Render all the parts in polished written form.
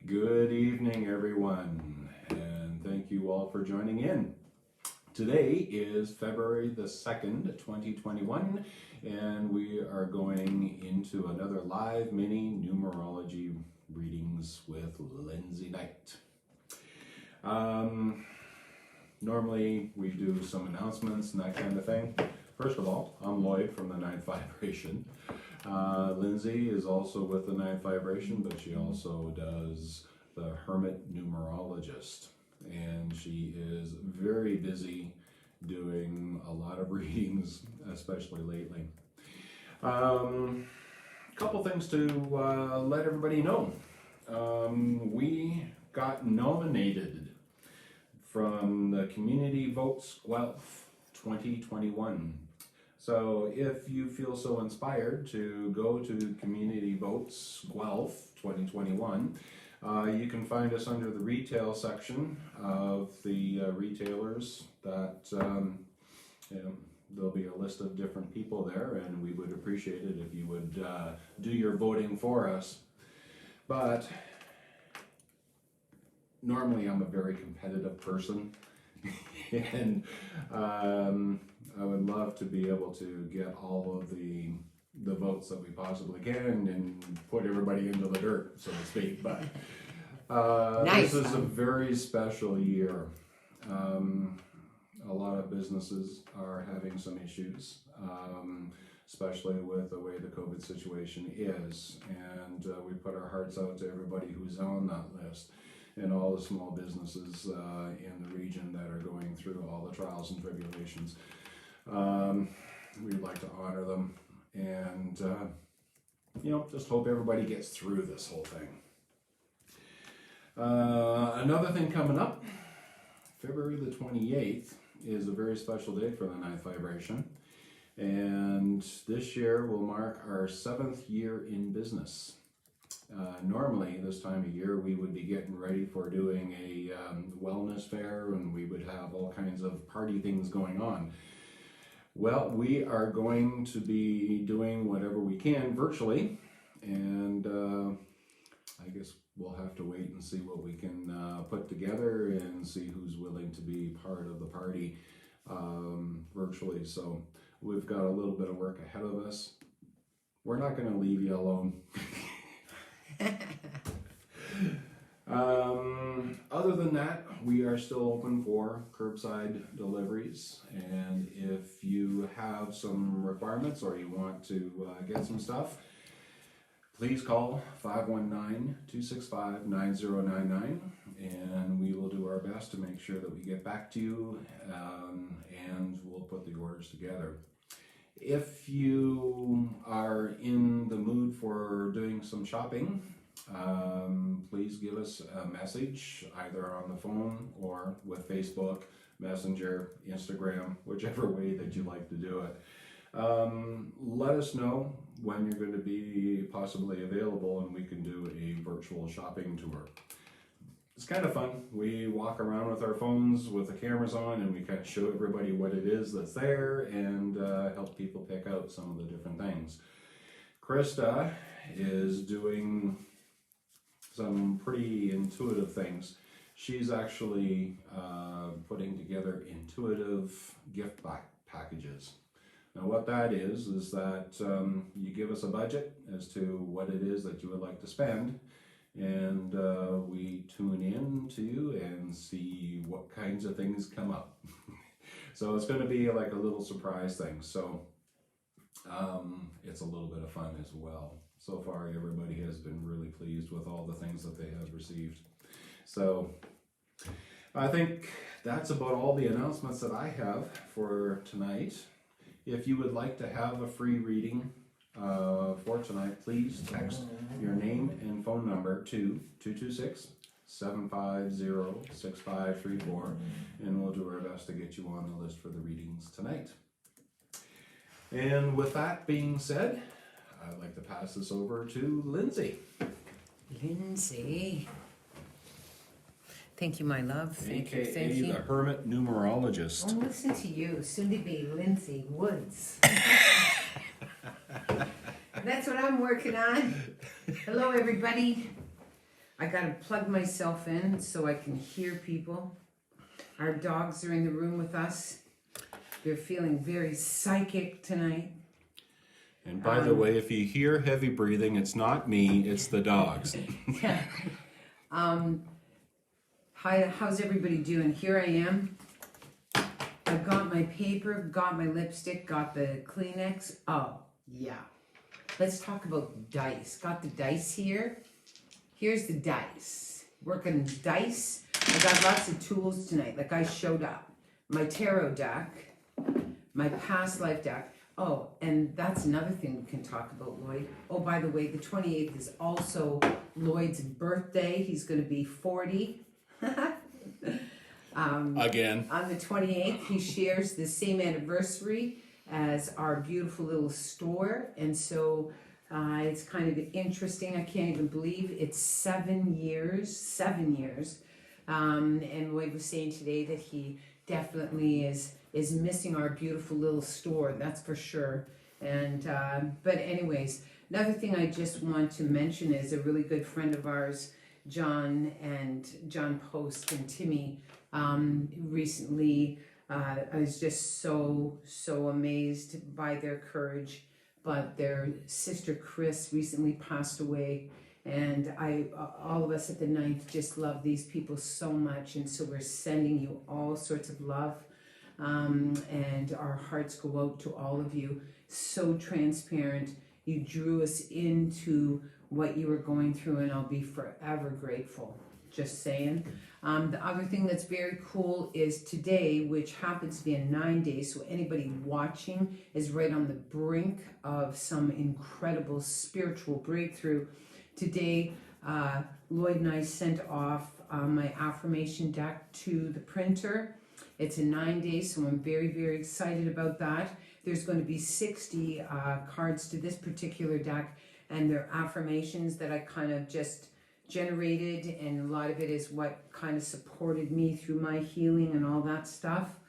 Good evening, everyone, and thank you all for joining in. Today is February the 2nd, 2021, and we are going into another live mini numerology readings with Lindsay Knight. Normally we do some announcements and that kind of thing. First of all, I'm Lloyd from the Ninth Vibration. Lindsay is also with the Ninth Vibration, but she also does the Hermit Numerologist, and she is very busy doing a lot of readings, especially lately. Couple things to let everybody know. We got nominated from the Community Votes Guelph 2021. So if you feel so inspired to go to Community Votes Guelph 2021, you can find us under the retail section of the retailers that, there'll be a list of different people there, and we would appreciate it if you would do your voting for us. But normally I'm a very competitive person, and I would love to be able to get all of the votes that we possibly can and put everybody into the dirt, so to speak. But Nice. This is a very special year. A lot of businesses are having some issues, especially with the way the COVID situation is, and we put our hearts out to everybody who's on that list and all the small businesses in the region that are going through all the trials and tribulations. We'd like to honor them and just hope everybody gets through this whole thing. Another thing coming up, February the 28th is a very special day for the Ninth Vibration, and this year will mark our 7th year in business. Normally this time of year we would be getting ready for doing a wellness fair, and we would have all kinds of party things going on. Well, we are going to be doing whatever we can virtually, and I guess we'll have to wait and see what we can put together and see who's willing to be part of the party virtually. So we've got a little bit of work ahead of us. We're not going to leave you alone. Other than that, we are still open for curbside deliveries, and if you have some requirements or you want to get some stuff, please call 519-265-9099, and we will do our best to make sure that we get back to you, and we'll put the orders together. If you are in the mood for doing some shopping, please give us a message either on the phone or with Facebook, Messenger, Instagram, whichever way that you like to do it. Let us know when you're going to be possibly available, and we can do a virtual shopping tour. It's kind of fun. We walk around with our phones with the cameras on, and we kind of show everybody what it is that's there and help people pick out some of the different things. Krista is doing some pretty intuitive things. She's actually putting together intuitive gift packages. Now what that is that you give us a budget as to what it is that you would like to spend, and we tune in to you and see what kinds of things come up. So it's going to be like a little surprise thing. So it's a little bit of fun as well. So far, everybody has been really pleased with all the things that they have received. So I think that's about all the announcements that I have for tonight. If you would like to have a free reading for tonight, please text your name and phone number to 226-750-6534, and we'll do our best to get you on the list for the readings tonight. And with that being said, I'd like to pass this over to Lindsay. Lindsay. Thank you, my love. Thank you. Thank AKA you. the Hermit Numerologist. Oh, listen to you, soon to be Lindsay Woods. That's what I'm working on. Hello, everybody. I gotta plug myself in so I can hear people. Our dogs are in the room with us. They're feeling very psychic tonight. And by the way, if you hear heavy breathing, it's not me, it's the dogs. Yeah. How's everybody doing? Here I am. I've got my paper, got my lipstick, got the Kleenex. Oh, yeah. Let's talk about dice. Got the dice here. Here's the dice. Working dice. I got lots of tools tonight. Like I showed up. My tarot deck, my past life deck. Oh, and that's another thing we can talk about, Lloyd. Oh, by the way, the 28th is also Lloyd's birthday. He's going to be 40. Again. On the 28th, he shares the same anniversary as our beautiful little store. And so it's kind of interesting. I can't even believe it's 7 years. 7 years. And Lloyd was saying today that he definitely is missing our beautiful little store, that's for sure. And but anyways, another thing I just want to mention is a really good friend of ours, John Post and Timmy. Recently, I was just so amazed by their courage. But their sister Chris recently passed away, and all of us at the 9th just love these people so much, and so we're sending you all sorts of love. And our hearts go out to all of you. So transparent. You drew us into what you were going through, and I'll be forever grateful. Just saying. The other thing that's very cool is today, which happens to be in 9 days, so anybody watching is right on the brink of some incredible spiritual breakthrough. Today, Lloyd and I sent off my affirmation deck to the printer. It's in 9 days, so I'm very, very excited about that. There's going to be 60 cards to this particular deck, and they're affirmations that I kind of just generated, and a lot of it is what kind of supported me through my healing and all that stuff.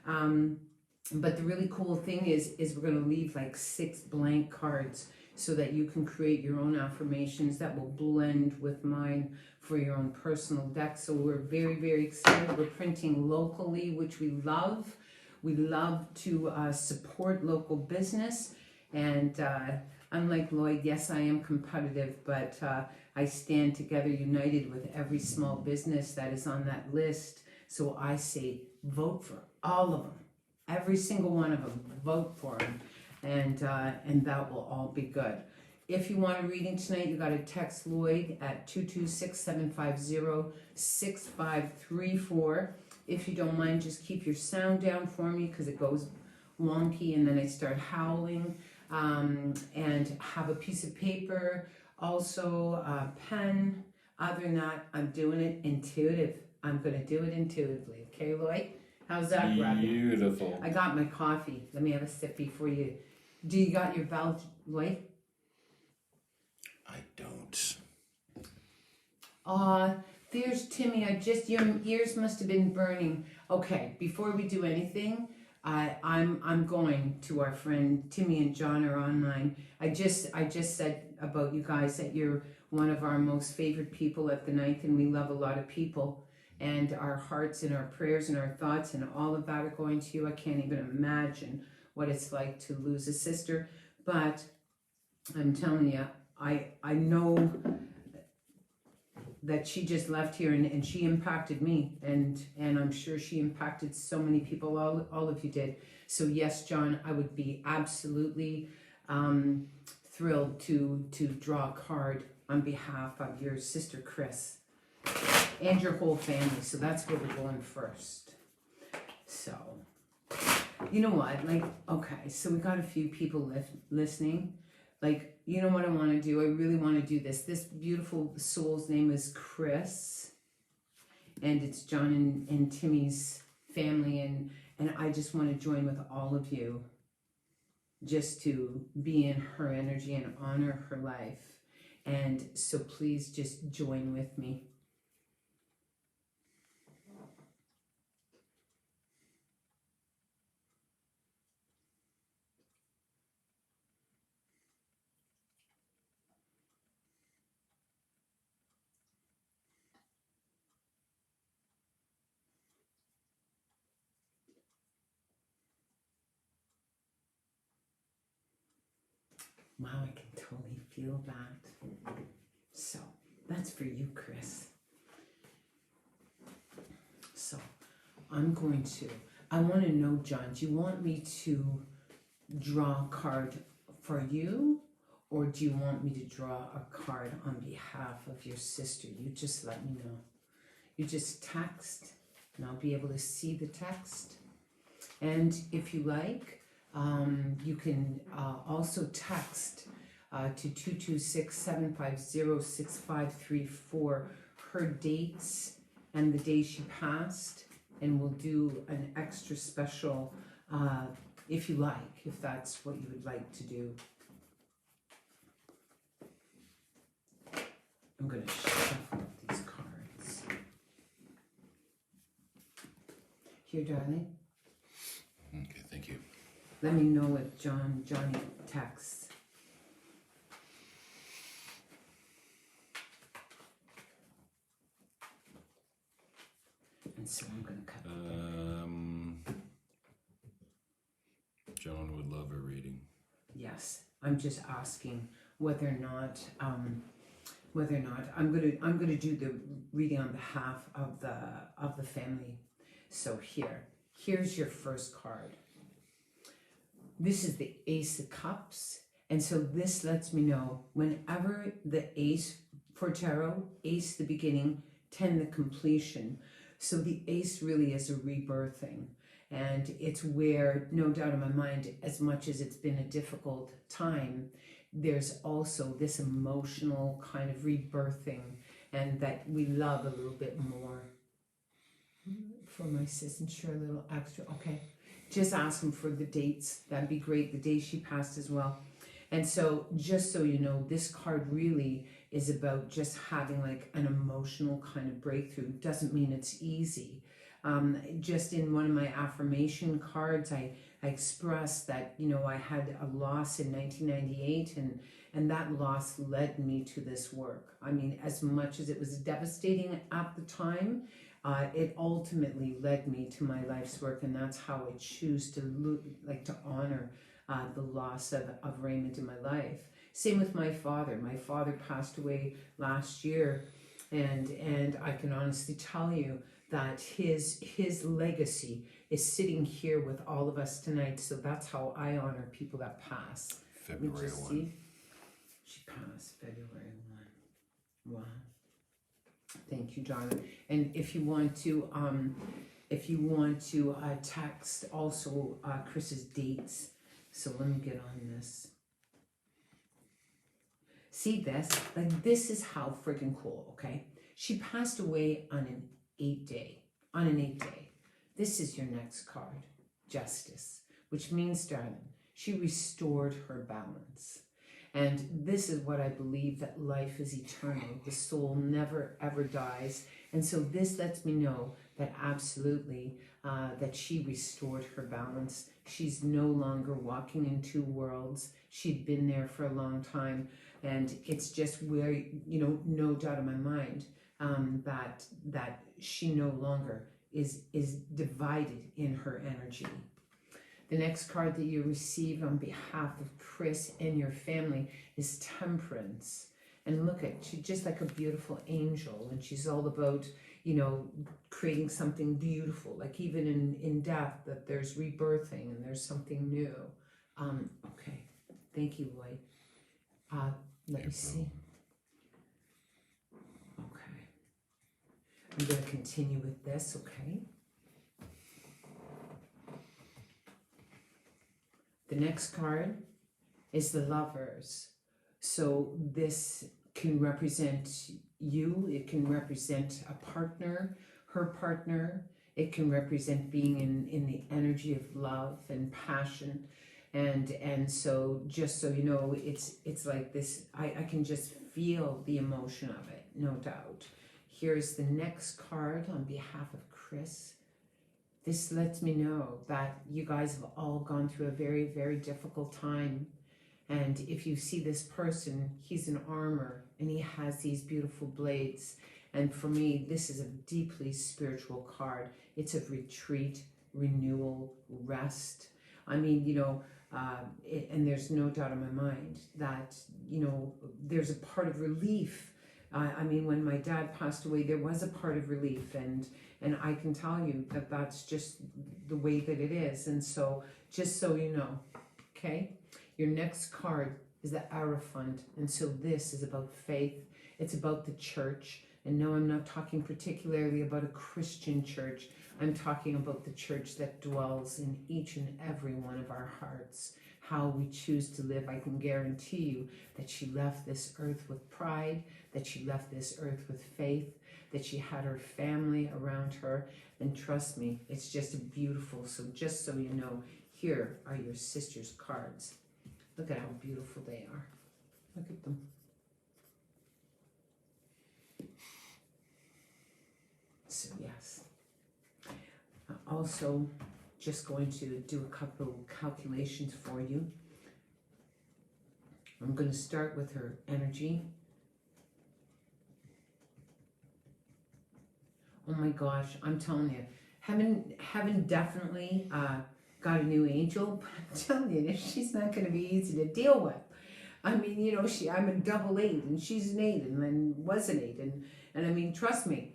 But the really cool thing is we're going to leave like 6 blank cards so that you can create your own affirmations that will blend with mine for your own personal deck. So we're very, very excited. We're printing locally, which we love. We love to support local business. And unlike Lloyd, yes, I am competitive, but I stand together united with every small business that is on that list. So I say vote for all of them. Every single one of them, vote for them. And that will all be good. If you want a reading tonight, you got to text Lloyd at 226-750-6534. If you don't mind, just keep your sound down for me because it goes wonky and then I start howling. And have a piece of paper, also a pen. Other than that, I'm doing it intuitive. I'm going to do it intuitively. Okay, Lloyd? How's that, Brad? Beautiful. I got my coffee. Let me have a sip before you. Do you got your bell, Lloyd? I don't. There's Timmy. Your ears must have been burning. Okay, before we do anything, I'm going to our friend Timmy and John are online. I just said about you guys that you're one of our most favorite people at the 9th, and we love a lot of people. And our hearts and our prayers and our thoughts and all of that are going to you. I can't even imagine what it's like to lose a sister. But I'm telling you, I know that she just left here and she impacted me, and I'm sure she impacted so many people. All of you did. So yes, John, I would be absolutely thrilled to draw a card on behalf of your sister Chris and your whole family. So that's where we're going first. So you know what, like, okay, so we got a few people listening. Like, you know what I want to do? I really want to do this. This beautiful soul's name is Chris, and it's John and Timmy's family, and I just want to join with all of you just to be in her energy and honor her life. And so please just join with me. Wow, I can totally feel that. So that's for you, Chris. So I want to know, John, do you want me to draw a card for you, or do you want me to draw a card on behalf of your sister? You just let me know. You just text, and I'll be able to see the text. And if you like, you can also text to 226-750-6534 her dates and the day she passed, and we'll do an extra special if you like, if that's what you would like to do. I'm going to shuffle up these cards. Here, darling. Okay, thank you. Let me know if Johnny texts. And so I'm going to cut. John would love a reading. Yes, I'm just asking whether or not I'm gonna do the reading on behalf of the family. So here's your first card. This is the Ace of Cups, and so this lets me know whenever the Ace for tarot, Ace the beginning, 10 the completion. So the Ace really is a rebirthing. And it's where, no doubt in my mind, as much as it's been a difficult time, there's also this emotional kind of rebirthing, and that we love a little bit more. For my sis, and sure, a little extra. Okay. Just ask him for the dates. That'd be great. The day she passed as well. And so, just so you know, this card really is about just having like an emotional kind of breakthrough. Doesn't mean it's easy. Just in one of my affirmation cards, I expressed that, you know, I had a loss in 1998, and that loss led me to this work. I mean, as much as it was devastating at the time, it ultimately led me to my life's work, and that's how I choose to to honor the loss of Raymond in my life. Same with my father. My father passed away last year, and I can honestly tell you that his legacy is sitting here with all of us tonight. So that's how I honor people that pass. February 1. See? She passed February 1. Wow. Thank you, darling. And if you want to text also Chris's dates. So let me get on this. See this? Like, this is how freaking cool, okay? She passed away on an 8th day. This is your next card, Justice, which means, darling, she restored her balance. And this is what I believe, that life is eternal. The soul never, ever dies. And so this lets me know that absolutely, that she restored her balance. She's no longer walking in two worlds. She'd been there for a long time. And it's just where, you know, no doubt in my mind, that she no longer is divided in her energy. The next card that you receive on behalf of Chris and your family is Temperance. And look at, she's just like a beautiful angel, and she's all about, you know, creating something beautiful, like even in death, that there's rebirthing and there's something new. Okay, thank you, Lloyd. Let me see. Okay. I'm going to continue with this, okay? The next card is the Lovers. So this can represent you. It can represent a partner, her partner. It can represent being in the energy of love and passion. And so, just so you know, it's like this, I can just feel the emotion of it, no doubt. Here's the next card on behalf of Chris. This lets me know that you guys have all gone through a very, very difficult time. And if you see this person, he's in armor and he has these beautiful blades. And for me, this is a deeply spiritual card. It's of retreat, renewal, rest. I mean, you know, And there's no doubt in my mind that, there's a part of relief. I mean, when my dad passed away, there was a part of relief, and I can tell you that that's just the way that it is. And so, just so you know, okay, your next card is the Hierophant, and so this is about faith. It's about the church, and no, I'm not talking particularly about a Christian church. I'm talking about the church that dwells in each and every one of our hearts. How we choose to live. I can guarantee you that she left this earth with pride, that she left this earth with faith, that she had her family around her, and trust me, it's just beautiful. So just so you know, here are your sister's cards. Look at how beautiful they are. Look at them. So yes. Also, just going to do a couple calculations for you. I'm going to start with her energy. Oh my gosh, I'm telling you, heaven definitely got a new angel, but I'm telling you, she's not going to be easy to deal with. I mean, I'm a double 8, and she's an 8, and then was an 8, and I mean, trust me,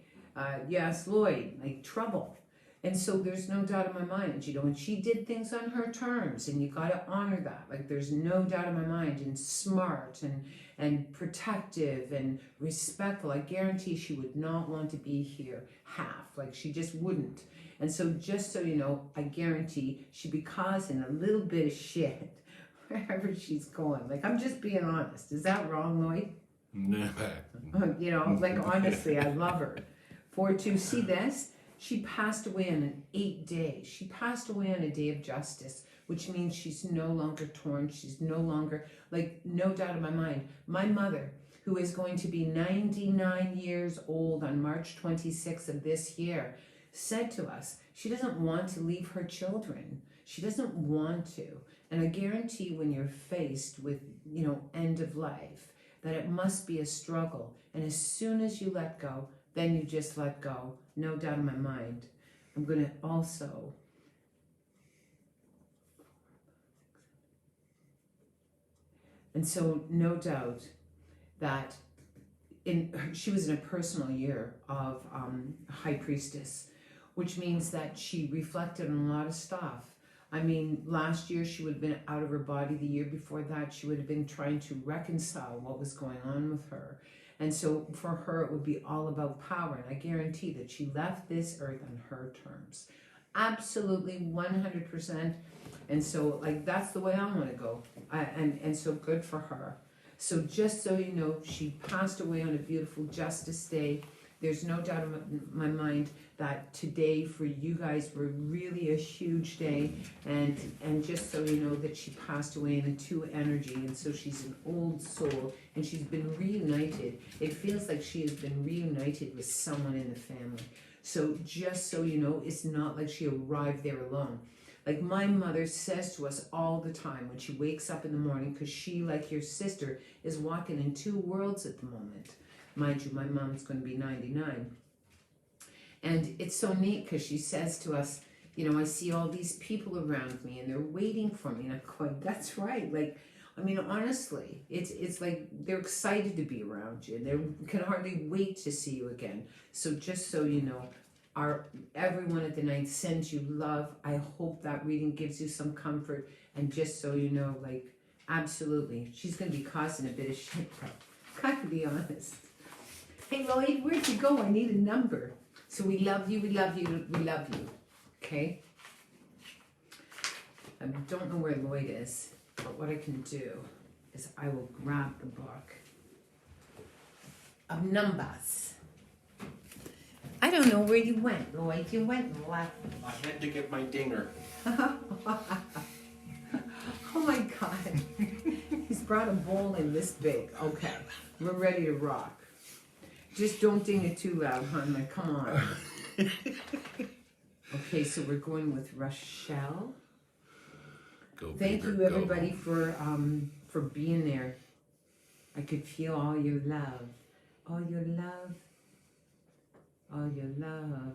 yes, Lloyd, like trouble. And so there's no doubt in my mind, and she did things on her terms, and you got to honor that. Like, there's no doubt in my mind, and smart and protective and respectful. I guarantee she would not want to be here half. Like, she just wouldn't. And so just so you know, I guarantee she'd be causing a little bit of shit wherever she's going. Like, I'm just being honest. Is that wrong, Lloyd? No. Like, honestly, I love her. 4-2, see this? She passed away in an 8 days. She passed away on a day of justice, which means she's no longer torn. She's no longer, like, no doubt in my mind. My mother, who is going to be 99 years old on March 26th of this year, said to us, she doesn't want to leave her children. She doesn't want to. And I guarantee when you're faced with, end of life, that it must be a struggle. And as soon as you let go, then you just let go. No doubt in my mind. I'm going to also... And so, no doubt that she was in a personal year of High Priestess, which means that she reflected on a lot of stuff. I mean, last year she would have been out of her body. The year before that, she would have been trying to reconcile what was going on with her. And so for her, it would be all about power. And I guarantee that she left this earth on her terms. Absolutely 100%. And so, like, that's the way I want to go. And so good for her. So just so you know, she passed away on a beautiful Justice Day. There's no doubt in my mind that today for you guys were really a huge day. And just so you know that she passed away in a 2 energy. And so she's an old soul and she's been reunited. It feels like she has been reunited with someone in the family. So just so you know, it's not like she arrived there alone. Like my mother says to us all the time when she wakes up in the morning, because she, like your sister, is walking in 2 worlds at the moment. Mind you, my mom's going to be 99. And it's so neat because she says to us, I see all these people around me and they're waiting for me. And I'm going, that's right. Like, I mean, honestly, it's like they're excited to be around you. They can hardly wait to see you again. So just so you know, everyone at the night sends you love. I hope that reading gives you some comfort. And just so you know, like, absolutely, she's going to be causing a bit of shit, bro. Gotta be honest. Hey, Lloyd, where'd you go? I need a number. So we love you, we love you, we love you. Okay? I don't know where Lloyd is, but what I can do is I will grab the book of numbers. I don't know where you went, Lloyd. You went and left. I had to get my dinger. Oh my God. He's brought a bowl in this big. Okay, we're ready to rock. Just don't ding it too loud, hon. Like, come on. Okay, so we're going with Rochelle. Go Thank bigger, you, everybody, for being there. I could feel all your love. All your love. All your love.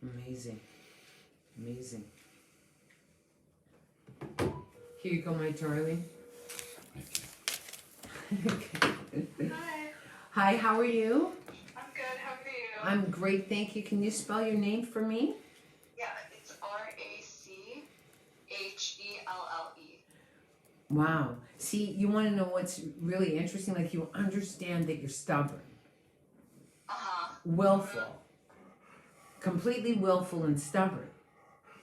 Amazing. Amazing. Here you go, my darling. Hi, Hi, how are you? I'm good. How are you? I'm great, thank you. Can you spell your name for me? Yeah, it's Rachelle. Wow. See, you want to know what's really interesting? Like, you understand that you're stubborn, willful, completely willful and stubborn.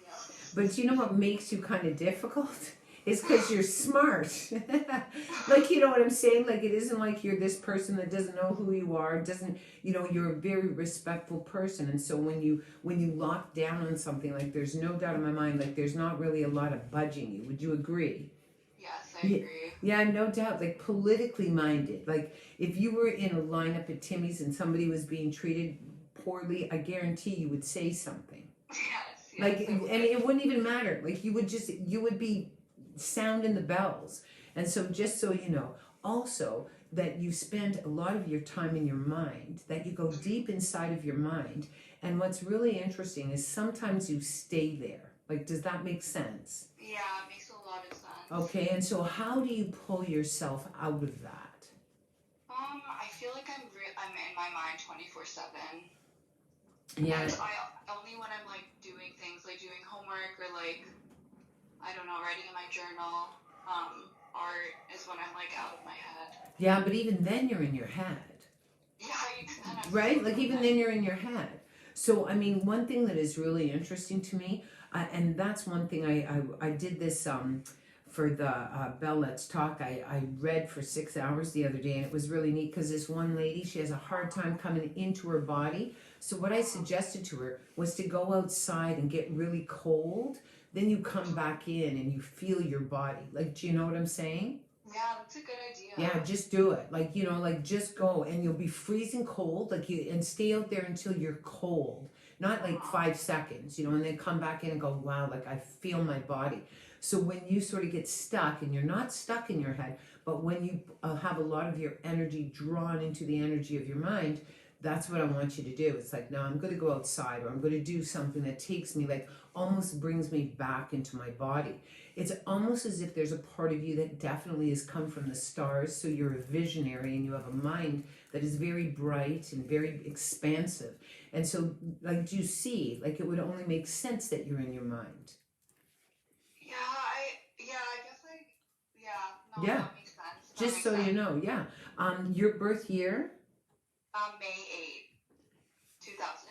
Yes. But you know what makes you kind of difficult? Is because you're smart. Like, you know what I'm saying? Like, it isn't like you're this person that doesn't know who you are, doesn't, you know, you're a very respectful person. And so when you lock down on something, like, there's no doubt in my mind, like, there's not really a lot of budging you. Would you agree? Yes, I agree. Yeah, no doubt. Like, politically minded. Like, if you were in a lineup at Timmy's and somebody was being treated poorly, I guarantee you would say something. Yes. Like, and it wouldn't even matter. Like, you would be sounding the bells. And so, just so you know, also that you spend a lot of your time in your mind, that you go deep inside of your mind. And what's really interesting is sometimes you stay there. Like, does that make sense? Yeah, it makes a lot of sense. Okay, and so how do you pull yourself out of that? I feel like I'm in my mind 24/7. Yeah. And I only when I'm like doing things like doing homework or like I don't know, writing in my journal, art is when I'm like out of my head. Yeah, but even then you're in your head. Yeah, even then I'm Right? so Like, even mad. then you're in your head. So, I mean, one thing that is really interesting to me, and that's one thing I did this for the Bell Let's Talk. I read for 6 hours the other day, and it was really neat because this one lady, she has a hard time coming into her body. So what I suggested to her was to go outside and get really cold. Then you come back in and you feel your body. Like, do you know what I'm saying? Yeah, that's a good idea. Yeah, just do it. Like, you know, like, just go and you'll be freezing cold. Like, and stay out there until you're cold. Not like 5 seconds, you know, and then come back in and go, wow, like, I feel my body. So when you sort of get stuck, and you're not stuck in your head, but when you have a lot of your energy drawn into the energy of your mind, that's what I want you to do. It's like, now I'm going to go outside, or I'm going to do something that takes me, like, almost brings me back into my body. It's almost as if there's a part of you that definitely has come from the stars. So you're a visionary and you have a mind that is very bright and very expansive. And so, like, do you see, like, it would only make sense that you're in your mind. No, Yeah. that makes sense. That Just makes so sense. you know, yeah. Your birth year? May 8th, 2000.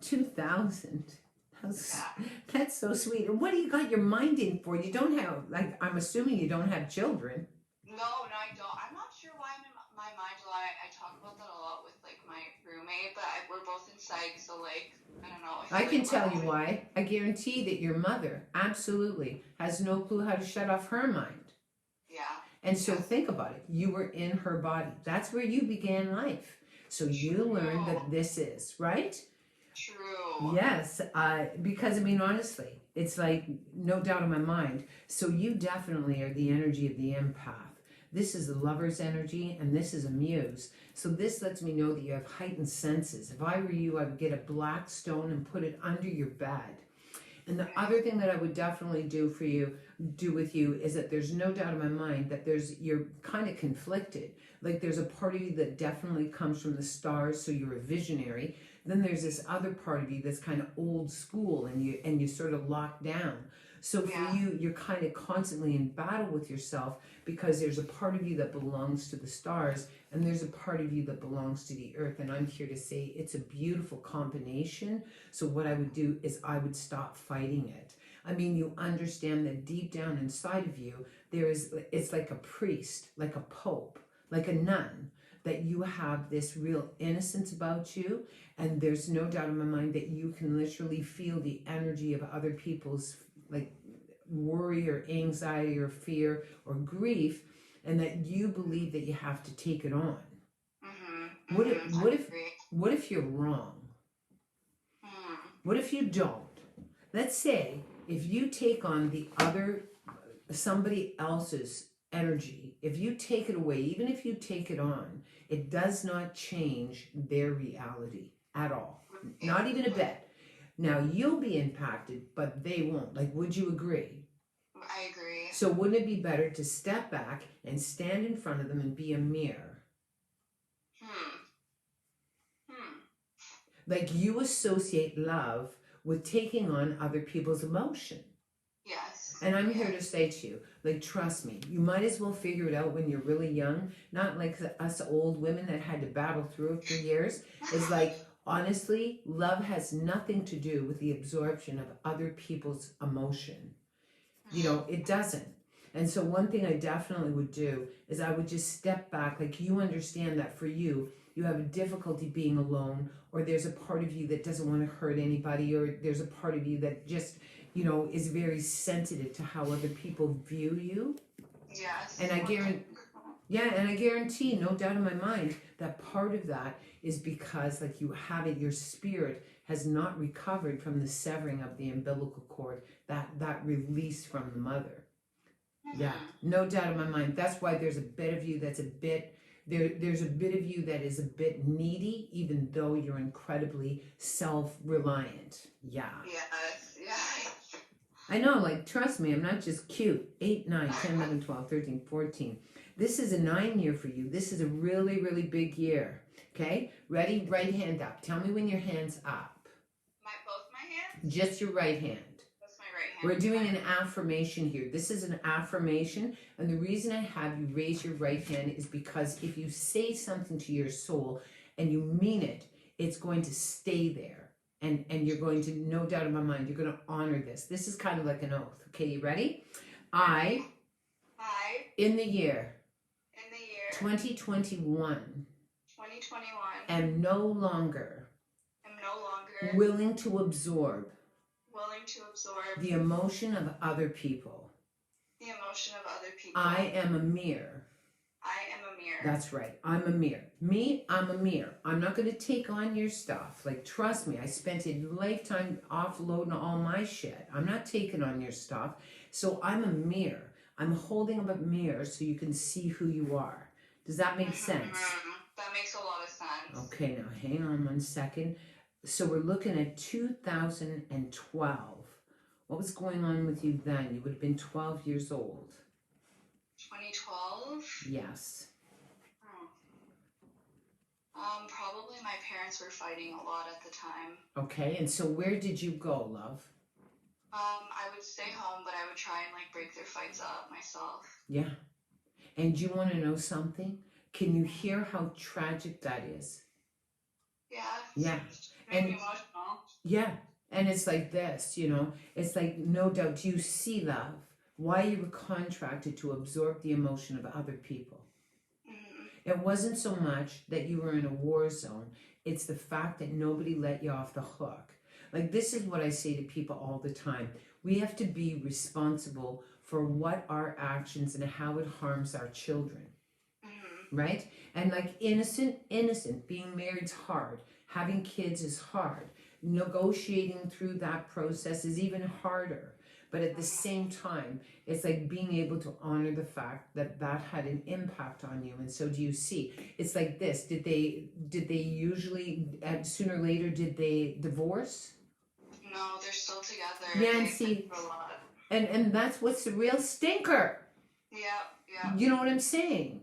2000. Yeah. That's so sweet. And what do you got your mind in for? You don't have, like, I'm assuming you don't have children. No, I don't. I'm not sure why I'm in my mind a lot. I talk about that a lot with like my roommate, but we're both in psych, so like I don't know. I can like tell you why. I guarantee that your mother absolutely has no clue how to shut off her mind. Yeah. And so think about it. You were in her body. That's where you began life. So you learned that this is, right? True. Yes, because I mean, honestly, it's like no doubt in my mind. So you definitely are the energy of the empath. This is the lover's energy, and this is a muse. So this lets me know that you have heightened senses. If I were you, I would get a black stone and put it under your bed. And the other thing that I would definitely do with you, is that there's no doubt in my mind that you're kind of conflicted. Like, there's a part of you that definitely comes from the stars, so you're a visionary. Then there's this other part of you that's kind of old school, and you sort of locked down. So for you, you're kind of constantly in battle with yourself, because there's a part of you that belongs to the stars, and there's a part of you that belongs to the earth. And I'm here to say it's a beautiful combination. So what I would do is I would stop fighting it. I mean, you understand that deep down inside of you, it's like a priest, like a pope, like a nun, that you have this real innocence about you. And there's no doubt in my mind that you can literally feel the energy of other people's, like, worry or anxiety or fear or grief, and that you believe that you have to take it on. What if you're wrong? What if you don't? Let's say if you take on somebody else's energy, if you take it away, even if you take it on, it does not change their reality at all. Not even a bit. Now, you'll be impacted, but they won't. Like, would you agree? I agree. So wouldn't it be better to step back and stand in front of them and be a mirror? Like you associate love with taking on other people's emotion. Yes. And I'm here to say to you, like, trust me, you might as well figure it out when you're really young, not like us old women that had to battle through it for years. It's like, honestly, love has nothing to do with the absorption of other people's emotion. You know, it doesn't. And so one thing I definitely would do is I would just step back. Like, you understand that for you, you have a difficulty being alone, or there's a part of you that doesn't want to hurt anybody, or there's a part of you that just, you know, is very sensitive to how other people view you. Yes. And I guarantee, no doubt in my mind, that part of that is because, like, you have it, your spirit has not recovered from the severing of the umbilical cord, that release from the mother. Yeah, no doubt in my mind. That's why there's a bit of you that's a bit, there's a bit of you that is a bit needy, even though you're incredibly self-reliant. Yeah. Yes, yes. I know, like, trust me, I'm not just cute. 8, 9, 10, 11, 12, 13, 14. This is a 9 year for you. This is a really, really big year. Okay? Ready? Right hand up. Tell me when your hand's up. Both my hands? Just your right hand. That's my right hand. We're doing an affirmation here. This is an affirmation, and the reason I have you raise your right hand is because if you say something to your soul and you mean it, it's going to stay there. And you're going to, no doubt in my mind, you're going to honor this. This is kind of like an oath. Okay, you ready? I, in the year 2021, am no longer willing to absorb the emotion of other people. I am a mirror. That's right. I'm a mirror. Me, I'm a mirror. I'm not going to take on your stuff. Like, trust me, I spent a lifetime offloading all my shit. I'm not taking on your stuff. So I'm a mirror. I'm holding up a mirror so you can see who you are. Does that make sense? That makes a lot of sense. Okay, now hang on 1 second. So we're looking at 2012. What was going on with you then? You would have been 12 years old. 2012? Yes. Probably my parents were fighting a lot at the time. Okay, and so where did you go, love? I would stay home, but I would try and like break their fights up myself. Yeah. And you want to know something? Can you hear how tragic that is? Yeah. Yeah. Made me emotional. Yeah. And it's like this, you know, it's like, no doubt, do you see, love, why you were contracted to absorb the emotion of other people? It wasn't so much that you were in a war zone. It's the fact that nobody let you off the hook. Like, this is what I say to people all the time. We have to be responsible for what our actions and how it harms our children. Right? And like innocent, being married's hard. Having kids is hard. Negotiating through that process is even harder. But at the same time, it's like being able to honor the fact that that had an impact on you. And so do you see? It's like this. Did they usually, sooner or later, did they divorce? No, they're still together. Yeah, and see, and that's what's the real stinker. Yeah. You know what I'm saying?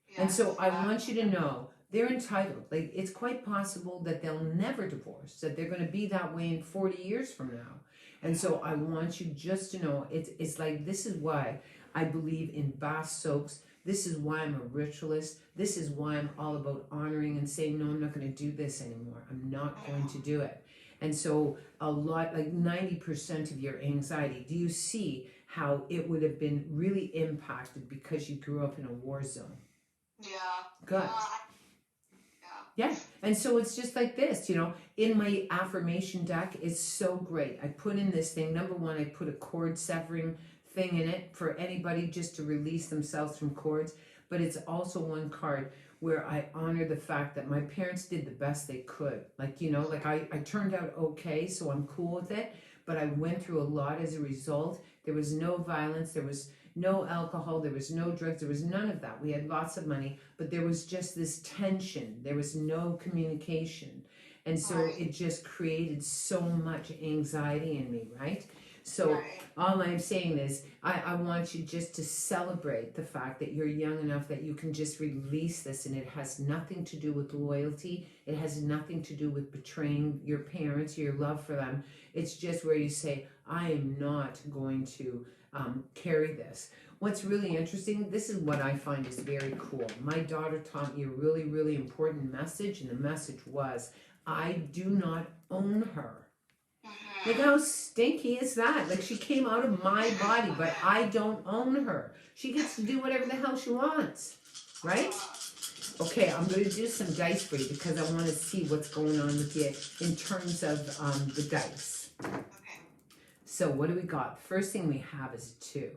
Yes, and so I want you to know, they're entitled. Like, it's quite possible that they'll never divorce, that they're going to be that way in 40 years from now. And so I want you just to know, it's like, this is why I believe in bath soaks. This is why I'm a ritualist. This is why I'm all about honoring and saying, no, I'm not going to do this anymore. I'm not going to do it. And so a lot, like 90% of your anxiety, do you see how it would have been really impacted because you grew up in a war zone? Yeah. Good. Yeah, and so it's just like this, you know, in my affirmation deck, it's so great. I put in this thing, number one, I put a cord severing thing in it for anybody just to release themselves from cords, but it's also one card where I honor the fact that my parents did the best they could. Like, you know, like I turned out okay, so I'm cool with it, but I went through a lot as a result. There was no violence, there was no alcohol, there was no drugs, there was none of that. We had lots of money, but there was just this tension. There was no communication. And so it just created so much anxiety in me, right? So Right. all I'm saying is I want you just to celebrate the fact that you're young enough that you can just release this, and it has nothing to do with loyalty. It has nothing to do with betraying your parents, your love for them. It's just where you say, I am not going to carry this. What's really interesting, this is what I find is very cool. My daughter taught me a really, really important message, and the message was, I do not own her. Like, how stinky is that? Like, she came out of my body, but I don't own her. She gets to do whatever the hell she wants, right? Okay, I'm going to do some dice for you because I want to see what's going on with you in terms of the dice. Okay. So what do we got? First thing we have is 2.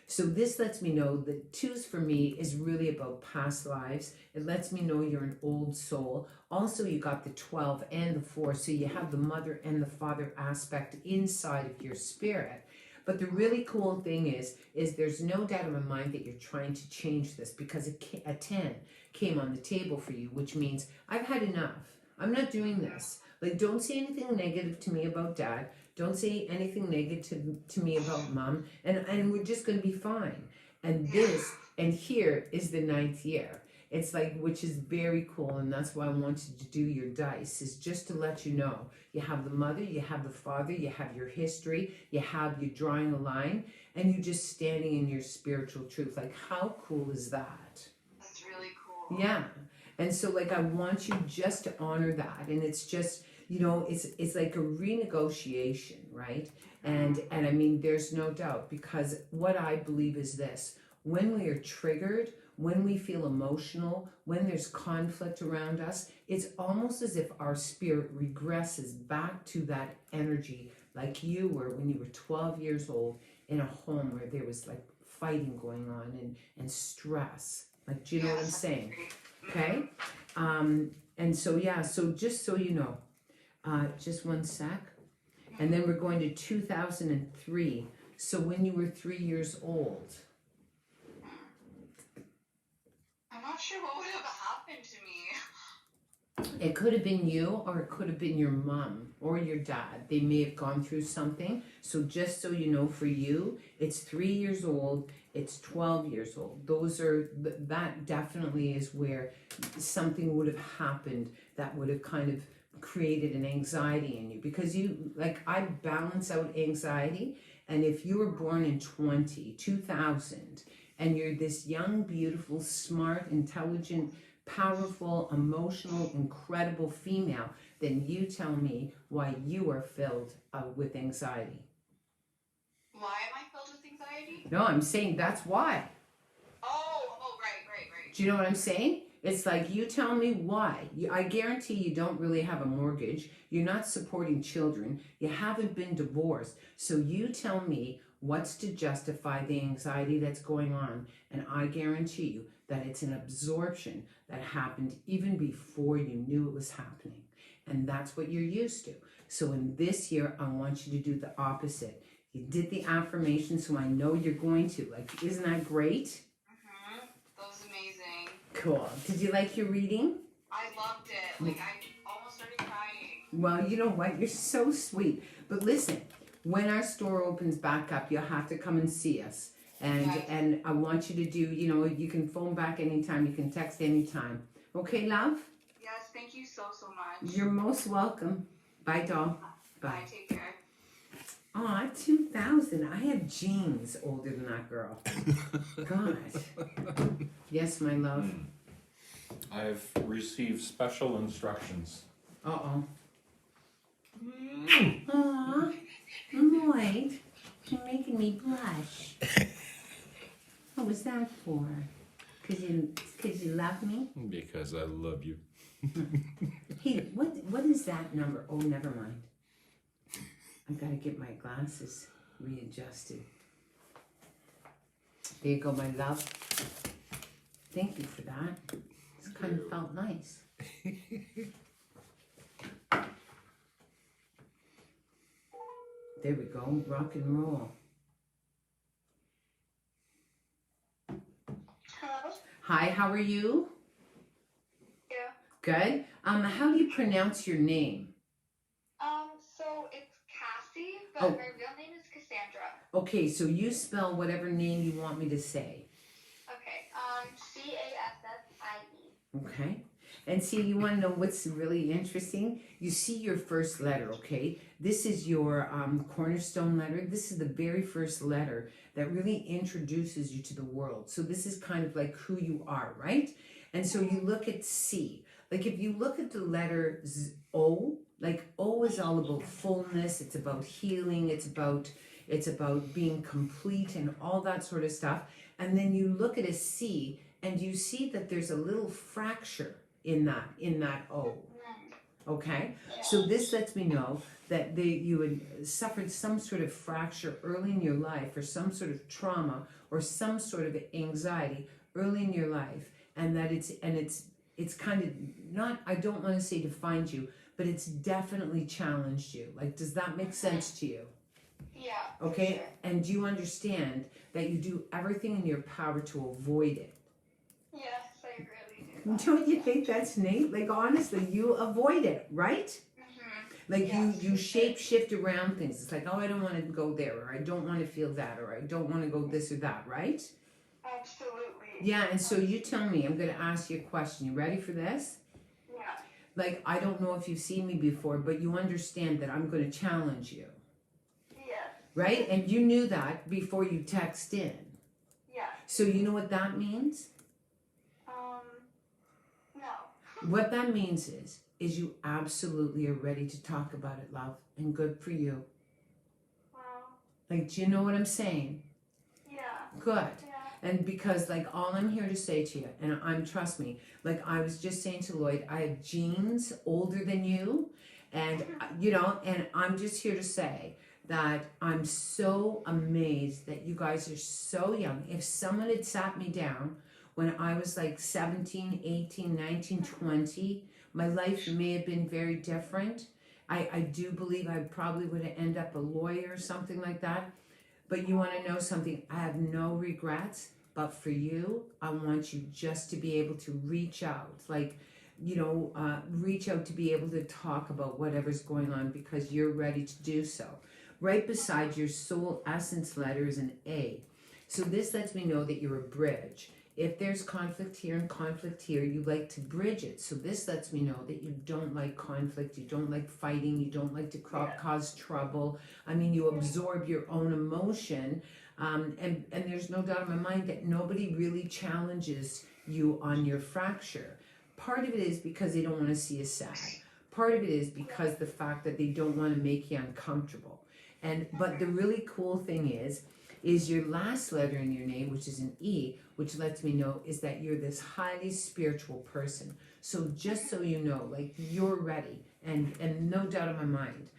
So this lets me know that 2s for me is really about past lives. It lets me know you're an old soul. Also, you got the 12 and the 4, so you have the mother and the father aspect inside of your spirit. But the really cool thing is there's no doubt in my mind that you're trying to change this, because a 10 came on the table for you, which means I've had enough. I'm not doing this. Like, don't say anything negative to me about dad. Don't say anything negative to me about mom, and we're just going to be fine. And this, and here is the 9th year. It's like, which is very cool, and that's why I wanted to do your dice, is just to let you know. You have the mother, you have the father, you have your history, you have you drawing a line, and you're just standing in your spiritual truth. Like, how cool is that? That's really cool. Yeah. And so, like, I want you just to honor that, and it's just, you know, it's like a renegotiation, right? And I mean, there's no doubt, because what I believe is this: when we are triggered, when we feel emotional, when there's conflict around us, it's almost as if our spirit regresses back to that energy like you were when you were 12 years old in a home where there was like fighting going on and stress. Like, do you know what I'm saying? Okay? And so, yeah, so just so you know, just one sec. And then we're going to 2003. So when you were 3 years old. I'm not sure what would have happened to me. It could have been you, or it could have been your mom or your dad. They may have gone through something. So just so you know, for you, it's 3 years old, it's 12 years old. That definitely is where something would have happened that would have kind of created an anxiety in you, because you, like, I balance out anxiety. And if you were born in 2000, and you're this young, beautiful, smart, intelligent, powerful, emotional, incredible female, then you tell me why you are filled with anxiety. Why am I filled with anxiety? No, I'm saying that's why. Oh, right. Do you know what I'm saying? It's like, you tell me why. I guarantee you don't really have a mortgage. You're not supporting children. You haven't been divorced. So you tell me what's to justify the anxiety that's going on. And I guarantee you that it's an absorption that happened even before you knew it was happening. And that's what you're used to. So in this year, I want you to do the opposite. You did the affirmation, so I know you're going to. Like, isn't that great? That was amazing. Cool. Did you like your reading? I loved it. Like, I almost started crying. Well, you know what? You're so sweet. But listen, when our store opens back up, you'll have to come and see us. And I want you to do, you know, you can phone back anytime, you can text anytime. Okay, love? Yes, thank you so much. You're most welcome. Bye, doll. Bye. Take care. Aw, 2000. I have genes older than that girl. God. Yes, my love. I've received special instructions. Uh-oh. Aw, Lloyd, you're making me blush. What was that for? Cause you love me? Because I love you. Hey, what is that number? Oh, never mind. I gotta get my glasses readjusted. There you go, my love. Thank you for that. It's kind of felt nice. There we go, rock and roll. Hello? Hi, how are you? Yeah. Good. How do you pronounce your name? So it's Cassie, but Oh. my real name is Cassandra. Okay, so you spell whatever name you want me to say. Okay. Cassie. Okay. And see, you want to know what's really interesting? You see your first letter, okay? This is your cornerstone letter. This is the very first letter that really introduces you to the world. So this is kind of like who you are, right? And so you look at C. Like if you look at the letter O, like O is all about fullness. It's about healing. It's about being complete and all that sort of stuff. And then you look at a C and you see that there's a little fracture in that O. Okay? So this lets me know that you had suffered some sort of fracture early in your life, or some sort of trauma, or some sort of anxiety early in your life, and that it's kind of not, I don't want to say defined you, but it's definitely challenged you. Like, does that make sense to you? Yeah. Okay? Sure. And do you understand that you do everything in your power to avoid it? Yes, I really do. Don't you think that's neat? Like, honestly, you avoid it, right? Mm-hmm. Like Yes, you for shape shift around things. It's like, oh, I don't want to go there, or I don't want to feel that, or I don't want to go this or that, right? Absolutely. Yeah, and so you tell me, I'm going to ask you a question. You ready for this? Yeah. Like, I don't know if you've seen me before, but you understand that I'm going to challenge you, Yes. right? And you knew that before you text in. Yeah. So you know what that means? No. What that means is you absolutely are ready to talk about it, love, and good for you. Wow. Like, do you know what I'm saying? Yeah. Good. Yeah. And because, like, all I'm here to say to you, and trust me, like I was just saying to Lloyd, I have genes older than you, and and I'm just here to say that I'm so amazed that you guys are so young. If someone had sat me down when I was like 17, 18, 19, 20, my life may have been very different. I do believe I probably would have ended up a lawyer or something like that. But you want to know something? I have no regrets, but for you, I want you just to be able to reach out, reach out to be able to talk about whatever's going on, because you're ready to do so. Right beside your soul essence letter is an A. So this lets me know that you're a bridge. If there's conflict here and conflict here, you like to bridge it. So this lets me know that you don't like conflict, you don't like fighting, you don't like to cause trouble. I mean, you absorb your own emotion, and there's no doubt in my mind that nobody really challenges you on your fracture. Part of it is because they don't want to see you sad. Part of it is because the fact that they don't want to make you uncomfortable. But the really cool thing is your last letter in your name, which is an E, which lets me know is that you're this highly spiritual person. So just so you know, like, you're ready, and no doubt in my mind.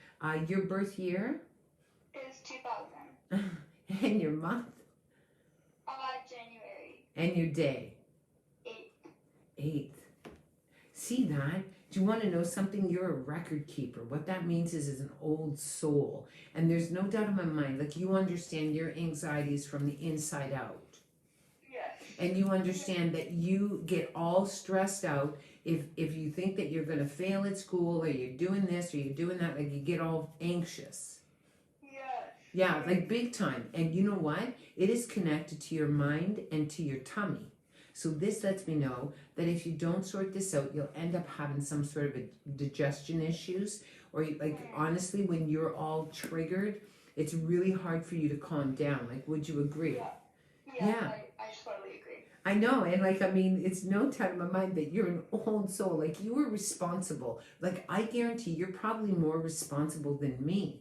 Your birth year? It's 2000. And your month? January And your day? 8th. 8th. See that? Do you want to know something? You're a record keeper. What that means is an old soul. And there's no doubt in my mind, like, you understand your anxieties from the inside out. Yes. And you understand that you get all stressed out if you think that you're going to fail at school, or you're doing this or you're doing that, like, you get all anxious. Yes. Yeah, like big time. And you know what? It is connected to your mind and to your tummy. So this lets me know that if you don't sort this out, you'll end up having some sort of a digestion issues, or honestly, when you're all triggered, it's really hard for you to calm down. Like, would you agree? Yeah. I totally agree. I know, and it's no doubt in my mind that you're an old soul. Like, you were responsible. Like, I guarantee you're probably more responsible than me.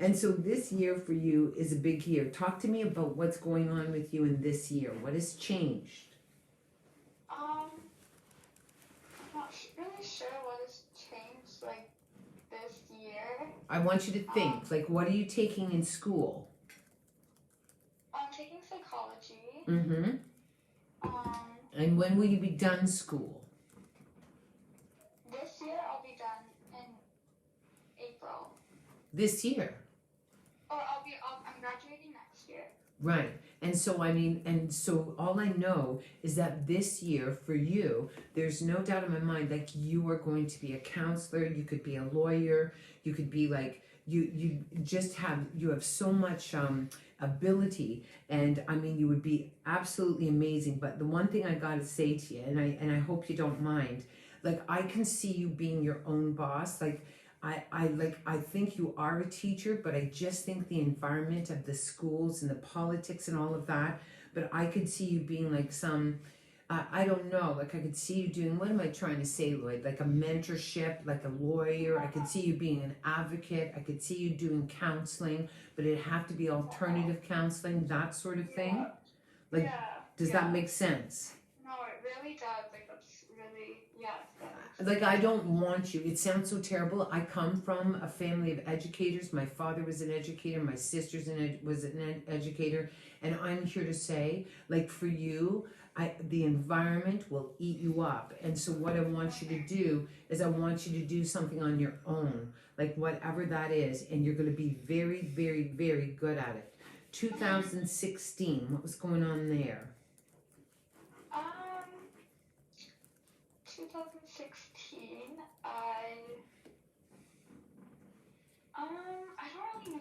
And so this year for you is a big year. Talk to me about what's going on with you in this year. What has changed? I'm not really sure what has changed, like, this year. I want you to think, like, what are you taking in school? I'm taking psychology. Mm-hmm. And when will you be done school? This year I'll be done in April. This year. Or I'm graduating next year. Right. And so all I know is that this year for you, there's no doubt in my mind, like, you are going to be a counselor, you could be a lawyer, you could be like, you just have, you have so much ability, and I mean, you would be absolutely amazing. But the one thing I gotta say to you, and I hope you don't mind, like, I can see you being your own boss. Like, I think you are a teacher, but I just think the environment of the schools and the politics and all of that. But I could see you being like some, I don't know, like I could see you doing, what am I trying to say, Lloyd? Like a mentorship, like a lawyer. I could see you being an advocate. I could see you doing counseling, but it'd have to be alternative counseling, that sort of thing. Like, Yeah. does that make sense? No, it really does. Like, that's really, yeah. Like, I don't want you, it sounds so terrible. I come from a family of educators. My father was an educator, my sister's was an educator, and I'm here to say, like, for you, the environment will eat you up. And so what I want you to do is I want you to do something on your own, like whatever that is, and you're going to be very, very, very good at it. 2016, what was going on there? 2016, I don't really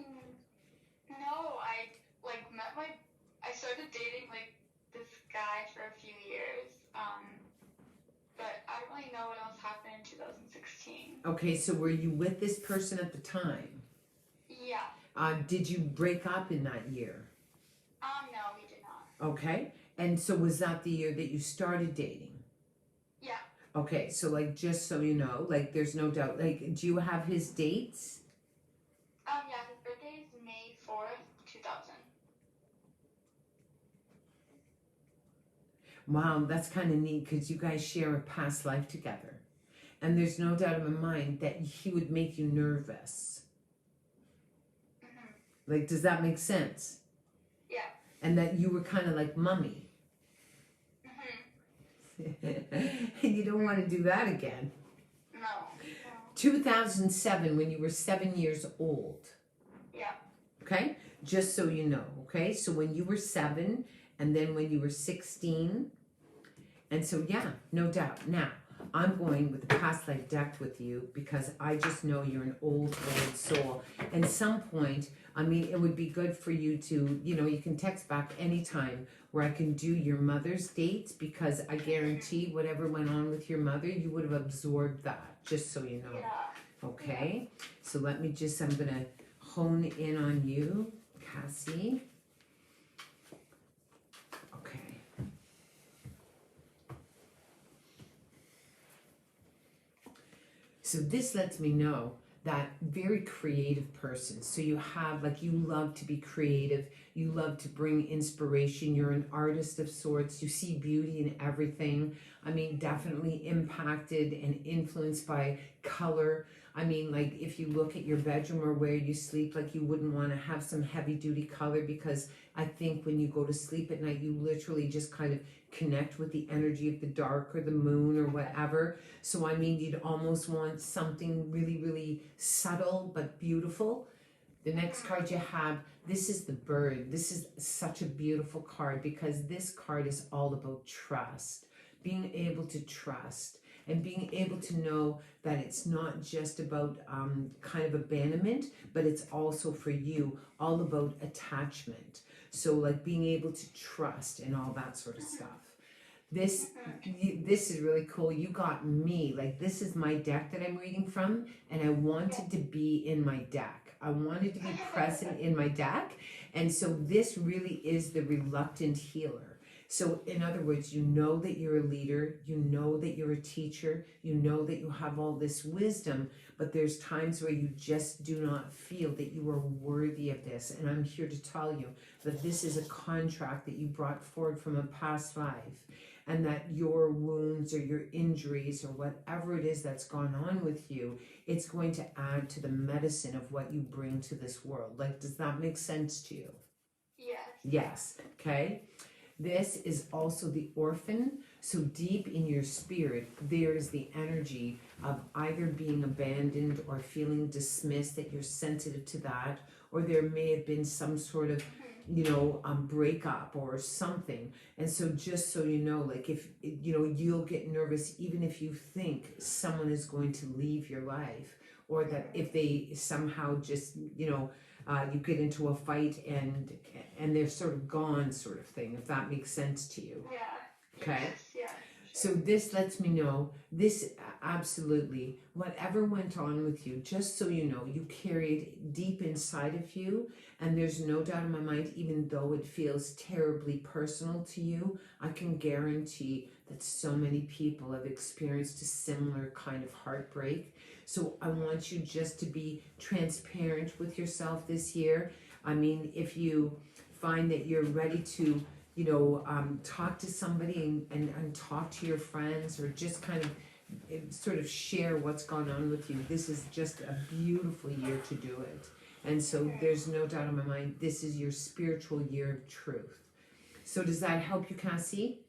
know. I started dating like this guy for a few years, but I don't really know what else happened in 2016. Okay, so were you with this person at the time? Yeah. Did you break up in that year? No, we did not. Okay, and so was that the year that you started dating? Yeah. Okay, so like, just so you know, like, there's no doubt, like, do you have his dates? Yeah, his birthday is May 4th, 2000. Wow, that's kind of neat because you guys share a past life together. And there's no doubt in my mind that he would make you nervous. Mm-hmm. Like, does that make sense? Yeah. And that you were kind of like mummy. Mm-hmm. And you don't want to do that again. No. 2007, when you were 7 years old. Yeah. Okay? Just so you know, okay? So when you were 7, and then when you were 16, and so, yeah, no doubt. Now, I'm going with the past life deck with you because I just know you're an old soul. And some point, I mean, it would be good for you to, you know, you can text back anytime where I can do your mother's dates, because I guarantee whatever went on with your mother, you would have absorbed that, just so you know. Yeah. Okay? So let me just, I'm going to hone in on you, Cassie. Okay. So this lets me know that very creative person. So you have, like, you love to be creative. You love to bring inspiration. You're an artist of sorts. You see beauty in everything. I mean, definitely impacted and influenced by color. I mean, like, if you look at your bedroom or where you sleep, like, you wouldn't want to have some heavy duty color, because I think when you go to sleep at night, you literally just kind of connect with the energy of the dark or the moon or whatever. So, I mean, you'd almost want something really, really subtle but beautiful. The next card you have, this is the bird. This is such a beautiful card because this card is all about trust. Being able to trust and being able to know that it's not just about kind of abandonment, but it's also for you all about attachment. So like being able to trust and all that sort of stuff. This is really cool. You got me. Like, this is my deck that I'm reading from, and I wanted to be in my deck. I wanted to be present in my deck. And so this really is the reluctant healer. So in other words, you know that you're a leader, you know that you're a teacher, you know that you have all this wisdom, but there's times where you just do not feel that you are worthy of this. And I'm here to tell you that this is a contract that you brought forward from a past life, and that your wounds or your injuries or whatever it is that's gone on with you, it's going to add to the medicine of what you bring to this world. Like, does that make sense to you? Yes. Yes, okay? This is also the orphan. So deep in your spirit, there is the energy of either being abandoned or feeling dismissed, that you're sensitive to that, or there may have been some sort of, you know, breakup or something. And so just so you know, like, if, you know, you'll get nervous even if you think someone is going to leave your life, or that if they somehow just, you get into a fight and they're sort of gone, sort of thing, if that makes sense to you. Yeah. Okay. Yes, yeah. So this lets me know this absolutely, whatever went on with you, just so you know, you carried deep inside of you, and there's no doubt in my mind, even though it feels terribly personal to you, I can guarantee that so many people have experienced a similar kind of heartbreak. So I want you just to be transparent with yourself this year. I mean, if you find that you're ready to talk to somebody and talk to your friends, or just kind of sort of share what's gone on with you. This is just a beautiful year to do it. And so there's no doubt in my mind, this is your spiritual year of truth. So does that help you, Cassie?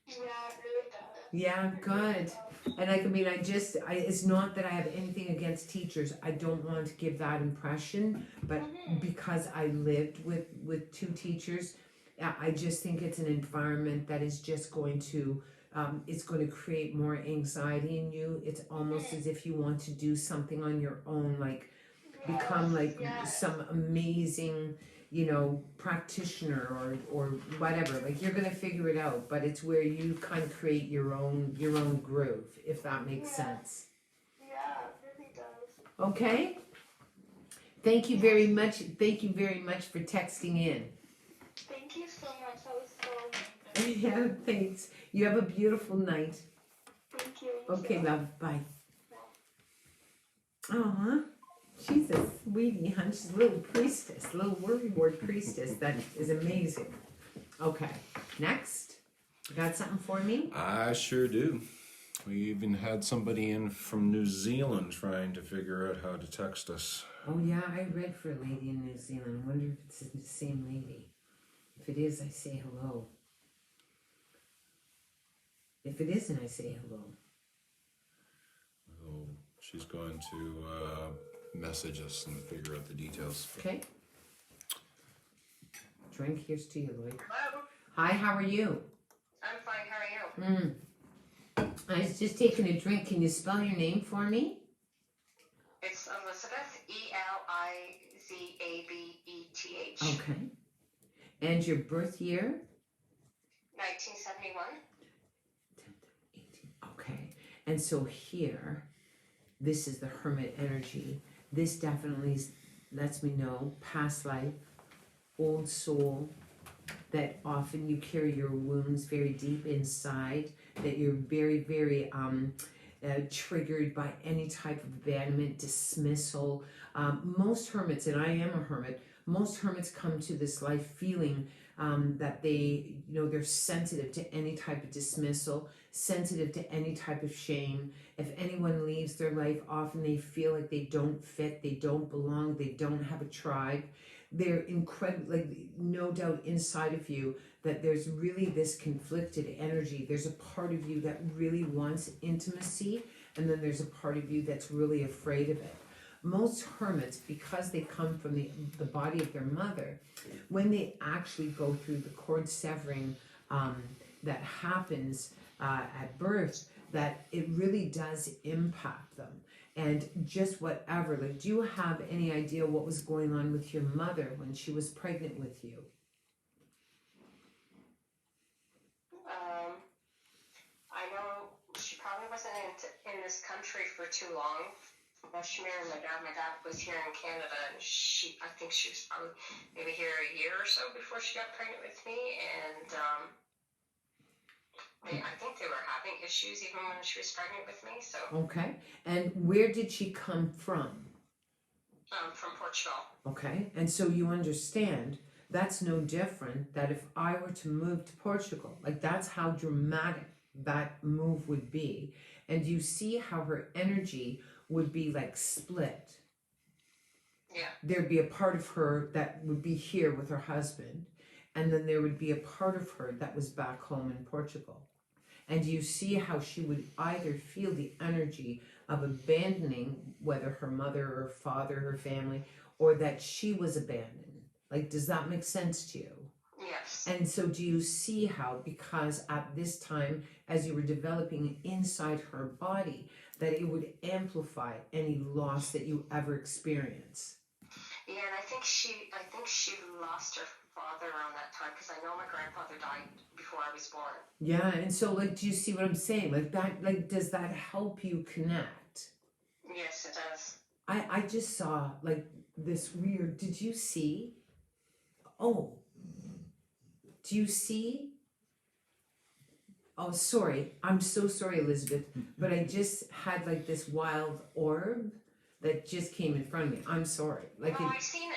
Yeah, it really does. Yeah, good. And it's not that I have anything against teachers. I don't want to give that impression, but because I lived with two teachers, I just think it's an environment that is just going to, it's going to create more anxiety in you. It's almost as if you want to do something on your own, like become like some amazing, practitioner or whatever. Like you're going to figure it out, but it's where you kind of create your own groove, if that makes sense. Yeah, it really does. Okay? Thank you very much. Thank you very much for texting in. Thank you so much. That was so amazing. Yeah, thanks. You have a beautiful night. Thank you. Okay, love. Bye. Aw, she's a sweetie, huh? She's a little priestess, a little word priestess. That is amazing. Okay, next. You got something for me? I sure do. We even had somebody in from New Zealand trying to figure out how to text us. Oh yeah, I read for a lady in New Zealand. I wonder if it's the same lady. If it is, I say hello. If it isn't, I say hello. So she's going to message us and figure out the details. Okay. Drink, here's to you, Lloyd. Hello, Hi, how are you? I'm fine. How are you? I was just taking a drink. Can you spell your name for me? It's Elizabeth, Elizabeth. Okay. And your birth year? 1971. 18. Okay. And so here, this is the Hermit energy. This definitely lets me know past life, old soul, that often you carry your wounds very deep inside, that you're very, very triggered by any type of abandonment, dismissal. Most hermits, and I am a hermit, most hermits come to this life feeling that they're sensitive to any type of dismissal, sensitive to any type of shame. If anyone leaves their life, often they feel like they don't fit, they don't belong, they don't have a tribe. They're incredible, like no doubt inside of you that there's really this conflicted energy. There's a part of you that really wants intimacy, and then there's a part of you that's really afraid of it. Most hermits, because they come from the body of their mother, when they actually go through the cord severing that happens at birth, that it really does impact them. And just whatever, like, do you have any idea what was going on with your mother when she was pregnant with you? I know she probably wasn't in this country for too long. She married my dad. My dad was here in Canada, and I think she was probably maybe here a year or so before she got pregnant with me. And I think they were having issues even when she was pregnant with me. So. Okay. And where did she come from? From Portugal. Okay. And so you understand that's no different that if I were to move to Portugal, like that's how dramatic that move would be. And you see how her energy would be like split. Yeah. There'd be a part of her that would be here with her husband, and then there would be a part of her that was back home in Portugal. And you see how she would either feel the energy of abandoning, whether her mother or father, her family, or that she was abandoned. Like, does that make sense to you? Yeah. Yes. And so do you see how, because at this time, as you were developing inside her body, that it would amplify any loss that you ever experience? Yeah, and I think she lost her father around that time, because I know my grandfather died before I was born. Yeah, and so like, do you see what I'm saying? Like that, like, does that help you connect? Yes, it does. I just saw like this weird, did you see? Oh, do you see? Oh, sorry. I'm so sorry, Elizabeth, but I just had like this wild orb that just came in front of me. I'm sorry. Like No, it, I seen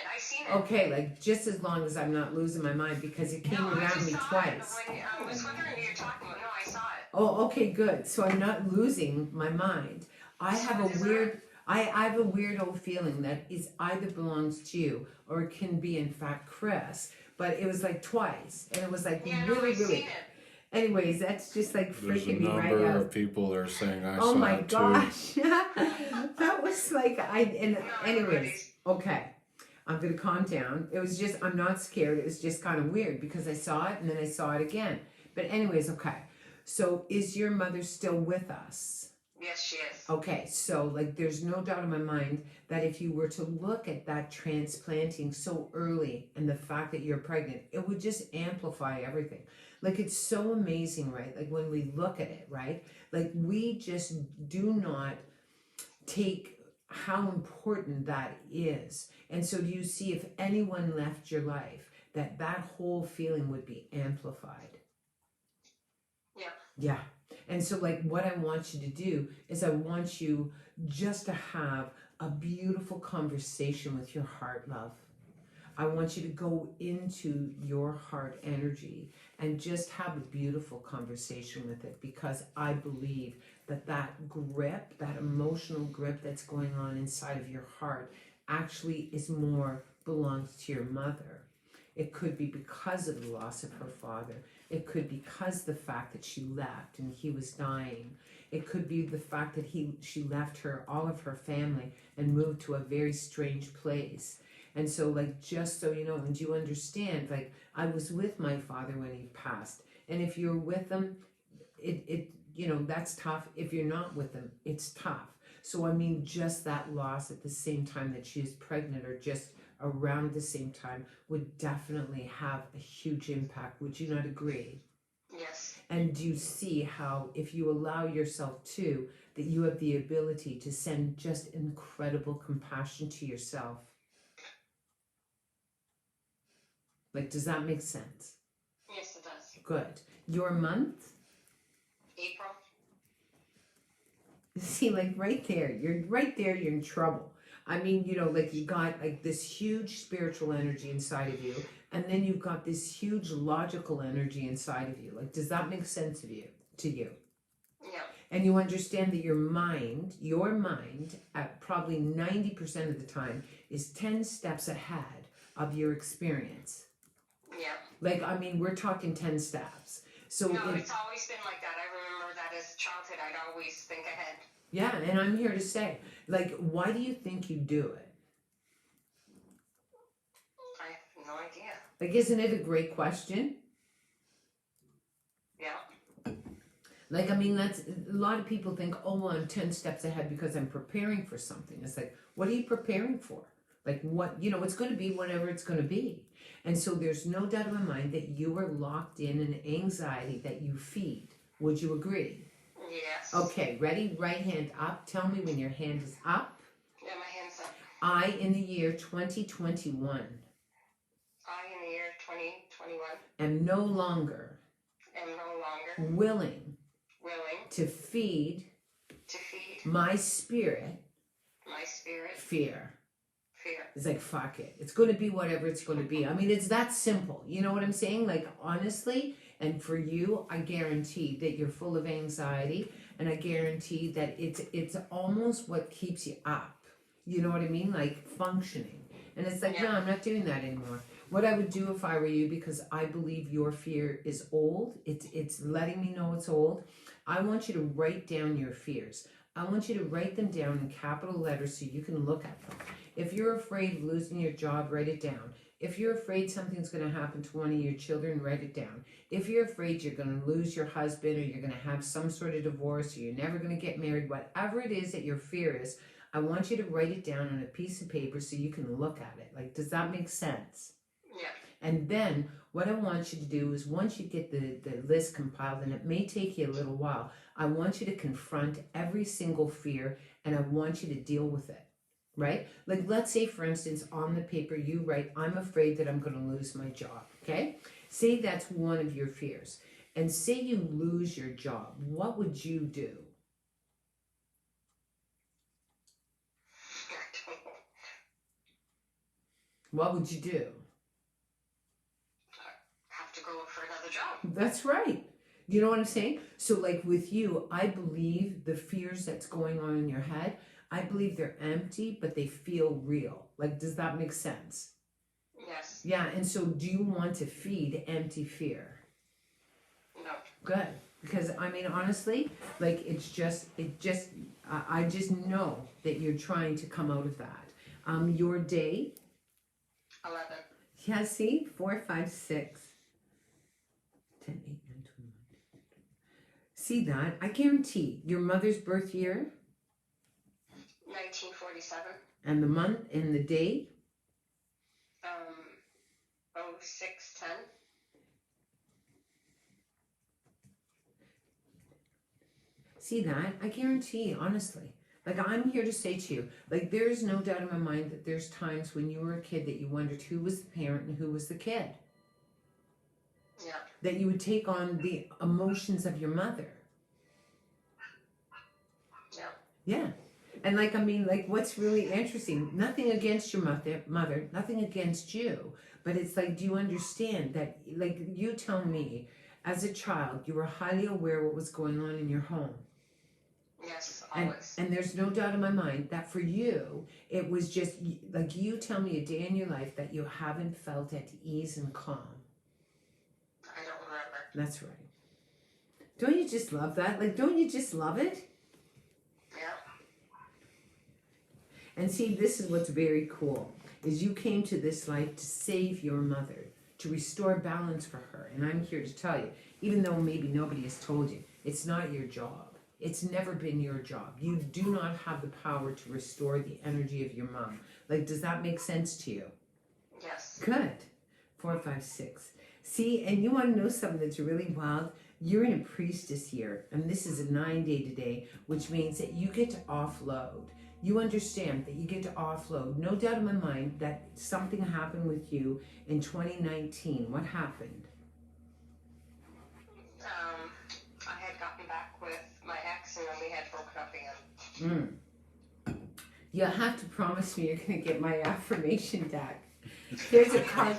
it. okay, like just as long as I'm not losing my mind, because it came No, I around just me saw twice. it when I was wondering who you're talking about. No, I saw it. Oh, okay, good. So I'm not losing my mind. I So have what is a weird, I have a weird old feeling that is either belongs to you or it can be in fact Chris. But it was like twice, and it was like Yeah, no, really, I really. seen it. Anyways, that's just like There's a freaking me right number out. of people that are saying I Oh saw my it too. gosh, that was like and No, anyways, everybody's- okay. I'm gonna calm down. It was just, I'm not scared. It was just kind of weird because I saw it and then I saw it again. But anyways, okay. So is your mother still with us? Yes, she is. Okay, so like there's no doubt in my mind that if you were to look at that transplanting so early and the fact that you're pregnant, it would just amplify everything. Like it's so amazing, right? Like when we look at it, right? Like we just do not take how important that is. And so do you see, if anyone left your life, that that whole feeling would be amplified? Yeah. Yeah. And so like what I want you to do is I want you just to have a beautiful conversation with your heart, love. I want you to go into your heart energy and just have a beautiful conversation with it, because I believe that that grip, that emotional grip that's going on inside of your heart actually is more belongs to your mother. It could be because of the loss of her father. It could be because the fact that she left and he was dying. It could be the fact that she left her, all of her family, and moved to a very strange place. And so like, just so you know, and you understand, like I was with my father when he passed. And if you're with him, it you know, that's tough. If you're not with him, it's tough. So I mean, just that loss at the same time that she is pregnant, or just around the same time, would definitely have a huge impact. Would you not agree? Yes. And do you see how, if you allow yourself to, that you have the ability to send just incredible compassion to yourself? Like, does that make sense? Yes, it does. Good. Your month? April. See, like right there, you're in trouble. I mean, you know, like you got like this huge spiritual energy inside of you, and then you've got this huge logical energy inside of you. Like, does that make sense to you? Yeah. And you understand that your mind, at probably 90% of the time, is 10 steps ahead of your experience. Yeah. Like, I mean, we're talking 10 steps. So No, it's always been like that. I remember that as childhood. I'd always think ahead. yeah, and I'm here to say, like, why do you think you do it? I have no idea. Like, isn't it a great question? Yeah. Like, I mean, that's, a lot of people think, oh, well, I'm 10 steps ahead because I'm preparing for something. It's like, what are you preparing for? Like, what, you know, it's going to be whatever it's going to be. And so there's no doubt in my mind that you are locked in an anxiety that you feed. Would you agree? Yes. Okay, ready? Right hand up. Tell me when your hand is up. Yeah, my hand's up. I, in the year 2021, I, in the year 2021, am no longer am no longer willing willing to feed to feed my spirit my spirit fear. fear. It's like, fuck it. It's going to be whatever it's going to be. I mean, it's that simple. You know what I'm saying? Like, honestly, and for you, I guarantee that you're full of anxiety, and I guarantee that it's almost what keeps you up. You know what I mean? Like, functioning. And it's like, Yeah. no, I'm not doing that anymore. What I would do if I were you, because I believe your fear is old, it's letting me know it's old. I want you to write down your fears. I want you to write them down in capital letters so you can look at them. If you're afraid of losing your job, write it down. If you're afraid something's going to happen to one of your children, write it down. If you're afraid you're going to lose your husband or you're going to have some sort of divorce or you're never going to get married, whatever it is that your fear is, I want you to write it down on a piece of paper so you can look at it. Like, does that make sense? Yeah. And then what I want you to do is once you get the list compiled, and it may take you a little while, I want you to confront every single fear and I want you to deal with it. Right? Like, let's say, for instance, on the paper you write, I'm afraid that I'm going to lose my job. Okay? Say that's one of your fears. And say you lose your job. What would you do? What would you do? Have to go look for another job. That's right. You know what I'm saying? So, like with you, I believe the fears that's going on in your head, I believe they're empty, but they feel real. Like, does that make sense? Yes. Yeah, and so do you want to feed empty fear? No. Good. Because, I mean, honestly, like, I just know that you're trying to come out of that. Your day? 11. Yeah, see? 4, 5, 6. 10, 8, 9, 21. See that? I guarantee your mother's birth year 1947. and the month and the day 0610. See that? I guarantee, honestly. Like, I'm here to say to you, like, there's no doubt in my mind that there's times when you were a kid that you wondered who was the parent and who was the kid. Yeah. That you would take on the emotions of your mother. Yeah. Yeah. And, like, I mean, like, what's really interesting, nothing against your mother, nothing against you, but it's like, do you understand that, like, you tell me, as a child, you were highly aware what was going on in your home. Yes, always. And there's no doubt in my mind that for you, it was just, like, you tell me a day in your life that you haven't felt at ease and calm. I don't remember. That's right. Don't you just love that? Like, don't you just love it? Yeah. And see, this is what's very cool, is you came to this life to save your mother, to restore balance for her. And I'm here to tell you, even though maybe nobody has told you, it's not your job. It's never been your job. You do not have the power to restore the energy of your mom. Like, does that make sense to you? Yes. Good. 4, 5, 6. See, and you want to know something that's really wild? You're in a priestess here, and this is a 9-day today, which means that you get to offload. You understand that you get to offload. No doubt in my mind that something happened with you in 2019. What happened? I had gotten back with my ex, and then we had broken up again. You'll have to promise me you're going to get my affirmation deck. There's a card.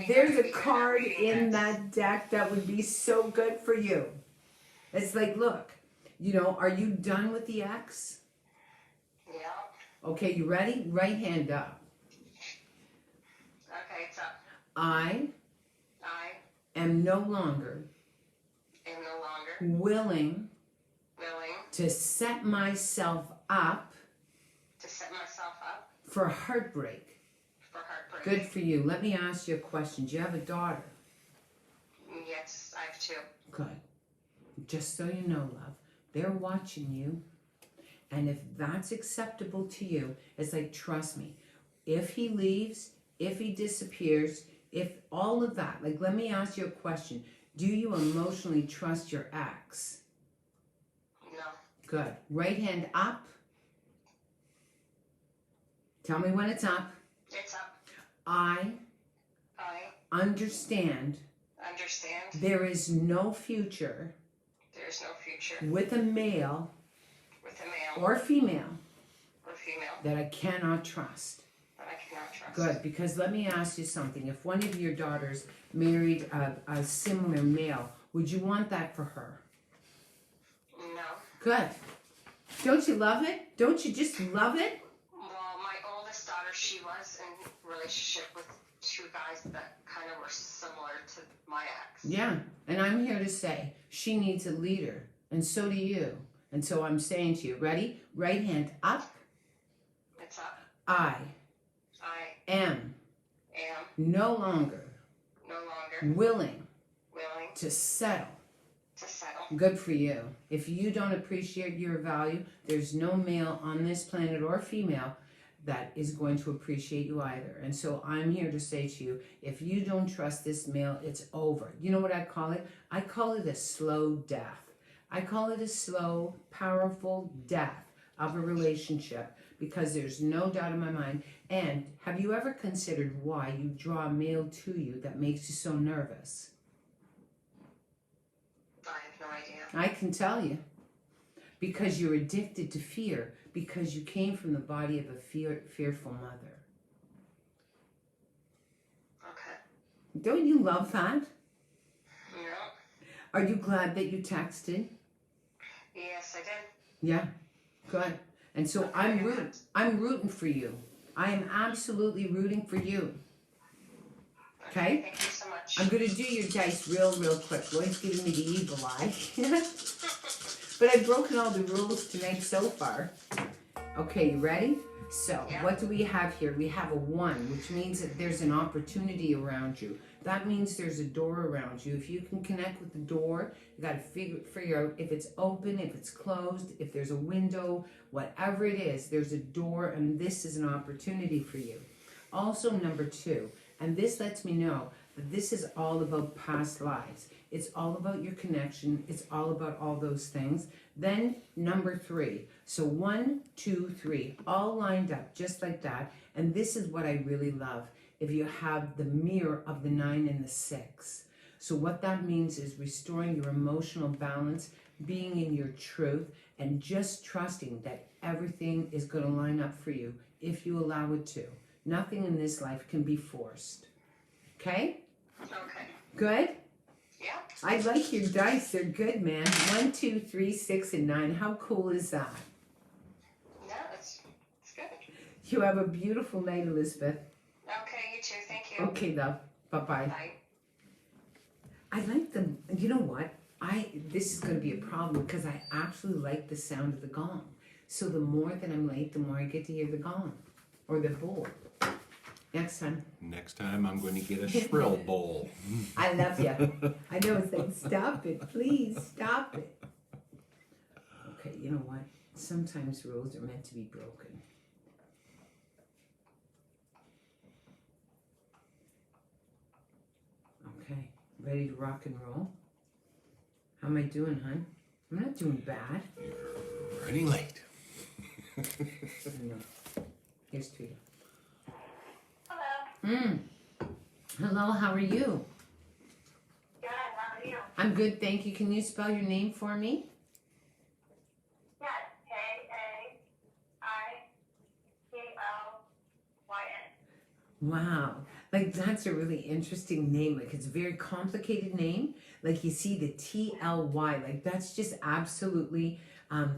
There's a card in that deck that would be so good for you. It's like, look, you know, are you done with the ex? Yeah. Okay, you ready? Right hand up. Okay, it's up. I I am no longer am no longer willing willing to set myself up to set myself up for heartbreak. for heartbreak. Good for you. Let me ask you a question. Do you have a daughter? Yes, I have 2. Good. Just so you know, love, they're watching you. And if that's acceptable to you, it's like, trust me, if he leaves, if he disappears, if all of that, like, let me ask you a question. Do you emotionally trust your ex? No. Good. Right hand up. Tell me when it's up. It's up. I understand Understand. there is no future There's no future with a male with a male or female or female that I cannot trust. that I cannot trust. Good, because let me ask you something. If one of your daughters married a similar male, would you want that for her? No. Good. Don't you love it? Don't you just love it? Well, my oldest daughter, she was in a relationship with 2 guys that kind of were similar to my ex. Yeah, and I'm here to say she needs a leader, and so do you. And so I'm saying to you, ready? Right hand up. It's up. I I am am no longer no longer willing willing to settle. to settle. Good for you. If you don't appreciate your value, there's no male on this planet or female that is going to appreciate you either. And so I'm here to say to you, if you don't trust this male, it's over. You know what I call it? I call it a slow death. I call it a slow, powerful death of a relationship because there's no doubt in my mind. And have you ever considered why you draw a male to you that makes you so nervous? I have no idea. I can tell you. Because you're addicted to fear, because you came from the body of a fearful mother. Okay. Don't you love that? Yeah. Are you glad that you texted? Yes, I did. Yeah, good. And so I'm rooting for you. I am absolutely rooting for you. Okay? Thank you so much. I'm going to do your dice real quick. Lloyd's giving me the evil eye. But I've broken all the rules tonight so far. Okay, you ready? So, Yeah. what do we have here? We have a 1, which means that there's an opportunity around you. That means there's a door around you. If you can connect with the door, you got to figure out if it's open, if it's closed, if there's a window, whatever it is, there's a door, and this is an opportunity for you. Also, number 2, and this lets me know that this is all about past lives. It's all about your connection. It's all about all those things. Then number 3. So 1, 2, 3, all lined up just like that. And this is what I really love. If you have the mirror of the 9 and the 6. So what that means is restoring your emotional balance, being in your truth, and just trusting that everything is going to line up for you if you allow it to. Nothing in this life can be forced. Okay? Okay. Good? Yeah. I like your dice. They're good, man. 1, 2, 3, 6, and 9. How cool is that? Yeah, it's good. You have a beautiful night, Elizabeth. Okay, you too. Thank you. Okay, love. Bye-bye. Bye. I like them. You know what? This is going to be a problem because I absolutely like the sound of the gong. So the more that I'm late, the more I get to hear the gong or the bowl. Next time. Next time I'm going to get a shrill bowl. I love you. I know it's like, stop it. Please stop it. Okay, you know what? Sometimes rules are meant to be broken. Okay, ready to rock and roll? How am I doing, hon? I'm not doing bad. You're running late. I know. Here's to you. Hello. Hello, how are you? Good. How are you? I'm good, thank you. Can you spell your name for me? Yes. K-A-I-T-L-Y-N. Wow. Like, that's a really interesting name. Like, it's a very complicated name. Like, you see the T-L-Y. Like, that's just absolutely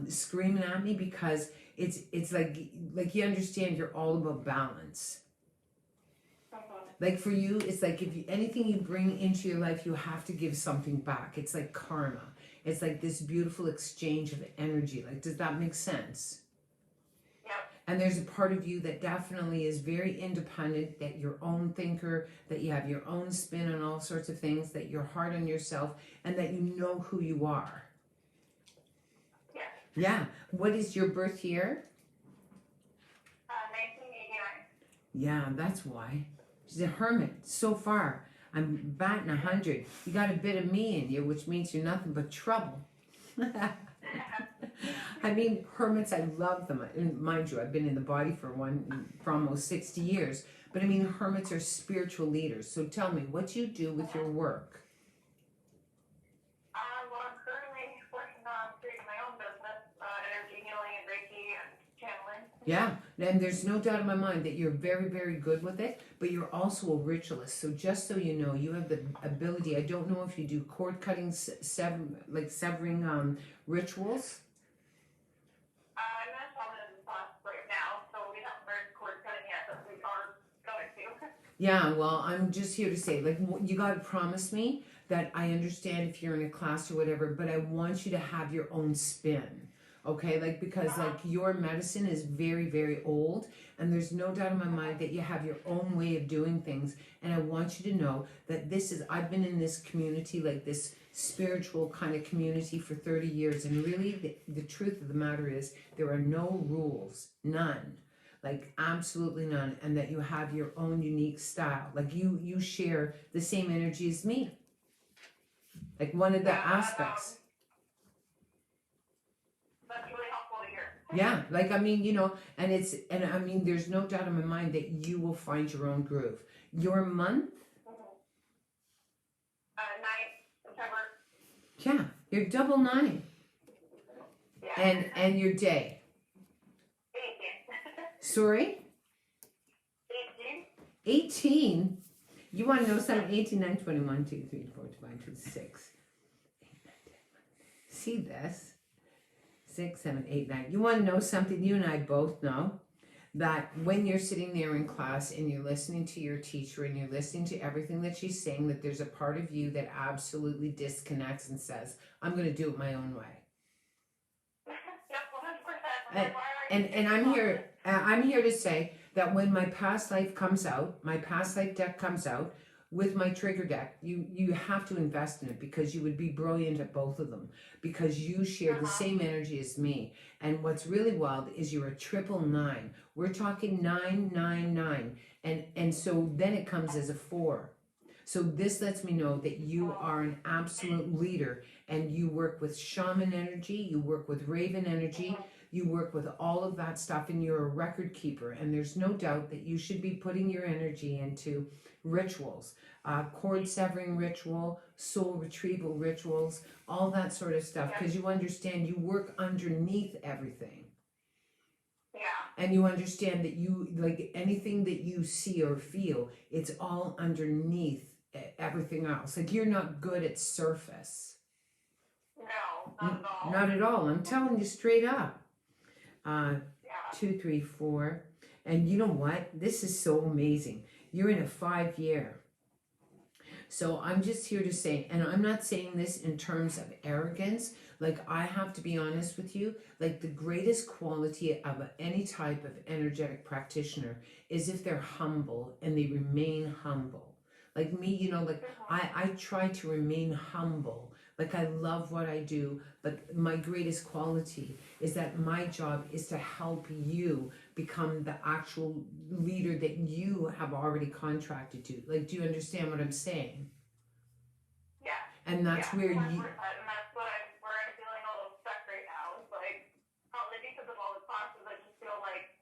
screaming at me because it's like you understand you're all about balance. Like for you, it's like if anything you bring into your life, you have to give something back. It's like karma. It's like this beautiful exchange of energy. Like, does that make sense? Yep. And there's a part of you that definitely is very independent, that you're own thinker, that you have your own spin on all sorts of things, that you're hard on yourself, and that you know who you are. Yes. Yeah. What is your birth year? 1989. Yeah, that's why. She's a hermit. So far, I'm batting 100. You got a bit of me in you, which means you're nothing but trouble. I mean, hermits, I love them. And mind you, I've been in the body for almost 60 years. But I mean, hermits are spiritual leaders. So tell me, what do you do with your work? Well, I'm currently working on creating my own business, energy healing and Reiki and channeling. Yeah, and there's no doubt in my mind that you're very, very good with it, but you're also a ritualist. So just so you know, you have the ability. I don't know if you do cord cutting, severing rituals. I'm not in the class right now, so we haven't learned cord cutting yet, but we are going to. Yeah, well, I'm just here to say, like, you got to promise me that I understand if you're in a class or whatever, but I want you to have your own spin. Okay, like because like your medicine is very, very old, and there's no doubt in my mind that you have your own way of doing things. And I want you to know that I've been in this community, like this spiritual kind of community for 30 years, and really the truth of the matter is there are no rules, none. Like absolutely none, and that you have your own unique style. Like you share the same energy as me. Like one of the aspects. That's really helpful to hear. Yeah, like I mean, and I mean, there's no doubt in my mind that you will find your own groove. Your month? 9 September. Yeah, you're double 9. Yeah. And your day. 18. Sorry? 18. 18. You want to know something? 18, 9, 21, 2, 3, 4, 5, 2, 6. 8, 9, 10. See this? 6, 7, 8, 9. You want to know something? You and I both know that when you're sitting there in class and you're listening to your teacher and you're listening to everything that she's saying, that there's a part of you that absolutely disconnects and says, I'm going to do it my own way. Yep, 100%. And I'm here to say that when my past life comes out, my past life deck comes out with my trigger deck, you have to invest in it because you would be brilliant at both of them because you share the same energy as me. And what's really wild is you're a 999. We're talking 999, and so then it comes as a 4. So this lets me know that you are an absolute leader, and you work with shaman energy, you work with raven energy, you work with all of that stuff, and you're a record keeper. And there's no doubt that you should be putting your energy into rituals, cord severing ritual, soul retrieval rituals, all that sort of stuff, because you understand you work underneath everything. Yeah. And you understand that you, like anything that you see or feel, it's all underneath everything else. Like you're not good at surface. No, not at all. Not at all. I'm telling you straight up. 2, 3, 4. And you know what? This is so amazing. You're in a 5-year. So I'm just here to say, and I'm not saying this in terms of arrogance, like I have to be honest with you, like the greatest quality of any type of energetic practitioner is if they're humble and they remain humble. Like me, like I try to remain humble. Like I love what I do, but my greatest quality is that my job is to help you become the actual leader that you have already contracted to. Like, do you understand what I'm saying? Yeah. And that's where 100%, you... and that's where I'm feeling a little stuck right now. It's like, probably because of all the classes, I just feel like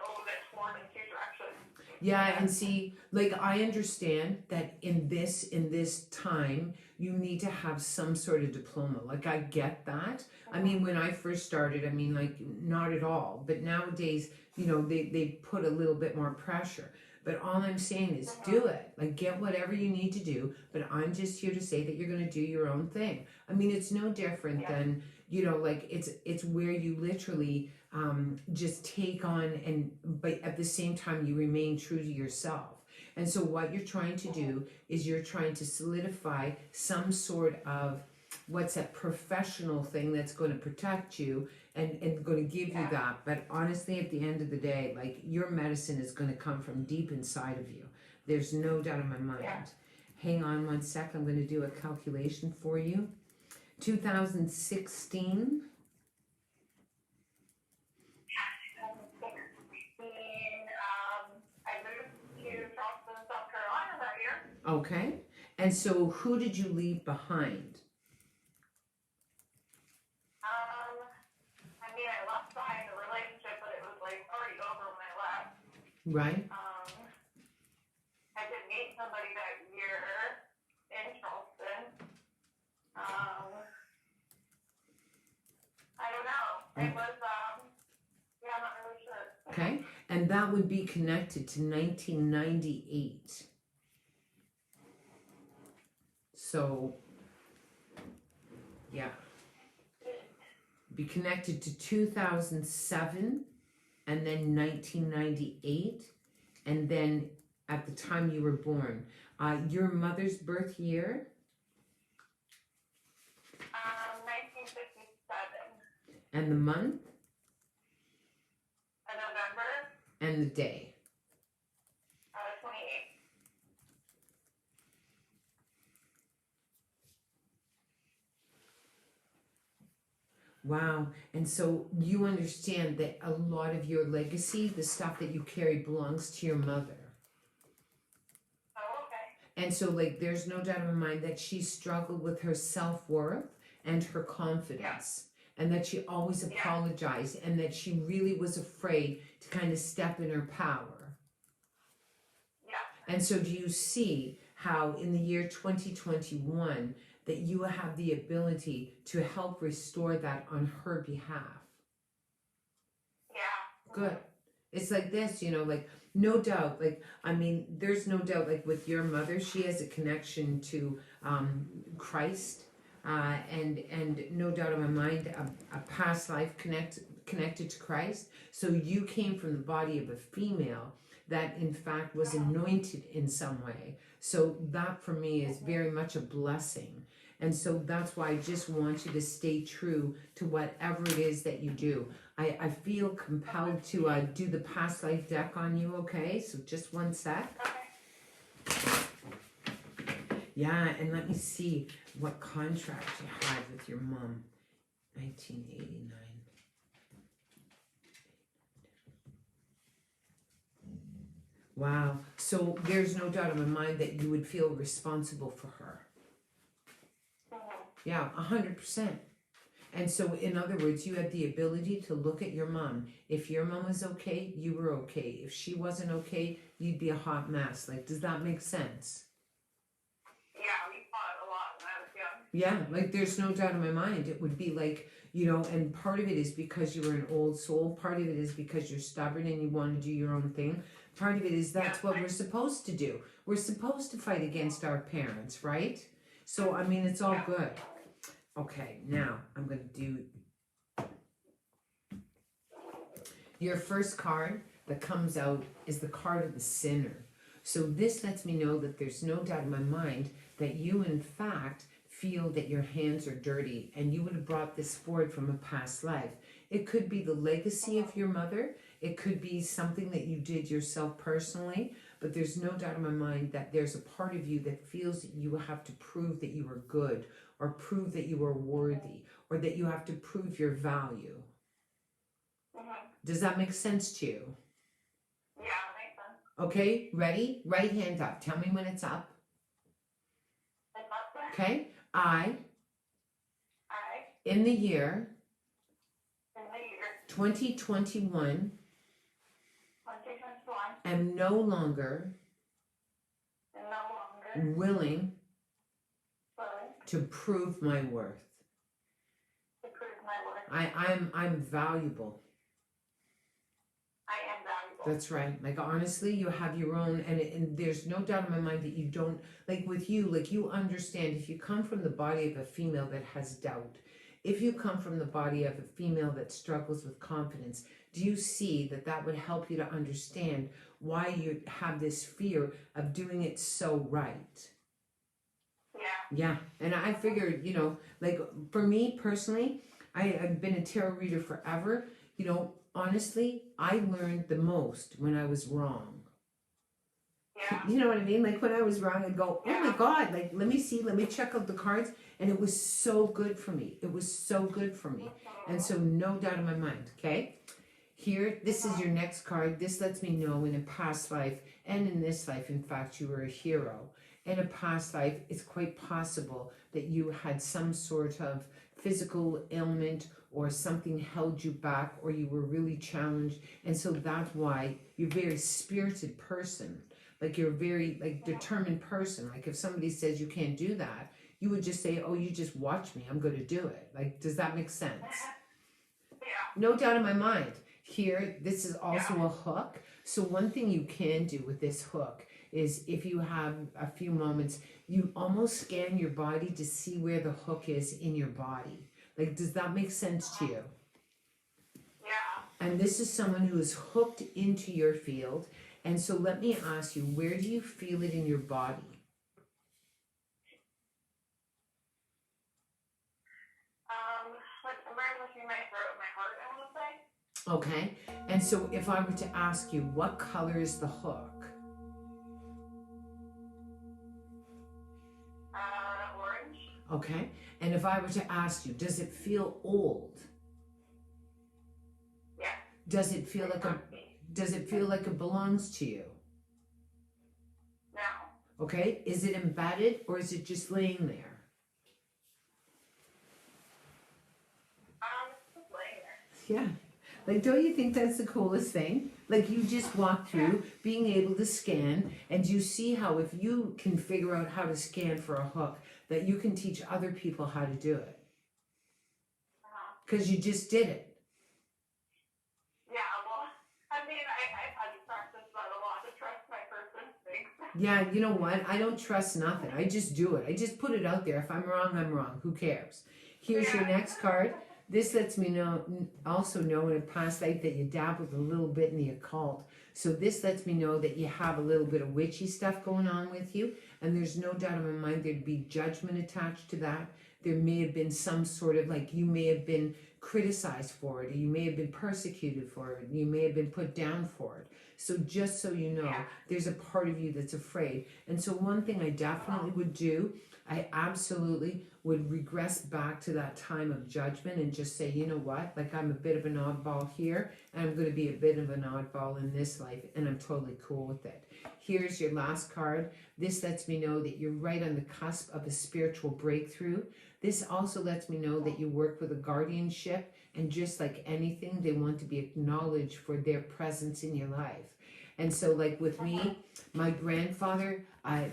a little bit torn in 2 directions. Yeah, and see, like I understand that in this time you need to have some sort of diploma. Like I get that. I mean, when I first started, I mean, like not at all. But nowadays, they put a little bit more pressure. But all I'm saying is do it. Like get whatever you need to do. But I'm just here to say that you're going to do your own thing. I mean, it's no different than, like it's where you literally just take on but at the same time you remain true to yourself. And so what you're trying to do is you're trying to solidify some sort of what's that professional thing that's going to protect you and going to give you that. But honestly, at the end of the day, like your medicine is going to come from deep inside of you. There's no doubt in my mind. Hang on one sec. I'm going to do a calculation for you. 2016. Okay. And so who did you leave behind? I mean, I left behind a relationship, but it was like already over when I left. Right. I did meet somebody that year in Charleston. I don't know. It was, I'm not really sure. Okay. And that would be connected to 1998. So, yeah. Be connected to 2007 and then 1998 and then at the time you were born. Your mother's birth year? 1957. And the month November and the day. 28th. Wow. And so you understand that a lot of your legacy, the stuff that you carry, belongs to your mother. Oh, okay. And so, like, there's no doubt in my mind that she struggled with her self-worth and her confidence. And that she always apologized and that she really was afraid to kind of step in her power. Yeah. And so do you see how in the year 2021 that you have the ability to help restore that on her behalf? Yeah. Good. It's like this, you know, like, no doubt, like, I mean, there's no doubt, like, with your mother, she has a connection to Christ, and no doubt in my mind, a past life connected to Christ. So you came from the body of a female that, in fact, was anointed in some way. So that, for me, is very much a blessing. And so that's why I just want you to stay true to whatever it is that you do. I feel compelled to do the past life deck on you, okay? So just one sec. Okay. Yeah, and let me see what contract you had with your mom. 1989. Wow. So there's no doubt in my mind that you would feel responsible for her. Yeah, 100%. And so, in other words, you had the ability to look at your mom. If your mom was okay, you were okay. If she wasn't okay, you'd be a hot mess. Like, does that make sense? Yeah, we fought a lot when I was young. Yeah, like there's no doubt in my mind. It would be like, you know, and part of it is because you were an old soul. Part of it is because you're stubborn and you want to do your own thing. Part of it is that's what we're supposed to do. We're supposed to fight against our parents, right? So, I mean, it's all good. Okay, now I'm going to do your first card that comes out is the card of the sinner. So this lets me know that there's no doubt in my mind that you, in fact, feel that your hands are dirty and you would have brought this forward from a past life. It could be the legacy of your mother. It could be something that you did yourself personally, but there's no doubt in my mind that there's a part of you that feels that you have to prove that you are good or prove that you are worthy or that you have to prove your value. Does that make sense to you? Yeah, it makes sense. Okay, ready? Right hand up. Tell me when it's up. It's up there. Okay? I, I, in the year in the year 2021, 2021, am no longer and no longer willing willing to prove my worth. to prove my worth. I'm valuable. I am valuable. That's right. Like, honestly, you have your own, and there's no doubt in my mind that you don't, like with you, like you understand if you come from the body of a female that has doubt, if you come from the body of a female that struggles with confidence, do you see that that would help you to understand why you have this fear of doing it so right? Yeah. Yeah, and I figured, you know, like for me personally, I've been a tarot reader forever. You know, honestly, I learned the most when I was wrong. Yeah. You know what I mean? Like when I was wrong, I'd go, oh my God, like let me see, let me check out the cards. And it was so good for me. It was so good for me. And so no doubt in my mind, okay? Here, this is your next card. This lets me know in a past life and in this life, in fact, you were a hero. In a past life, it's quite possible that you had some sort of physical ailment or something held you back or you were really challenged. And so that's why you're a very spirited person. Like you're a very like determined person. Like if somebody says you can't do that, you would just say, oh, you just watch me. I'm going to do it. Like, does that make sense? Yeah. No doubt in my mind. Here, this is also a hook. So one thing you can do with this hook is if you have a few moments, you almost scan your body to see where the hook is in your body. Like, does that make sense to you? Yeah. And this is someone who is hooked into your field. And so let me ask you, where do you feel it in your body? Like around the between my throat and my heart, I want to say. Okay. And so if I were to ask you, what color is the hook? Orange. Okay. And if I were to ask you, does it feel old? Yeah. Does it feel like it belongs to you? No. Okay. Is it embedded or is it just laying there? It's laying there. Yeah. Like, don't you think that's the coolest thing? Like, you just walk through being able to scan, and you see how if you can figure out how to scan for a hook, that you can teach other people how to do it. Because you just did it. Yeah, well, I mean, I've had to practice that a lot to trust my first instincts. Yeah, you know what? I don't trust nothing. I just do it. I just put it out there. If I'm wrong, I'm wrong. Who cares? Here's your next card. This lets me also know in a past life that you dabbled a little bit in the occult. So this lets me know that you have a little bit of witchy stuff going on with you. And there's no doubt in my mind there'd be judgment attached to that. There may have been some sort of, like, you may have been criticized for it, or you may have been persecuted for it, you may have been put down for it. So just so you know, there's a part of you that's afraid. And so one thing I definitely would do, I absolutely would regress back to that time of judgment and just say, you know what, like, I'm a bit of an oddball here, and I'm going to be a bit of an oddball in this life, and I'm totally cool with it. Here's your last card. This lets me know that you're right on the cusp of a spiritual breakthrough. This also lets me know that you work with a guardianship, and just like anything, they want to be acknowledged for their presence in your life. And so, like with me, my grandfather,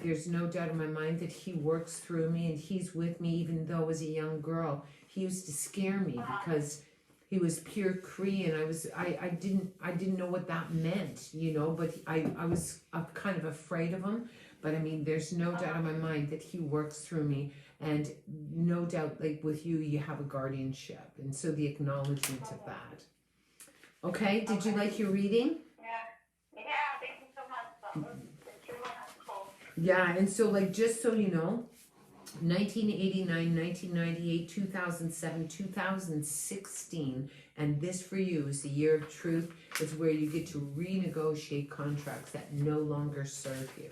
there's no doubt in my mind that he works through me and he's with me, even though as a young girl, he used to scare me because he was pure Cree, and I didn't know what that meant, you know, but I was kind of afraid of him. But I mean, there's no doubt in my mind that he works through me, and no doubt, like with you, you have a guardianship, and so the acknowledgement of that. Okay, did you like your reading? Yeah, thank you so much. That was extremely helpful. Yeah, and so, like, just so you know, 1989, 1998, 2007, 2016, and this for you is the year of truth. It's where you get to renegotiate contracts that no longer serve you.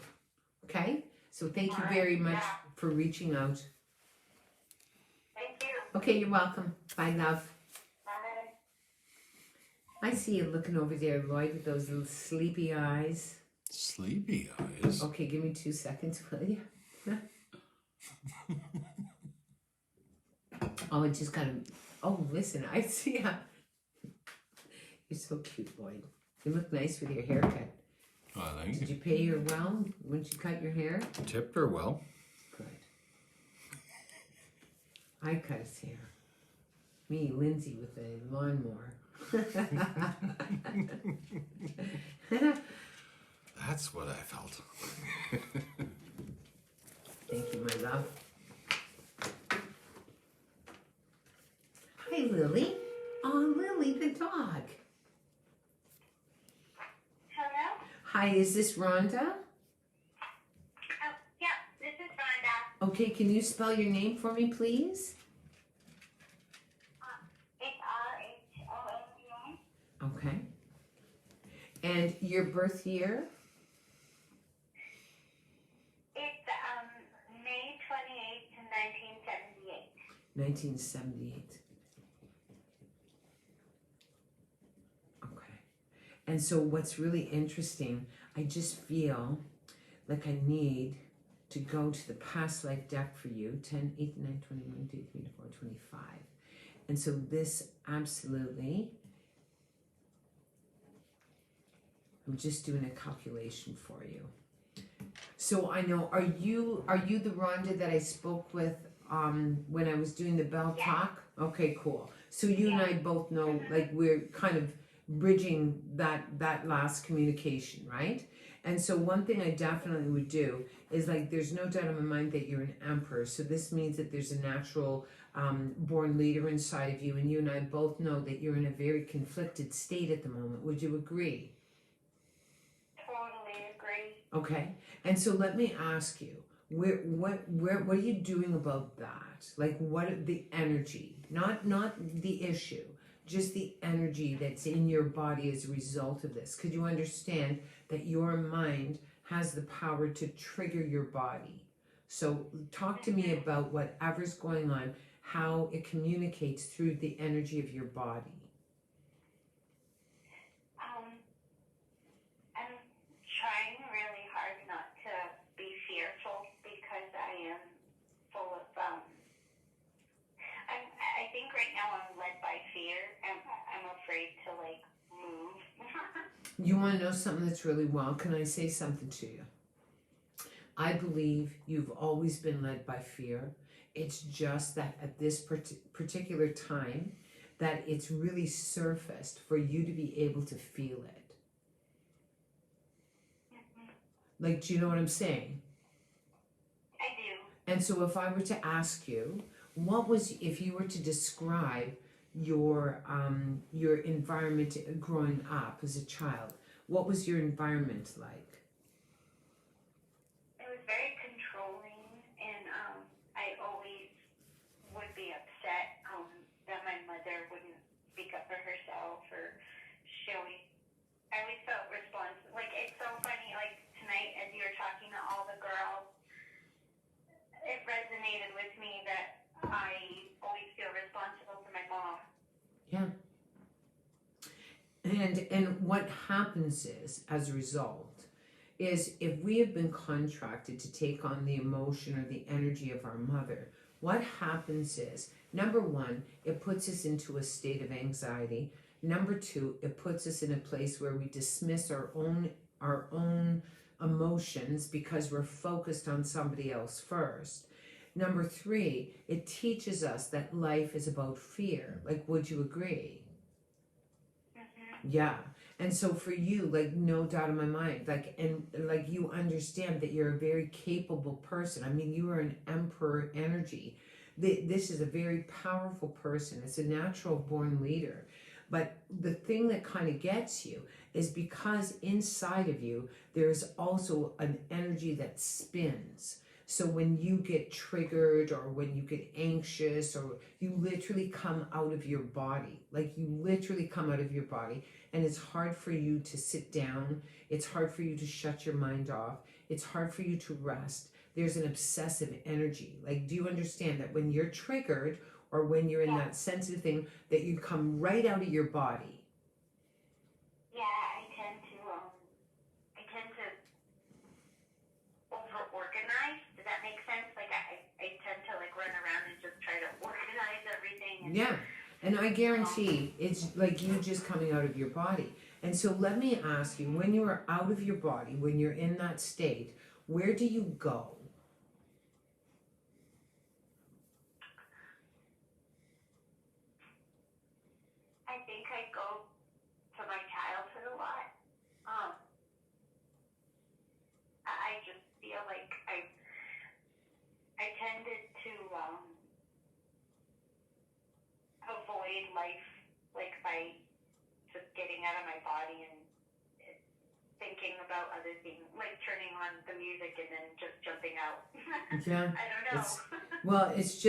Okay? So thank you very much for reaching out. Thank you. Okay, you're welcome. Bye, love. Bye. I see you looking over there, Lloyd, with those little sleepy eyes. Sleepy eyes. Okay, give me 2 seconds, will you? Oh, it just kind of. Oh, listen, I see ya. You're so cute, Lloyd. You look nice with your haircut. Oh, thank Did you. you pay her well when she cut your hair? Tipped her well. Good. I cut his hair. Me, Lindsay, with a lawnmower. That's what I felt. Thank you, my love. Hi, Lily. Oh, Lily, the dog. Hello? Hi, is this Rhonda? Yeah, this is Rhonda. Okay, can you spell your name for me, please? It's R-H-O-N-D-A. Okay. And your birth year? It's May 28th, 1978. 1978. Okay. And so what's really interesting, I just feel like I need to go to the past life deck for you. 10, 8, 9, 21, 2, 3, 4, 25. And so this absolutely, I'm just doing a calculation for you. So I know, are you the Rhonda that I spoke with when I was doing the bell talk? Okay, cool. So you and I both know, like, we're kind of bridging that last communication, right? And so one thing I definitely would do is, like, there's no doubt in my mind that you're an emperor. So this means that there's a natural born leader inside of you, and you and I both know that you're in a very conflicted state at the moment. Would you agree? Totally agree. Okay. And so let me ask you, What are you doing about that? Like, what the energy, not the issue, just the energy that's in your body as a result of this. Could you understand that your mind has the power to trigger your body? So talk to me about whatever's going on, how it communicates through the energy of your body. I'm trying really hard not to be fearful because I am full of I think right now I'm led by fear and I'm afraid to like move. You want to know something that's really well? Can I say something to you? I believe you've always been led by fear. It's just that at this particular time that it's really surfaced for you to be able to feel it. Like, do you know what I'm saying? I do. And so if I were to ask you, what was, if you were to describe your environment growing up as a child, what was your environment like? It was very controlling and I always would be upset that my mother wouldn't speak up for herself or she always, I always felt responsible. Like, it's so funny, like tonight as you were talking to all the girls, it resonated with me that I always feel responsible for my mom. Yeah. And what happens is, as a result, is if we have been contracted to take on the emotion or the energy of our mother, what happens is, number one, it puts us into a state of anxiety. Number two, it puts us in a place where we dismiss our own emotions because we're focused on somebody else first. Number three, it teaches us that life is about fear. Like, would you agree? Yeah. And so for you, like, no doubt in my mind, like, and like, you understand that you're a very capable person. I mean, you are an emperor energy. This is a very powerful person. It's a natural born leader. But the thing that kind of gets you is because inside of you, there's also an energy that spins. So when you get triggered or when you get anxious or you literally come out of your body, like you literally come out of your body, and it's hard for you to sit down. It's hard for you to shut your mind off. It's hard for you to rest. There's an obsessive energy. Like, do you understand that when you're triggered or when you're in that sensitive thing, that you come right out of your body? Yeah, I tend to over-organize. Does that make sense? Like, I tend to, like, run around and just try to organize everything. And, yeah, and I guarantee it's like you just coming out of your body. And so let me ask you, when you are out of your body, when you're in that state, where do you go? I think I go to my childhood a lot. I just feel like I tended to avoid life, like by just getting out of my body and thinking about other things, like turning on the music and then just jumping out. Yeah, I don't know. well, it's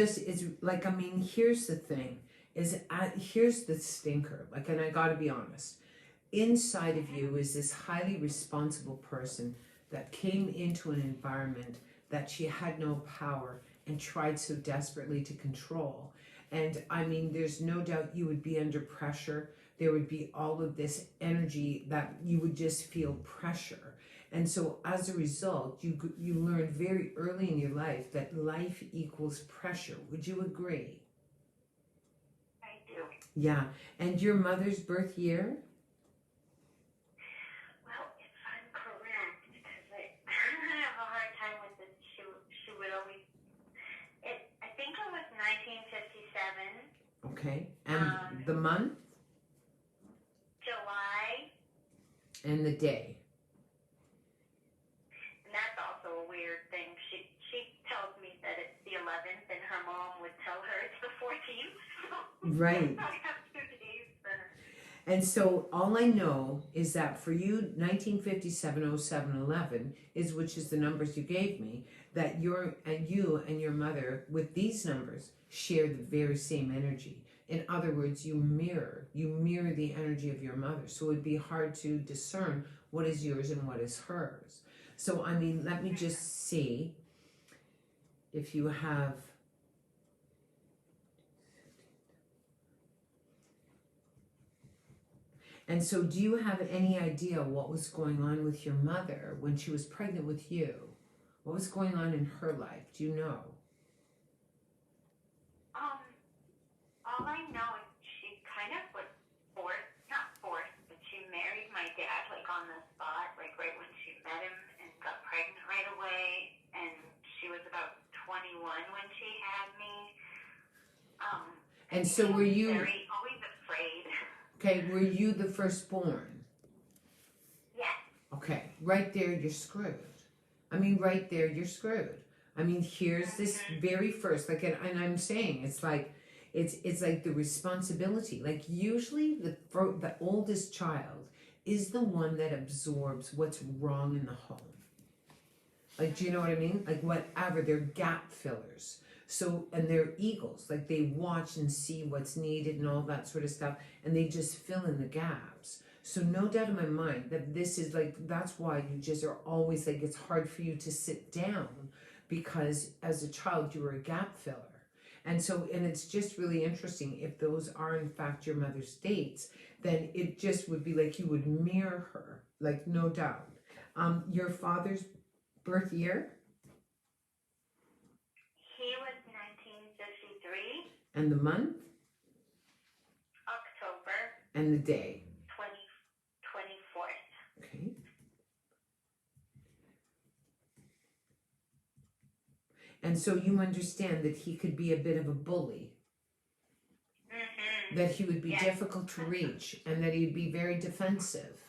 like, I mean, here's the thing, here's the stinker, like, and I gotta be honest, inside of you is this highly responsible person that came into an environment that she had no power and tried so desperately to control. And I mean, there's no doubt you would be under pressure. There would be all of this energy that you would just feel pressure. And so as a result, you learned very early in your life that life equals pressure. Would you agree? I do. Yeah. And your mother's birth year? Well, if I'm correct, because I have a hard time with this, she would always. I think it was 1957. Okay. And the month? July. And the day? And that's also a weird thing. She tells me that it's the 11th, and her mom would tell her it's the 14th. So Right. I have 2 days for her. And so all I know is that for you, 1957-07-11 is, which is the numbers you gave me, that you and your mother with these numbers share the very same energy. In other words, you mirror the energy of your mother. So it'd be hard to discern what is yours and what is hers. So I mean, let me just see if you have. And so do you have any idea what was going on with your mother when she was pregnant with you? What was going on in her life? Do you know? All I know is she kind of was not forced, but she married my dad like on the spot, like right when she met him and got pregnant right away. And she was about 21 when she had me. And so were you always afraid. Okay, were you the firstborn? Yes. Okay, right there you're screwed. I mean, right there you're screwed. I mean, here's this very first, like, and I'm saying it's like the responsibility. Like usually the oldest child is the one that absorbs what's wrong in the home. Like, do you know what I mean? Like whatever, they're gap fillers. So, and they're eagles, like they watch and see what's needed and all that sort of stuff, and they just fill in the gaps. So no doubt in my mind that this is like, that's why you just are always like, it's hard for you to sit down because as a child you were a gap filler. And so, and it's just really interesting, if those are in fact your mother's dates, then it just would be like you would mirror her, like no doubt. Your father's birth year? He was 1953. And the month? October. And the day? 24th. Okay. And so you understand that he could be a bit of a bully, that he would be difficult to reach, and that he'd be very defensive.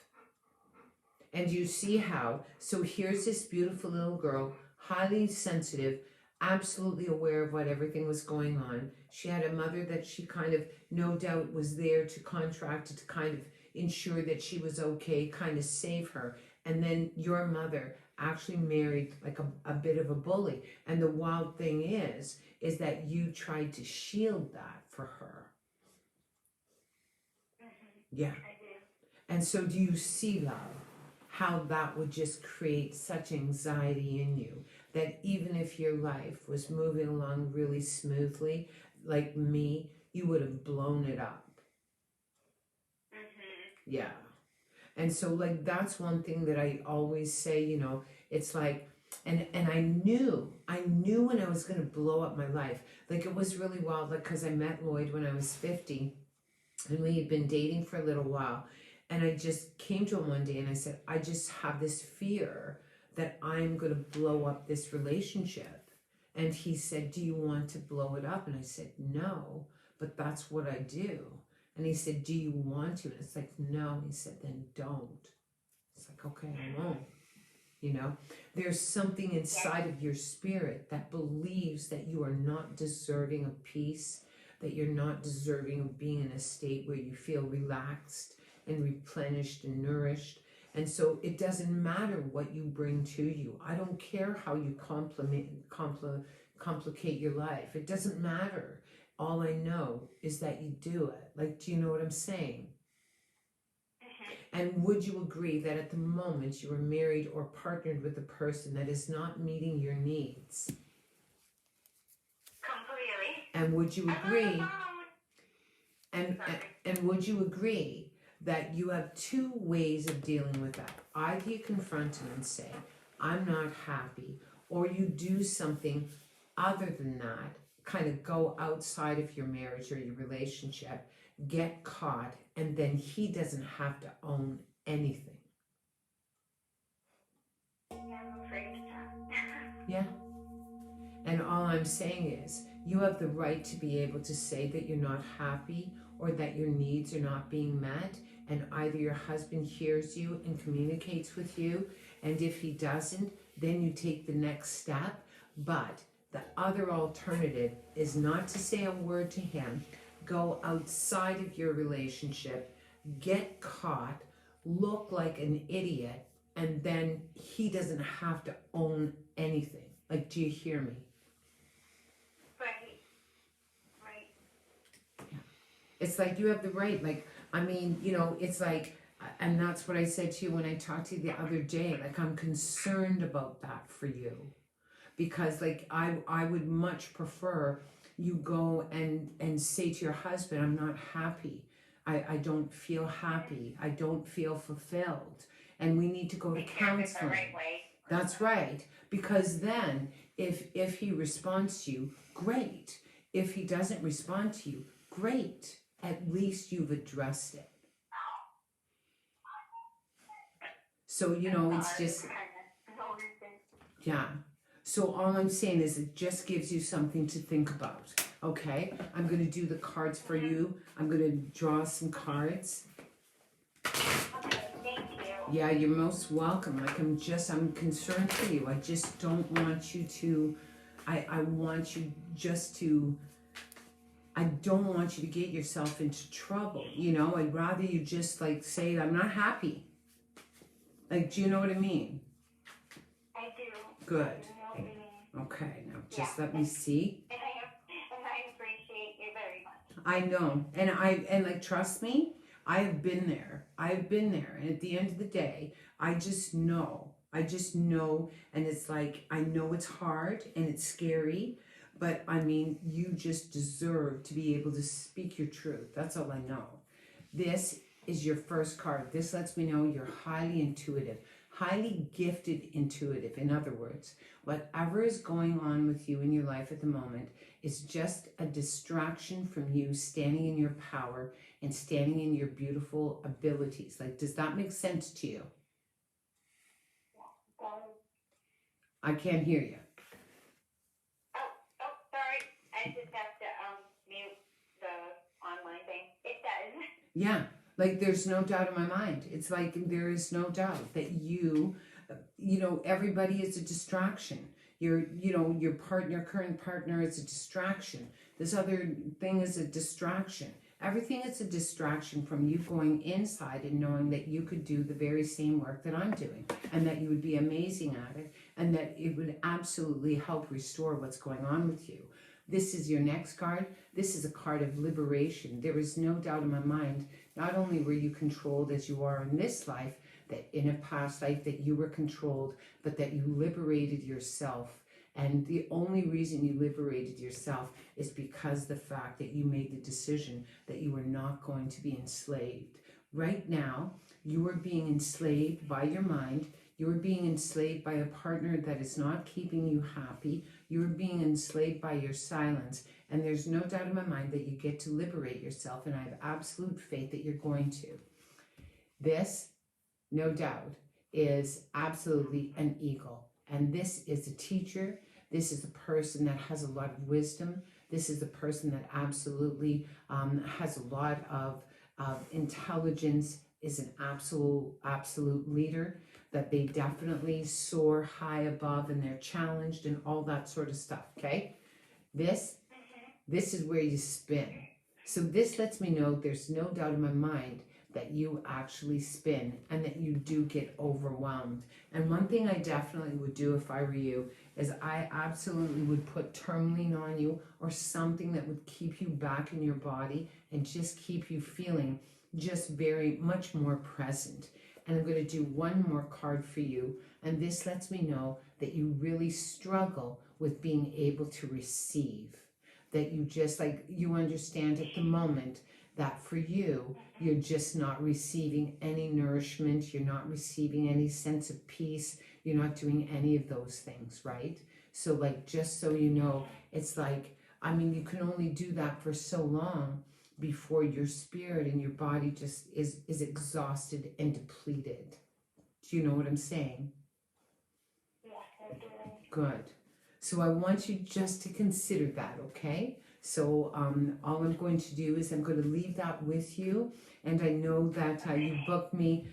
And you see how, so here's this beautiful little girl, highly sensitive, absolutely aware of what everything was going on. She had a mother that she kind of, no doubt, was there to contract to kind of ensure that she was okay, kind of save her. And then your mother actually married like a bit of a bully. And the wild thing is that you tried to shield that for her. Yeah. I do. And so do you see, love, how that would just create such anxiety in you, that even if your life was moving along really smoothly, like me, you would have blown it up. Yeah. And so like that's one thing that I always say, you know, it's like, and I knew when I was going to blow up my life. Like it was really wild, like because I met Lloyd when I was 50 and we had been dating for a little while. And I just came to him one day and I said, I just have this fear that I'm going to blow up this relationship. And he said, do you want to blow it up? And I said, no, but that's what I do. And he said, do you want to? And it's like, no. He said, then don't. It's like, okay, I won't. You know, there's something inside of your spirit that believes that you are not deserving of peace, that you're not deserving of being in a state where you feel relaxed and replenished and nourished. And so it doesn't matter what you bring to you. I don't care how you complicate your life. It doesn't matter. All I know is that you do it. Like, do you know what I'm saying? And would you agree that at the moment you are married or partnered with a person that is not meeting your needs? Completely. And would you agree? And would you agree that you have two ways of dealing with that? Either you confront him and say, I'm not happy, or you do something other than that, kind of go outside of your marriage or your relationship, get caught, and then he doesn't have to own anything. Yeah, I'm afraid of that. Yeah. And all I'm saying is, you have the right to be able to say that you're not happy or that your needs are not being met, and either your husband hears you and communicates with you, and if he doesn't, then you take the next step. But the other alternative is not to say a word to him, go outside of your relationship get caught, look like an idiot, and then he doesn't have to own anything. Like, do you hear me? Right. Right. It's like you have the right, like, I mean, you know, it's like, and that's what I said to you when I talked to you the other day, like, I'm concerned about that for you. Because, like, I would much prefer you go and say to your husband, I'm not happy. I don't feel happy. I don't feel fulfilled. And we need to go to Take care of it the counseling. right way. That's right. Because then, if he responds to you, great. If he doesn't respond to you, great. At least you've addressed it. So, you know, it's just, yeah. So all I'm saying is it just gives you something to think about. Okay? I'm going to do the cards for you. I'm going to draw some cards. Okay, thank you. Yeah, you're most welcome. Like, I'm concerned for you. I just don't want you to, I want you just to, I don't want you to get yourself into trouble. You know, I'd rather you just like say, I'm not happy. Like, do you know what I mean? I do. Good. I do know what you mean. Okay, now just let me see. And I appreciate you very much. I know. And like, trust me, I've been there. And at the end of the day, I just know. And it's like, I know it's hard and it's scary, but I mean, you just deserve to be able to speak your truth. That's all I know. This is your first card. This lets me know you're highly intuitive, highly gifted intuitive. In other words, whatever is going on with you in your life at the moment is just a distraction from you standing in your power and standing in your beautiful abilities. Like, does that make sense to you? I can't hear you. Oh, sorry. I just have to mute the online thing. It does. Yeah, like there's no doubt in my mind. It's like there is no doubt that you know, everybody is a distraction. Your current partner is a distraction. This other thing is a distraction. Everything is a distraction from you going inside and knowing that you could do the very same work that I'm doing and that you would be amazing at it and that it would absolutely help restore what's going on with you. This is your next card. This is a card of liberation. There is no doubt in my mind, not only were you controlled as you are in this life, that in a past life that you were controlled, but that you liberated yourself. And the only reason you liberated yourself is because the fact that you made the decision that you were not going to be enslaved. Right now, you are being enslaved by your mind. You are being enslaved by a partner that is not keeping you happy. You are being enslaved by your silence. And there's no doubt in my mind that you get to liberate yourself. And I have absolute faith that you're going to. This, no doubt, is absolutely an eagle. And this is a teacher. This is a person that has a lot of wisdom. This is a person that absolutely has a lot of intelligence, is an absolute leader, that they definitely soar high above and they're challenged and all that sort of stuff, okay? This is where you spin. So this lets me know there's no doubt in my mind that you actually spin and that you do get overwhelmed. And one thing I definitely would do if I were you is I absolutely would put tourmaline on you or something that would keep you back in your body and just keep you feeling just very much more present. And I'm going to do one more card for you. And this lets me know that you really struggle with being able to receive. That you just like, you understand at the moment that for you, you're just not receiving any nourishment. You're not receiving any sense of peace. You're not doing any of those things, right? So like, just so you know, it's like, I mean, you can only do that for so long before your spirit and your body just is exhausted and depleted. Do you know what I'm saying? Yes, I do. Good. So I want you just to consider that, okay? So all I'm going to do is I'm going to leave that with you. And I know that you booked me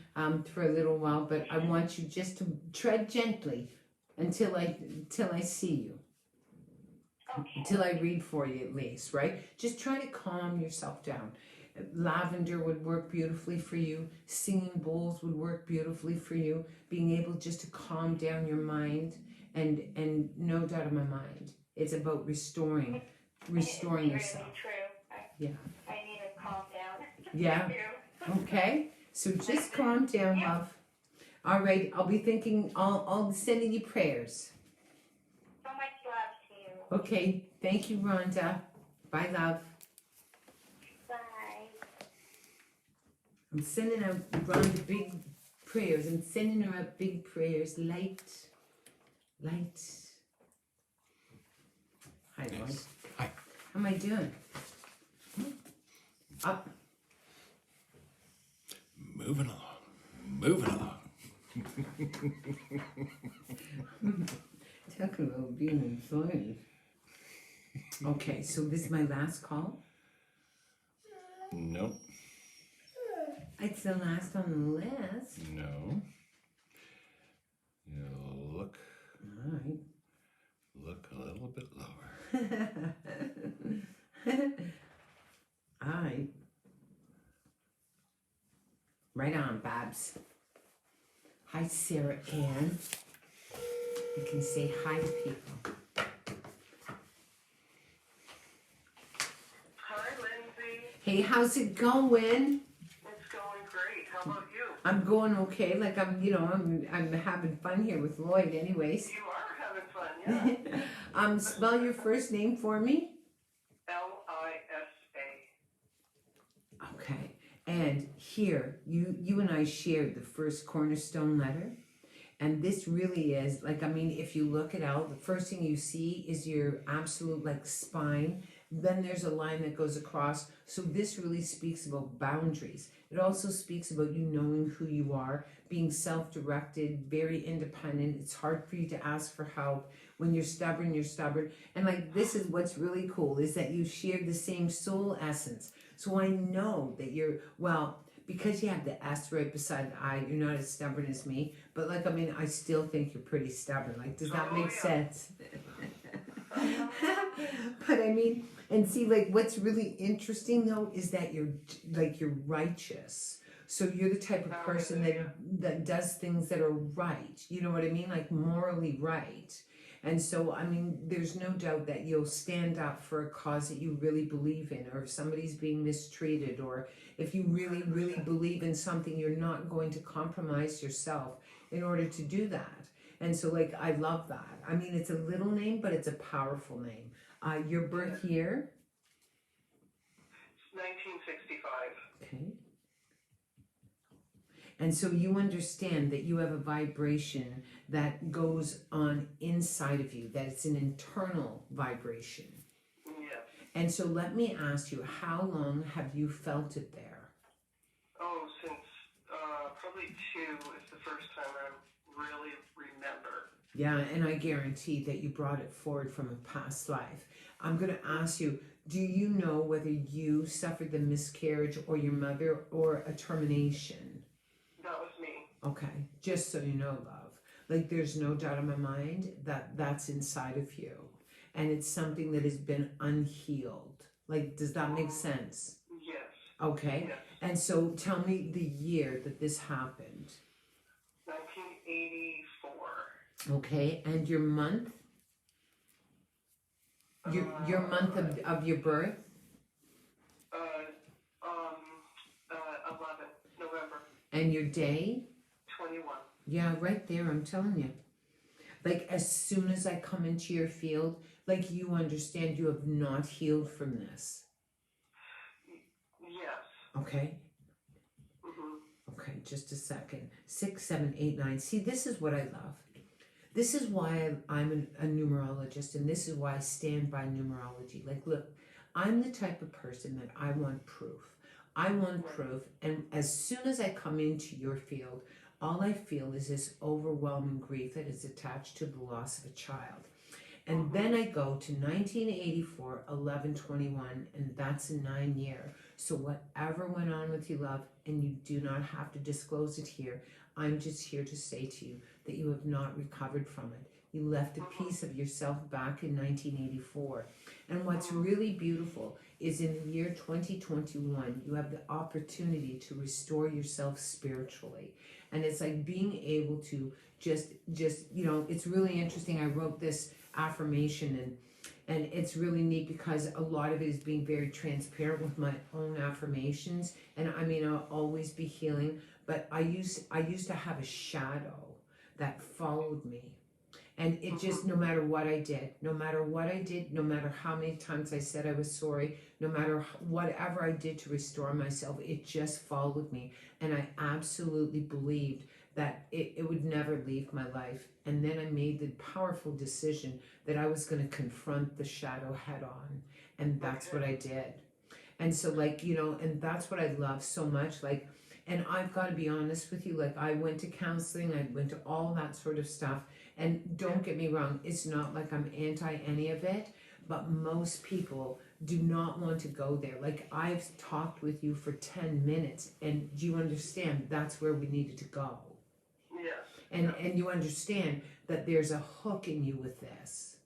for a little while, but I want you just to tread gently until I see you. Okay. Until I read for you at least, right? Just try to calm yourself down. Lavender would work beautifully for you. Singing bowls would work beautifully for you. Being able just to calm down your mind, and no doubt in my mind, it's about restoring It's yourself. really true. Yeah. I need to calm down. Yeah. Too. Okay. So just calm down, Yeah. love. All right. I'll be thinking. I'll be sending you prayers. So much love to you. Okay. Thank you, Rhonda. Bye, love. Bye. I'm sending out Rhonda big prayers. I'm sending her out big prayers. Light. Hi, Lord. Yes. Hi. How am I doing? Up. Moving along. Talking about being employed. Okay, so this is my last call. Nope. It's the last on the list. No. You look All right. a little bit lower. All right. Right on, Babs. Hi, Sarah Ann. You can say hi to people. Hi, Lindsay. Hey, how's it going? It's going great. How about you? I'm going okay. Like I'm having fun here with Lloyd, anyways. You are having fun, yeah. Spell your first name for me. Lisa. Okay. And here, you and I shared the first cornerstone letter. And this really is, like, I mean, if you look it out, the first thing you see is your absolute, like, spine. Then there's a line that goes across. So this really speaks about boundaries. It also speaks about you knowing who you are, being self-directed, very independent. It's hard for you to ask for help. When you're stubborn, you're stubborn. And, like, this is what's really cool, is that you share the same soul essence. So I know that you're, well, because you have the S right beside the I, you're not as stubborn as me. But, like, I mean, I still think you're pretty stubborn. Like, does that make sense? But, I mean, and see, like, what's really interesting, though, is that you're righteous. So you're the type of person that does things that are right. You know what I mean? Like, morally right. And so, I mean, there's no doubt that you'll stand up for a cause that you really believe in, or if somebody's being mistreated, or if you really, really believe in something, you're not going to compromise yourself in order to do that. And so, like, I love that. I mean, it's a little name, but it's a powerful name. Your birth year? It's 1965. Okay. And so you understand that you have a vibration that goes on inside of you, that it's an internal vibration. Yes. And so let me ask you, how long have you felt it there? Oh, since probably 2 is the first time I really remember. Yeah, and I guarantee that you brought it forward from a past life. I'm going to ask you, do you know whether you suffered the miscarriage or your mother or a termination? That was me. Okay, just so you know, love. Like, there's no doubt in my mind that that's inside of you. And it's something that has been unhealed. Like, does that make sense? Yes. Okay. Yes. And so tell me the year that this happened. 1984. Okay, and your month? Your month of your birth? 11, November. And your day? 21. Yeah, right there, I'm telling you. Like, as soon as I come into your field, like, you understand you have not healed from this. Yes. Okay? Mm-hmm. Okay, just a second. 6, 7, 8, 9. See, this is what I love. This is why I'm a numerologist, and this is why I stand by numerology. Like, look, I'm the type of person that I want proof. I want proof, and as soon as I come into your field, all I feel is this overwhelming grief that is attached to the loss of a child. And then I go to 1984, 11/21, and that's a 9-year. So whatever went on with you, love, and you do not have to disclose it here, I'm just here to say to you that you have not recovered from it. You left a piece of yourself back in 1984. And what's really beautiful is in the year 2021, you have the opportunity to restore yourself spiritually. And it's like being able to just, it's really interesting. I wrote this affirmation and it's really neat because a lot of it is being very transparent with my own affirmations. And I mean, I'll always be healing, but I used to have a shadow that followed me. And it just, no matter what I did, no matter how many times I said I was sorry, no matter whatever I did to restore myself, it just followed me. And I absolutely believed that it would never leave my life. And then I made the powerful decision that I was going to confront the shadow head on. And that's what I did. And so and that's what I love so much. And I've got to be honest with you, I went to counseling, I went to all that sort of stuff. And don't get me wrong, it's not like I'm anti any of it, but most people do not want to go there. I've talked with you for 10 minutes, and do you understand that's where we needed to go? Yes. And you understand that there's a hook in you with this.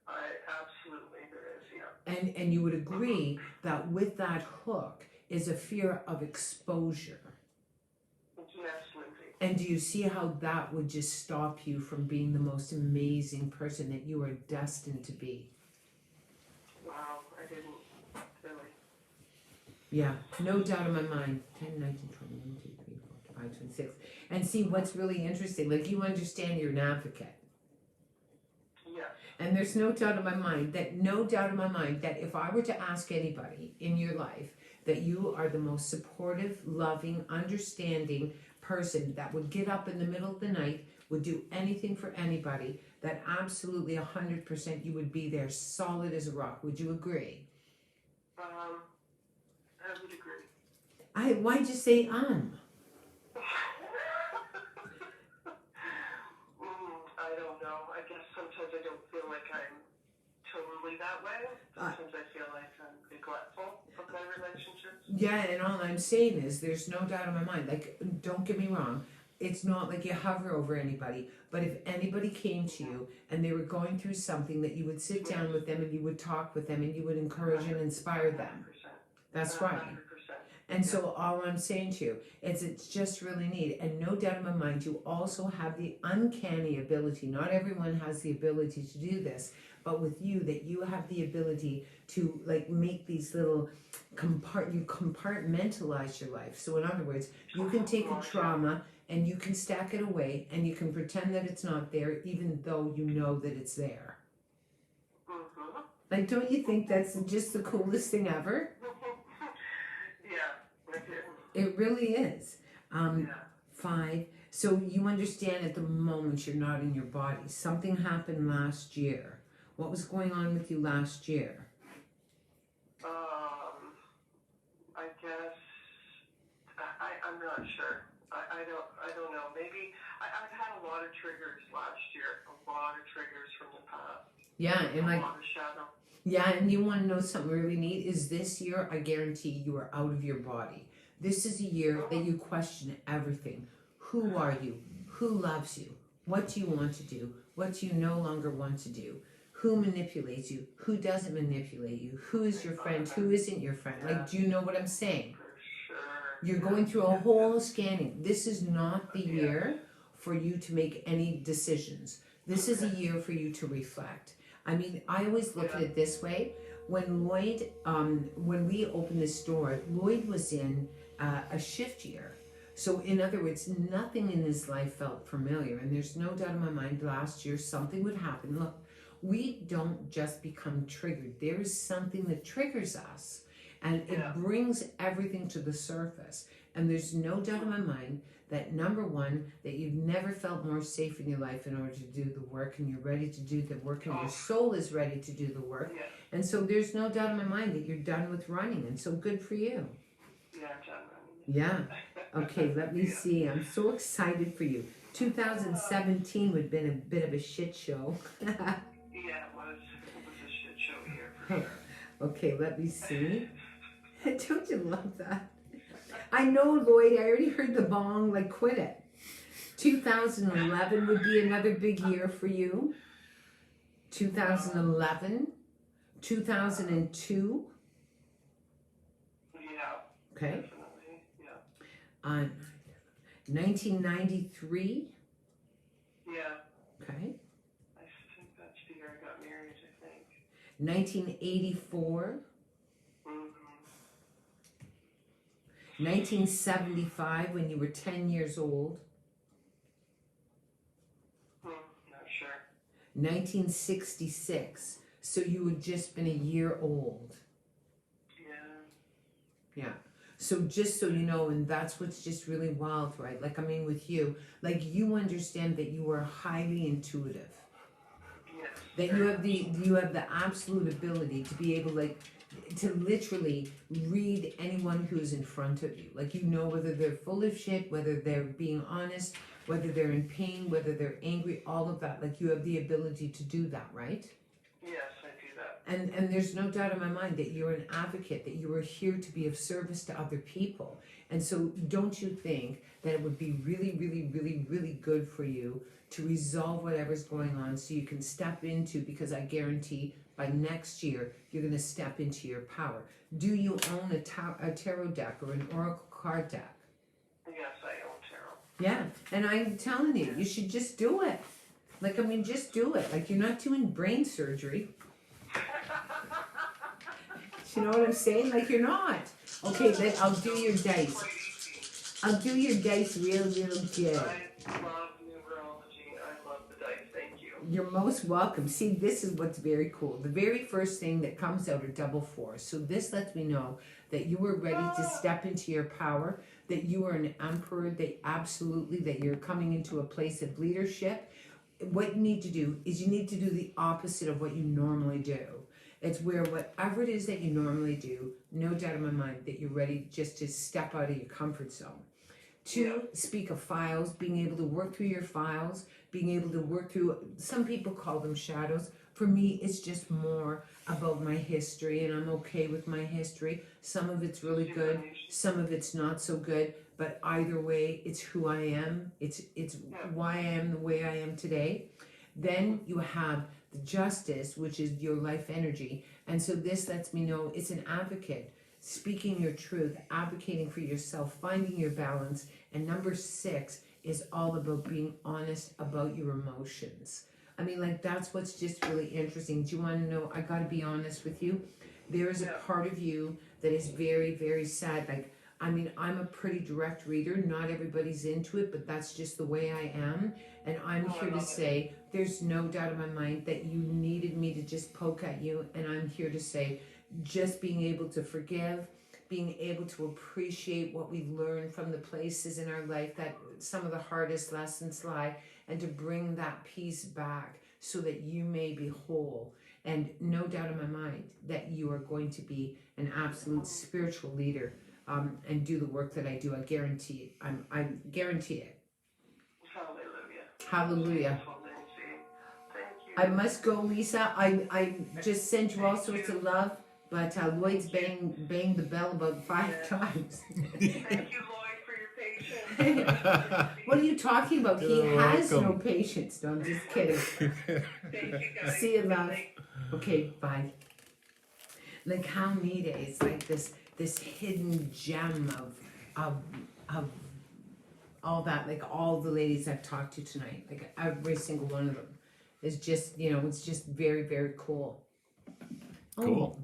Absolutely there is, yeah. And you would agree that with that hook is a fear of exposure. Yes, Lindsay. And do you see how that would just stop you from being the most amazing person that you are destined to be? Wow, I didn't really. Yeah, no doubt in my mind. 10, 19, 20, 1, 2, 3, 4, 5, 26. And see, what's really interesting, you understand you're an advocate. Yes. And there's no doubt in my mind that if I were to ask anybody in your life that you are the most supportive, loving, understanding person that would get up in the middle of the night, would do anything for anybody, that absolutely 100% you would be there solid as a rock. Would you agree? I would agree. Why'd you say I don't know. I guess sometimes I don't feel like I'm totally that way. Sometimes I feel like I'm neglectful of my relationships. Yeah, and all I'm saying is there's no doubt in my mind. Don't get me wrong. It's not like you hover over anybody, but if anybody came to you and they were going through something, that you would sit down with them and you would talk with them and you would encourage and inspire them. 100%. That's right. 100%. And so all I'm saying to you is it's just really neat. And no doubt in my mind, you also have the uncanny ability. Not everyone has the ability to do this, but with you, that you have the ability to make these little you compartmentalize your life. So in other words, you can take a trauma and you can stack it away and you can pretend that it's not there, even though you know that it's there. Mm-hmm. Don't you think that's just the coolest thing ever? Yeah, It really is. yeah. 5. So you understand at the moment you're not in your body. Something happened last year. What was going on with you last year? I guess I'm not sure. I don't know. Maybe I've had a lot of triggers last year. A lot of triggers from the past. Yeah, and a lot of shadow. Yeah, and you want to know something really neat? Is this year, I guarantee you are out of your body. This is a year that you question everything. Who are you? Who loves you? What do you want to do? What do you no longer want to do? Who manipulates you? Who doesn't manipulate you? Who is your friend? Who isn't your friend? Do you know what I'm saying? For sure. You're going through a whole scanning. This is not the year for you to make any decisions. This is a year for you to reflect. I mean, I always look at it this way. When Lloyd, when we opened this store, Lloyd was in a shift year. So in other words, nothing in his life felt familiar. And there's no doubt in my mind last year something would happen. Look, we don't just become triggered. There is something that triggers us. And it brings everything to the surface. And there's no doubt in my mind that number one, that you've never felt more safe in your life in order to do the work, and you're ready to do the work, and your soul is ready to do the work. Yeah. And so there's no doubt in my mind that you're done with running, and so good for you. Yeah, I'm done running. Yeah. Okay, let me see. I'm so excited for you. 2017 would have been a bit of a shit show. Yeah, it was a shit show year for sure. Okay, let me see. Don't you love that? I know, Lloyd, I already heard the bong, quit it. 2011 would be another big year for you. 2011, 2002, Okay. Definitely, yeah. 1993. Yeah, Okay. I think that's the year I got married, I think. 1984. Mm-hmm. 1975, when you were 10 years old. Not sure. 1966, so you had just been a year old. Yeah. So just so you know, and that's what's just really wild, right? Like, I mean, with you, like, you understand that you are highly intuitive. Yes. That you have the absolute ability to be able, like, to literally read anyone who's in front of you. Like, you know whether they're full of shit, whether they're being honest, whether they're in pain, whether they're angry, all of that. Like, you have the ability to do that, right? Yes, I do that. And there's no doubt in my mind that you're an advocate, that you are here to be of service to other people. And so don't you think that it would be really, really, really, really good for you to resolve whatever's going on so you can step into, because I guarantee by next year, you're going to step into your power. Do you own a tarot deck or an oracle card deck? Yes, I own tarot. Yeah, and I'm telling you, you should just do it. Like, I mean, just do it. Like, you're not doing brain surgery. You know what I'm saying? Like, you're not. Okay, then I'll do your dice. I'll do your dice real, real good. I love numerology. I love the dice. Thank you. You're most welcome. See, this is what's very cool. The very first thing that comes out are double fours. So this lets me know that you were ready to step into your power, that you are an emperor, that absolutely, that you're coming into a place of leadership. What you need to do is you need to do the opposite of what you normally do. It's where whatever it is that you normally do, no doubt in my mind that you're ready just to step out of your comfort zone. Two, speak of files, being able to work through your files, being able to work through, some people call them shadows. For me, it's just more about my history, and I'm okay with my history. Some of it's really good, some of it's not so good, but either way, it's who I am. It's why I am the way I am today. Then you have the justice, which is your life energy. And so this lets me know it's an advocate, speaking your truth, advocating for yourself, finding your balance. And number 6 is all about being honest about your emotions. I mean, like, that's what's just really interesting. Do you want to know, I got to be honest with you. There is a part of you that is very, very sad. Like, I mean, I'm a pretty direct reader. Not everybody's into it, but that's just the way I am. And I'm here to say, there's no doubt in my mind that you needed me to just poke at you. And I'm here to say, just being able to forgive, being able to appreciate what we learned from the places in our life that some of the hardest lessons lie, and to bring that peace back so that you may be whole. And no doubt in my mind that you are going to be an absolute spiritual leader. And do the work that I do. I guarantee it. I guarantee it. Hallelujah. Hallelujah. Thank you. I must go, Lisa. I just sent you all sorts of love, but Lloyd's banged the bell about 5 times. Thank you, Lloyd, for your patience. What are you talking about? He You're has no welcome. patience. No, I'm just kidding. Thank you, guys. See you, love. Okay, bye. Like, how neat it is, like this hidden gem of all that, like all the ladies I've talked to tonight, like every single one of them is just, you know, it's just very, very cool. Cool.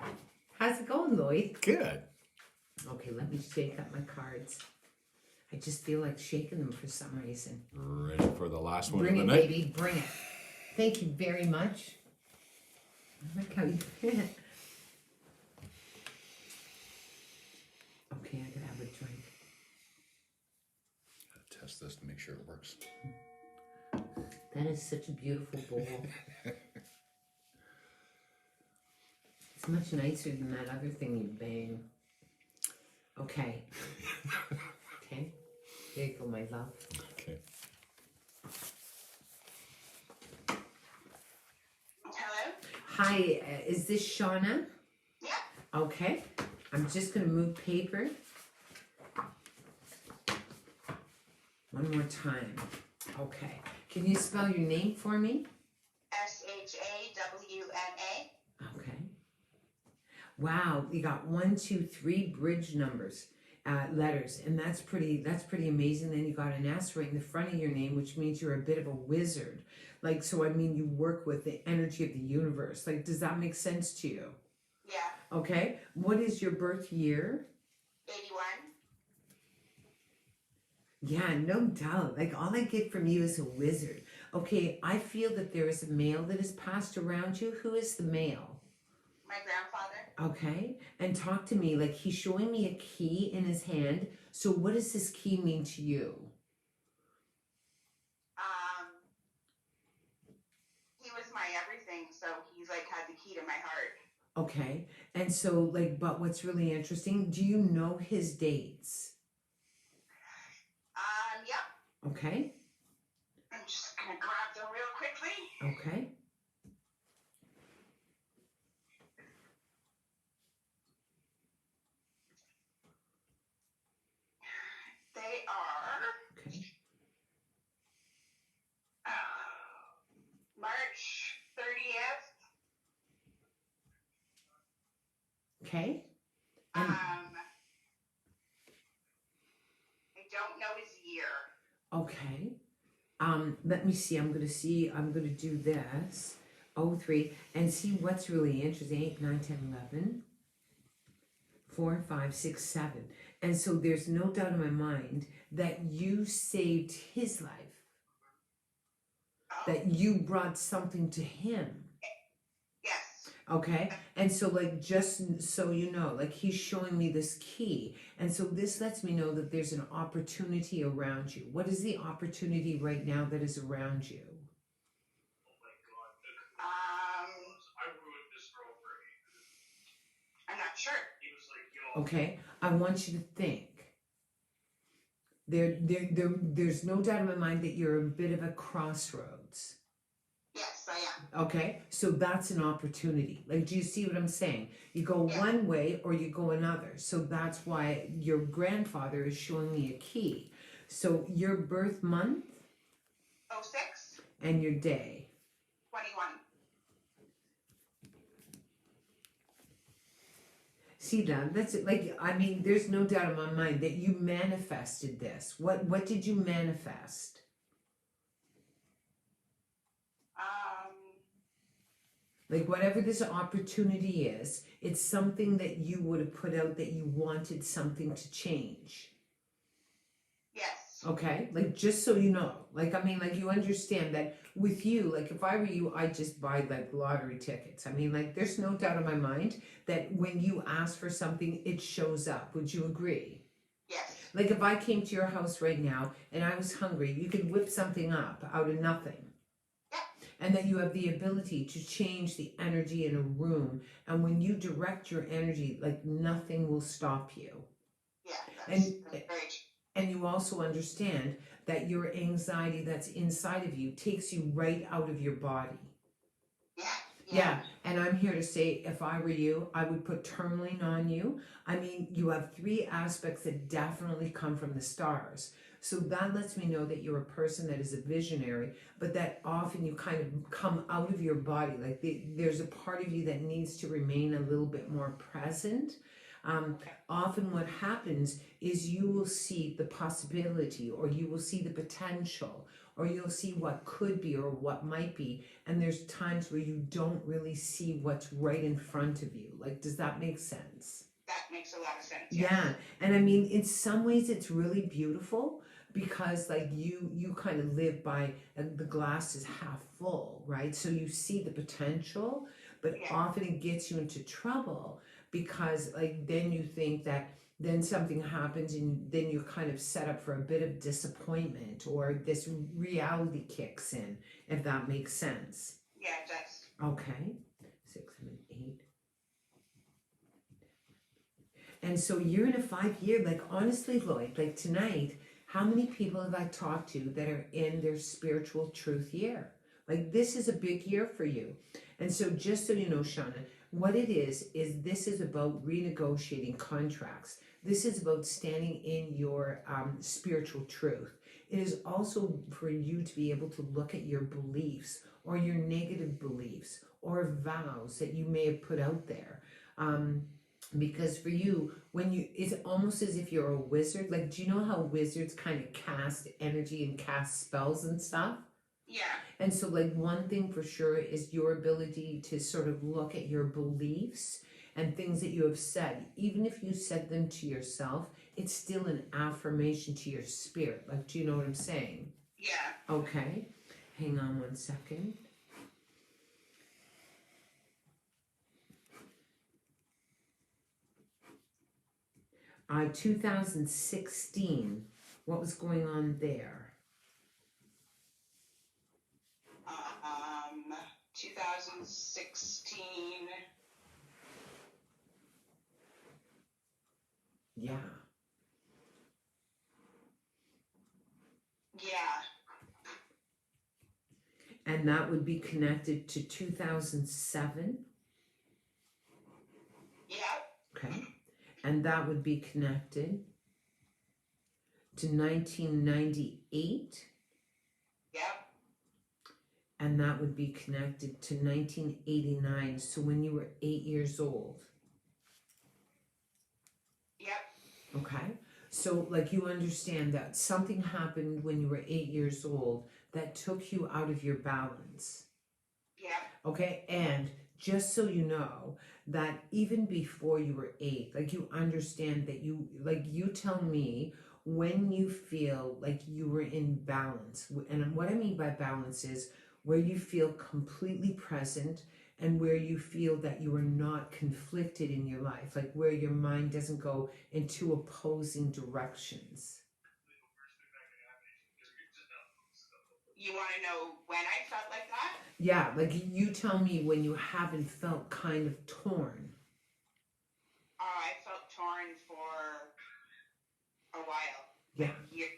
How's it going, Lloyd? Good. Okay, let me shake up my cards. I just feel like shaking them for some reason. Ready for the last one Bring of it, the night? baby, bring it. Thank you very much. I like how you Okay, I gotta have a drink. Test this to make sure it works. That is such a beautiful bowl. It's much nicer than that other thing you bang. Okay. Okay. There you go, my love. Okay. Hello? Hi, is this Shauna? Yeah. Okay. I'm just gonna move paper. One more time. Okay. Can you spell your name for me? SHAWNA. Okay. Wow, you got 1, 2, 3 bridge numbers. letters, and that's pretty amazing. Then you got an S right in the front of your name, which means you're a bit of a wizard. Like, so I mean, you work with the energy of the universe. Like, does that make sense to you? Yeah. Okay. What is your birth year? 81. Yeah, no doubt. Like, all I get from you is a wizard. Okay, I feel that there is a male that is passed around you. Who is the male? My grandfather. Okay, and talk to me. Like, he's showing me a key in his hand. So what does this key mean to you? He was my everything, so he's like had the key to my heart. Okay, and so like, but what's really interesting, do you know his dates? Yep. Okay, I'm just gonna grab them real quickly. okay, They are okay, March 30th. okay. And I don't know his year. okay. Let me see. I'm gonna do this. 03, and see what's really interesting. 8, 9, 10, 11, 4, 5, 6, 7. And so there's no doubt in my mind that you saved his life. Oh, That you brought something to him. yes. Okay, and so like, just so you know, like, he's showing me this key, and so this lets me know that there's an opportunity around you. What is the opportunity right now that is around you? I'm not sure. Okay, I want you to think. There's no doubt in my mind that you're a bit of a crossroads. Yes, I am. Okay, so that's an opportunity. Like, do you see what I'm saying? You go Yeah. one way or you go another. So that's why your grandfather is showing me a key. So your birth month 06, and your day. 21. See that? That's it. Like, I mean, there's no doubt in my mind that you manifested this. What did you manifest? Like, whatever this opportunity is, it's something that you would have put out that you wanted something to change. Yes. Okay? Like, just so you know. Like, I mean, like, you understand that with you, like, if I were you, I'd just buy, like, lottery tickets. I mean, like, there's no doubt in my mind that when you ask for something, it shows up. Would you agree? Yes. Like, if I came to your house right now and I was hungry, you could whip something up out of nothing. And that you have the ability to change the energy in a room. And when you direct your energy, like, nothing will stop you. Yeah, that's great. And you also understand that your anxiety that's inside of you takes you right out of your body. Yeah, and I'm here to say, if I were you, I would put tourmaline on you. I mean, you have 3 aspects that definitely come from the stars. So that lets me know that you're a person that is a visionary, but that often you kind of come out of your body. Like, there's a part of you that needs to remain a little bit more present. Often what happens is you will see the possibility, or you will see the potential, or you'll see what could be or what might be. And there's times where you don't really see what's right in front of you. Like, does that make sense? That makes a lot of sense. Yeah, and I mean, in some ways it's really beautiful because, like, you kind of live by the glass is half full, right? So you see the potential, but often it gets you into trouble because, like, then you think that then something happens and then you're kind of set up for a bit of disappointment, or this reality kicks in, if that makes sense. Yeah, it does. Okay, 6, 7, 8. And so you're in a 5-year, like, honestly, Lloyd, like, tonight, how many people have I talked to that are in their spiritual truth year? Like, this is a big year for you. And so just so you know, Shauna, what it is this is about renegotiating contracts. This is about standing in your spiritual truth. It is also for you to be able to look at your beliefs or your negative beliefs or vows that you may have put out there. Because for you, it's almost as if you're a wizard. Like, do you know how wizards kind of cast energy and cast spells and stuff? Yeah. And so, like, one thing for sure is your ability to sort of look at your beliefs and things that you have said. Even if you said them to yourself, it's still an affirmation to your spirit. Like, do you know what I'm saying? Yeah. Okay. Hang on one second. Uh, 2016, what was going on there? 2016. Yeah. Yeah. And that would be connected to 2007. Yeah. Okay. And that would be connected to 1998. Yep. And that would be connected to 1989. So when you were 8 years old. Yep. Okay. So, like, you understand that something happened when you were 8 years old that took you out of your balance. Yep. Okay. And just so you know, that even before you were 8, like, you understand that you tell me when you feel like you were in balance. And what I mean by balance is where you feel completely present and where you feel that you are not conflicted in your life, like where your mind doesn't go in two opposing directions. You want to know when I felt like that? Yeah, like you tell me when you haven't felt kind of torn. I felt torn for a while. Yeah. Like years.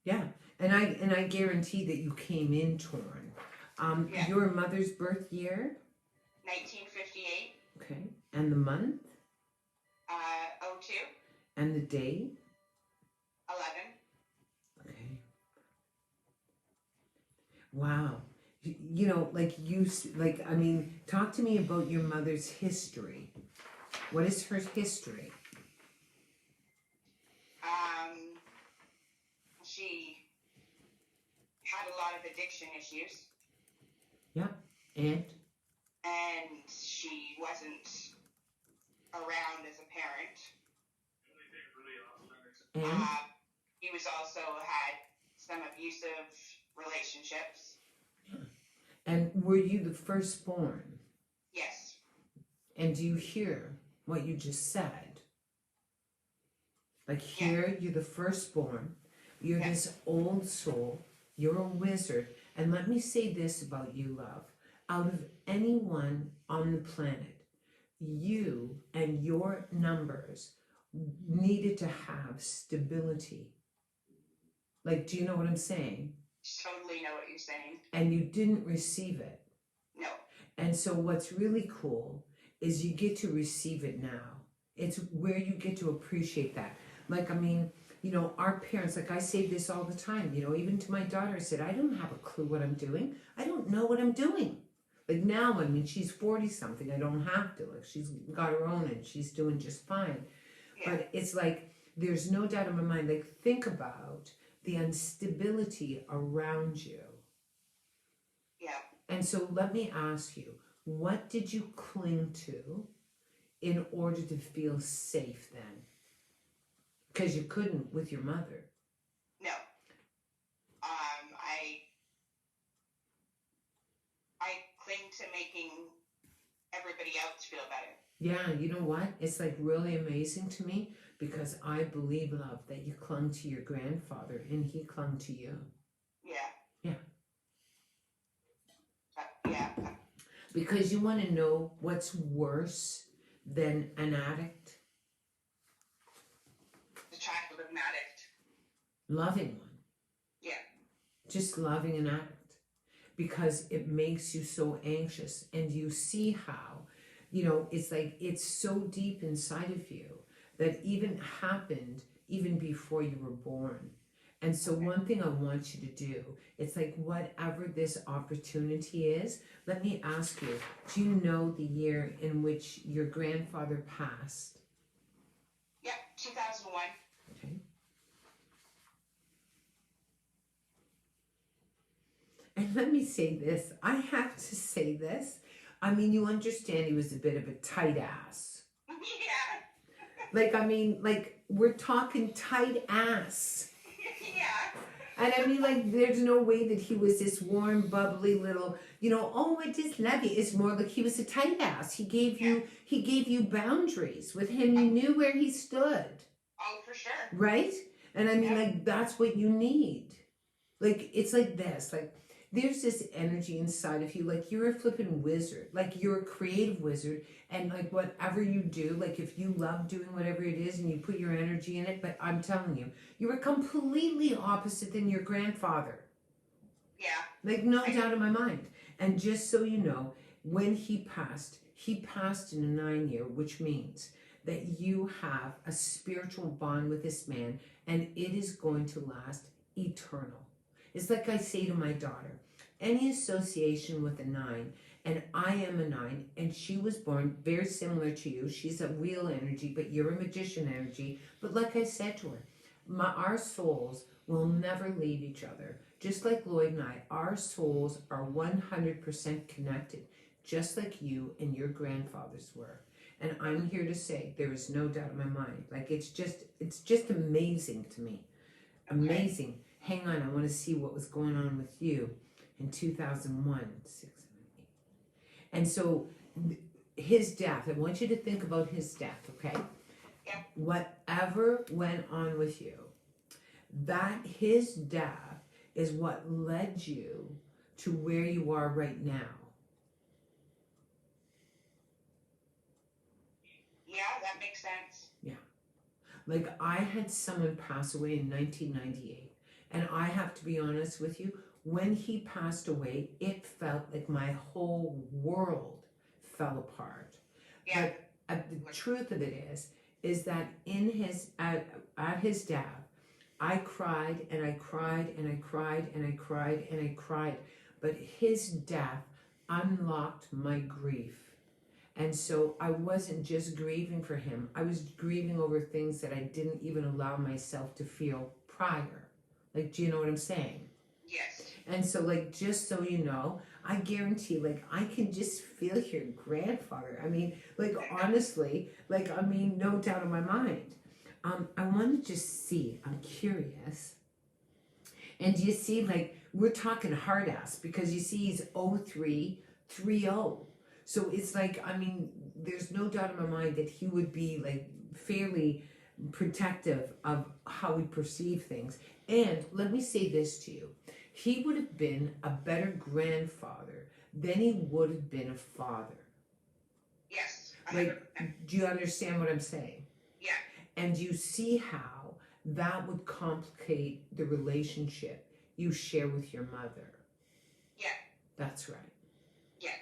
Yeah, and I guarantee that you came in torn. Yeah. Your mother's birth year? 1958. Okay, and the month? 02. And the day? 11. Okay. Wow. You know, I mean, talk to me about your mother's history. What is her history? She had a lot of addiction issues. Yeah, and? And she wasn't around as a parent. And? He was also had some abusive relationships. And were you the firstborn? Yes. And do you hear what you just said? Like, here, you're the firstborn. You're this old soul. You're a wizard. And let me say this about you, love. Out of anyone on the planet, you and your numbers needed to have stability. Like, do you know what I'm saying? Totally know what you're saying. And you didn't receive it. No. And so what's really cool is you get to receive it now. It's where you get to appreciate that. Like, I mean, you know, our parents, like I say this all the time, you know, even to my daughter, I said, I don't have a clue what I'm doing. I don't know what I'm doing. Like now, I mean, she's 40 something. I don't have to. Like, she's got her own and she's doing just fine. Yeah. But it's like, there's no doubt in my mind, like, think about the instability around you. Yeah. And so let me ask you, what did you cling to in order to feel safe then? Because you couldn't with your mother. No. I cling to making everybody else feel better. Yeah, you know what? It's like really amazing to me because I believe, love, that you clung to your grandfather and he clung to you. Yeah. Yeah. Yeah. Because you want to know what's worse than an addict? The child of an addict. Loving one. Yeah. Just loving an addict. Because it makes you so anxious and you see how, you know, it's like it's so deep inside of you that even happened even before you were born. And so one thing I want you to do, it's like whatever this opportunity is, let me ask you, do you know the year in which your grandfather passed? Yep, 2001. Okay. And let me say this, I have to say this. I mean, you understand he was a bit of a tight ass. Yeah. Like, I mean, like, we're talking tight ass. Yeah. And I mean, like, there's no way that he was this warm, bubbly little, oh, I just love you. It's more like he was a tight ass. He gave you boundaries. With him, you knew where he stood. Oh, for sure. Right? And I mean, Yeah. like, that's what you need. Like, it's like this. Like, there's this energy inside of you. Like, you're a flippin' wizard. Like, you're a creative wizard. And, like, whatever you do, like, if you love doing whatever it is and you put your energy in it, but I'm telling you, you were completely opposite than your grandfather. Yeah. Like, no doubt in my mind. And just so you know, when he passed in a 9-year, which means that you have a spiritual bond with this man, and it is going to last eternal. It's like I say to my daughter, any association with a 9, and I am a 9, and she was born very similar to you. She's a real energy, but you're a magician energy. But like I said to her, our souls will never leave each other. Just like Lloyd and I, our souls are 100% connected, just like you and your grandfathers were. And I'm here to say there is no doubt in my mind. Like, it's just amazing to me. Amazing. Hang on, I want to see what was going on with you in 2001, 6, 7, 8. And so his death, I want you to think about his death, okay? Yeah. Whatever went on with you, that his death is what led you to where you are right now. Yeah, that makes sense. Yeah. Like, I had someone pass away in 1998, and I have to be honest with you, when he passed away, it felt like my whole world fell apart. Yeah. But the truth of it is that in at his death, I cried and I cried and I cried and I cried and I cried. But his death unlocked my grief. And so I wasn't just grieving for him. I was grieving over things that I didn't even allow myself to feel prior. Like, do you know what I'm saying? Yes. And so, like, just so you know, I guarantee, like, I can just feel your grandfather. I mean, like, honestly, like, I mean, no doubt in my mind. I want to just see, I'm curious. And do you see, like, we're talking hard ass because you see he's 0330. So it's like, I mean, there's no doubt in my mind that he would be, like, fairly protective of how we perceive things. And let me say this to you. He would have been a better grandfather than he would have been a father. Yes. Like, do you understand what I'm saying? Yeah. And you see how that would complicate the relationship you share with your mother. Yeah. That's right. Yeah.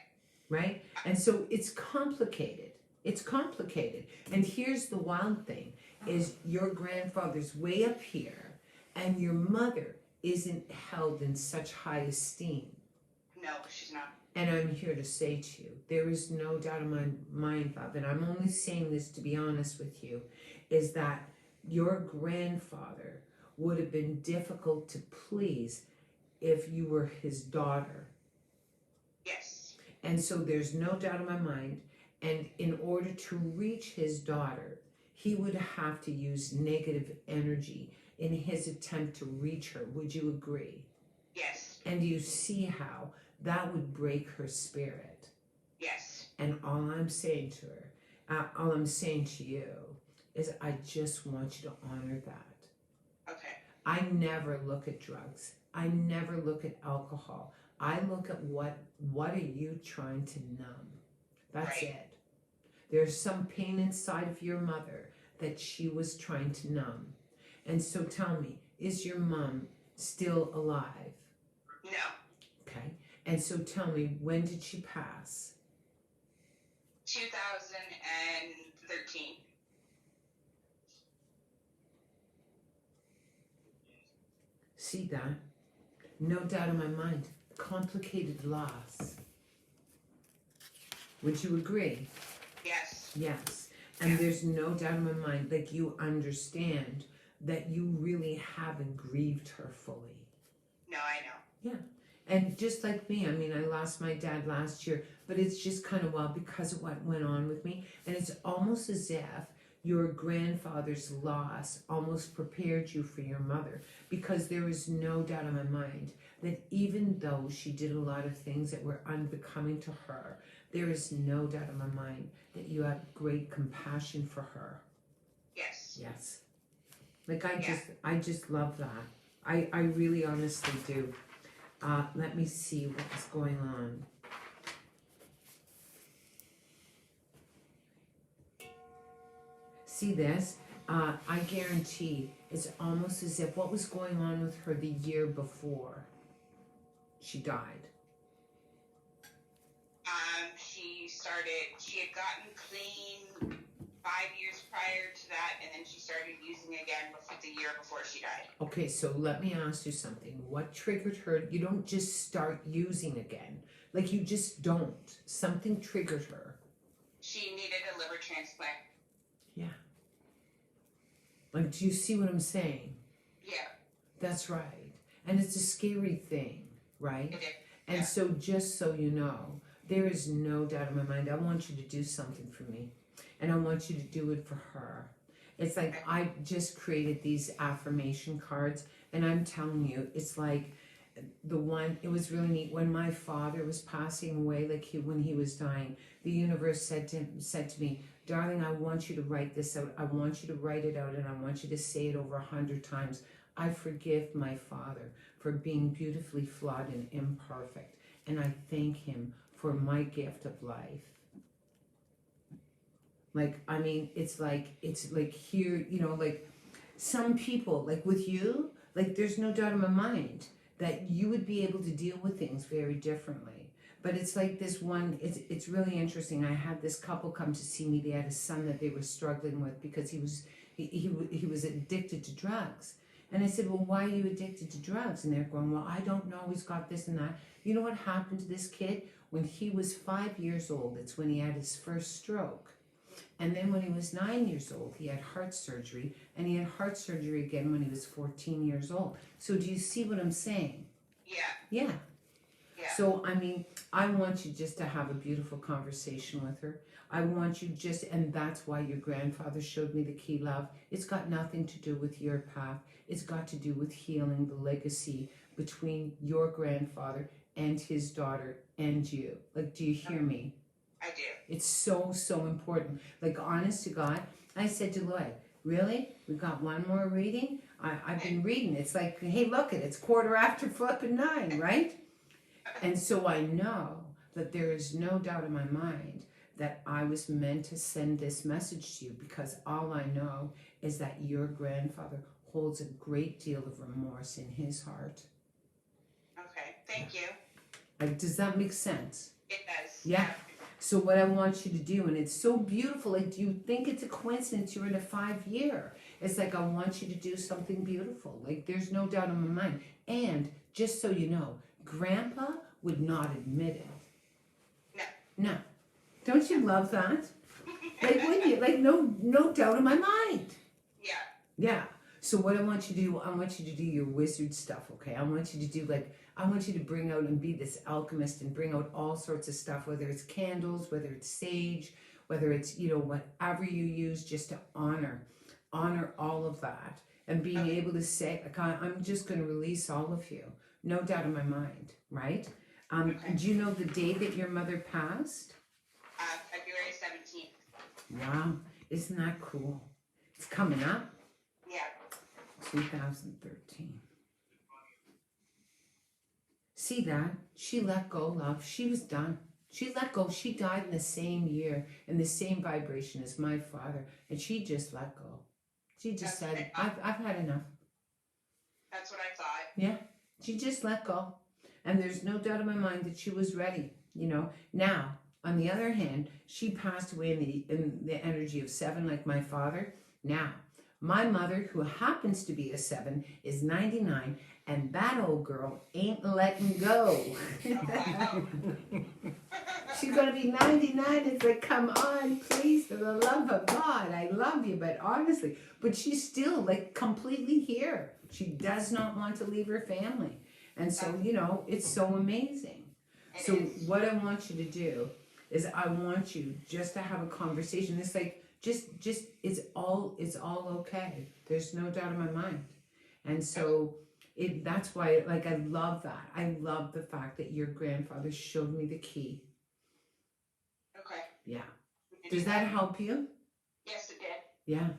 Right? And so it's complicated. It's complicated. And here's the wild thing, is your grandfather's way up here, and your mother isn't held in such high esteem. No, she's not. And I'm here to say to you, there is no doubt in my mind, Bob, and I'm only saying this to be honest with you, is that your grandfather would have been difficult to please if you were his daughter. Yes. And so there's no doubt in my mind, and in order to reach his daughter, he would have to use negative energy in his attempt to reach her. Would you agree? Yes. And you see how that would break her spirit. Yes. And all I'm saying to her, all I'm saying to you, is I just want you to honor that. Okay. I never look at drugs. I never look at alcohol. I look at what are you trying to numb? That's Right. it. There's some pain inside of your mother that she was trying to numb. And so tell me, is your mom still alive? No. Okay. And so tell me, when did she pass? 2013. See that? No doubt in my mind. Complicated loss. Would you agree? Yes. Yes. And there's no doubt in my mind, like you understand that you really haven't grieved her fully. No, I know. Yeah. And just like me, I mean, I lost my dad last year, but it's just kind of wild because of what went on with me. And it's almost as if your grandfather's loss almost prepared you for your mother, because there is no doubt in my mind that even though she did a lot of things that were unbecoming to her, there is no doubt in my mind that you have great compassion for her. Yes. Yes. Like I just love that. I really honestly do. Let me see what's going on. See this? I guarantee it's almost as if what was going on with her the year before she died. She had gotten clean 5 years prior to that, and then she started using again the year before she died. Okay, so let me ask you something. What triggered her? You don't just start using again. Like you just don't. Something triggered her. She needed a liver transplant. Yeah. Like, do you see what I'm saying? Yeah. That's right. And it's a scary thing, right? It is. And Yeah. so just so you know, there is no doubt in my mind, I want you to do something for me. And I want you to do it for her. It's like I just created these affirmation cards, and I'm telling you, it's like the one, it was really neat. When my father was passing away, like when he was dying, the universe said to me, darling, I want you to write this out. I want you to write it out, and I want you to say it over 100 times. I forgive my father for being beautifully flawed and imperfect, and I thank him for my gift of life. Like, I mean, it's like here, you know, like some people, like with you, like there's no doubt in my mind that you would be able to deal with things very differently. But it's like this one, it's really interesting. I had this couple come to see me. They had a son that they were struggling with because he was addicted to drugs. And I said, well, why are you addicted to drugs? And they're going, well, I don't know. He's got this and that. You know what happened to this kid? When he was 5 years old, it's when he had his first stroke. And then when he was 9 years old, he had heart surgery. And he had heart surgery again when he was 14 years old. So do you see what I'm saying? Yeah. Yeah. Yeah. So, I mean, I want you just to have a beautiful conversation with her. I want you just, and that's why your grandfather showed me the key love. It's got nothing to do with your path. It's got to do with healing the legacy between your grandfather and his daughter and you. Like, do you hear me? I do. It's so, so important. Like, honest to God, I said to Lloyd, really? We got one more reading? I've been reading. It's like, hey, look it, it's 9:15, right? And so I know that there is no doubt in my mind that I was meant to send this message to you, because all I know is that your grandfather holds a great deal of remorse in his heart. Okay, thank you. Like, does that make sense? It does. Yeah. So what I want you to do, and it's so beautiful, like, do you think it's a coincidence you're in a 5-year? It's like, I want you to do something beautiful. Like, there's no doubt in my mind. And just so you know, Grandpa would not admit it. No. No. Don't you love that? Like, would you? Like, no doubt in my mind. Yeah. Yeah. So what I want you to do, I want you to do your wizard stuff, okay? I want you to do, like, I want you to bring out and be this alchemist and bring out all sorts of stuff, whether it's candles, whether it's sage, whether it's, you know, whatever you use, just to honor all of that. And being able to say, I'm just going to release all of you. No doubt in my mind, right? Do you know the day that your mother passed? February 17th. Wow. Isn't that cool? It's coming up. Yeah. 2013. See that? She let go, love. She was done. She let go. She died in the same year, in the same vibration as my father. And she just let go. She just said, I've had enough. That's what I thought. Yeah. She just let go. And there's no doubt in my mind that she was ready, you know. Now, on the other hand, she passed away in the energy of 7 like my father. Now, My mother, who happens to be a 7, is 99, and that old girl ain't letting go. She's going to be 99. It's like, come on, please, for the love of God. I love you, but honestly, but she's still like completely here. She does not want to leave her family. And so, you know, it's so amazing. So what I want you to do is I want you just to have a conversation. It's like, just it's all okay. There's no doubt in my mind. And so that's why, like, I love that. I love the fact that your grandfather showed me the key. Okay. Yeah. Does that help you? Yes, it did. Yeah.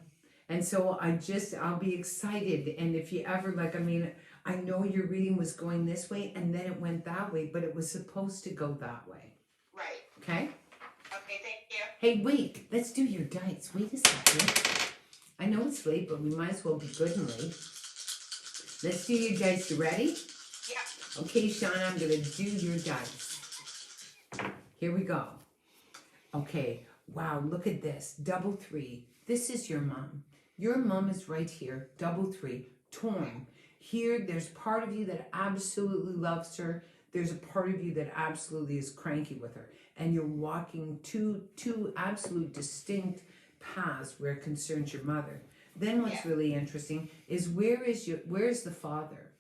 And so I'll be excited. And if you ever, like, I mean, I know your reading was going this way and then it went that way, but it was supposed to go that way. Right. Okay? Okay, thank you. Hey, wait, let's do your dice. Wait a second. I know it's late, but we might as well be good and late. Let's do your dice. You ready? Yeah. Okay, Shauna, I'm going to do your dice. Here we go. Okay, wow, look at this. Double 3. This is your mom. Your mom is right here. Double 3. Torn. Here, there's part of you that absolutely loves her. There's a part of you that absolutely is cranky with her. And you're walking two absolute distinct paths where it concerns your mother. Then what's really interesting is where's the father?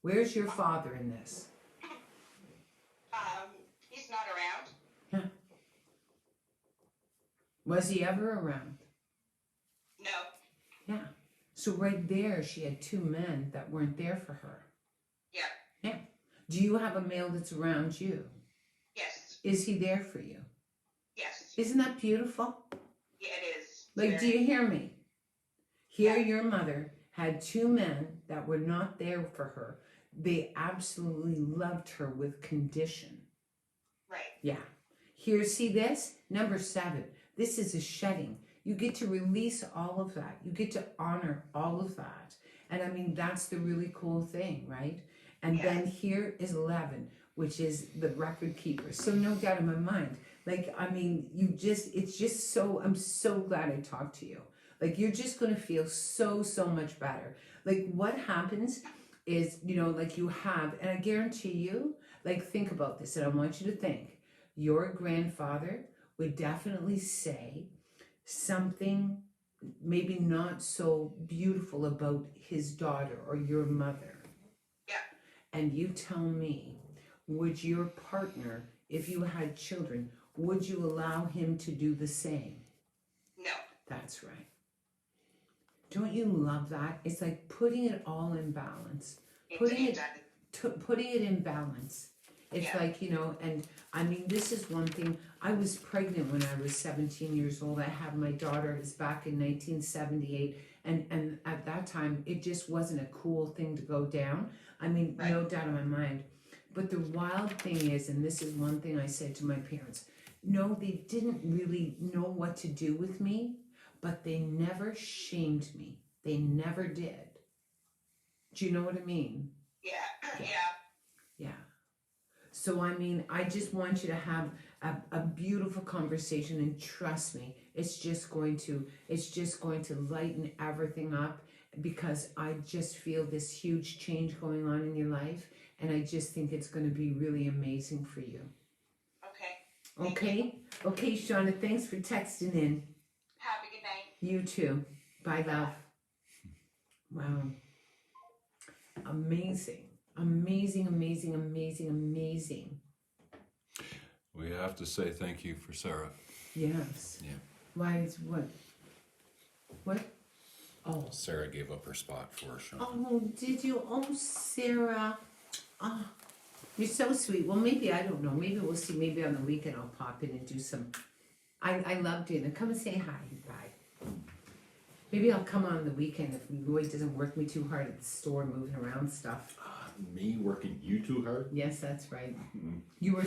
Where's your father in this? He's not around. Huh. Was he ever around? No. Yeah. So right there, she had 2 men that weren't there for her. Yeah. Yeah. Do you have a male that's around you? Yes. Is he there for you? Yes. Isn't that beautiful? Yeah, it is. Like, do you hear me? Here, your mother had 2 men that were not there for her. They absolutely loved her with condition. Right. Yeah. Here, see this? Number 7. This is a shedding. You get to release all of that. You get to honor all of that. And I mean, that's the really cool thing, right? And then here is 11, which is the record keeper. So no doubt in my mind. Like, I mean, it's just so, I'm so glad I talked to you. Like, you're just going to feel so much better. Like, what happens is, you know, like you have, and I guarantee you, like, think about this, and I want you to think, your grandfather would definitely say something maybe not so beautiful about his daughter or your mother. Yeah. And you tell me, would your partner, if you had children, would you allow him to do the same? No. That's right. Don't you love that? It's like putting it all in balance. Putting it in balance. It's like, you know, and I mean, this is one thing. I was pregnant when I was 17 years old. I had my daughter. It was back in 1978. And at that time, it just wasn't a cool thing to go down. I mean, no doubt in my mind. But the wild thing is, and this is one thing I said to my parents, no, they didn't really know what to do with me, but they never shamed me. They never did. Do you know what I mean? Yeah. Yeah. So, I mean, I just want you to have a beautiful conversation, and trust me, it's just going to lighten everything up, because I just feel this huge change going on in your life, and I just think it's going to be really amazing for you. Okay. Okay, Shauna, thanks for texting in. Have a good night. You too. Bye, love. Wow. Amazing. Amazing, amazing, amazing, amazing. We have to say thank you for Sarah. Yes. Yeah. Why is what? What? Oh. Sarah gave up her spot for Sean. Oh, did you? Oh, Sarah. Oh, you're so sweet. Well, maybe, I don't know. Maybe we'll see. Maybe on the weekend I'll pop in and do some. I love doing it. Come and say hi. Bye. Maybe I'll come on the weekend if Roy doesn't work me too hard at the store moving around stuff. Me working you too hard? Yes, that's right. You were.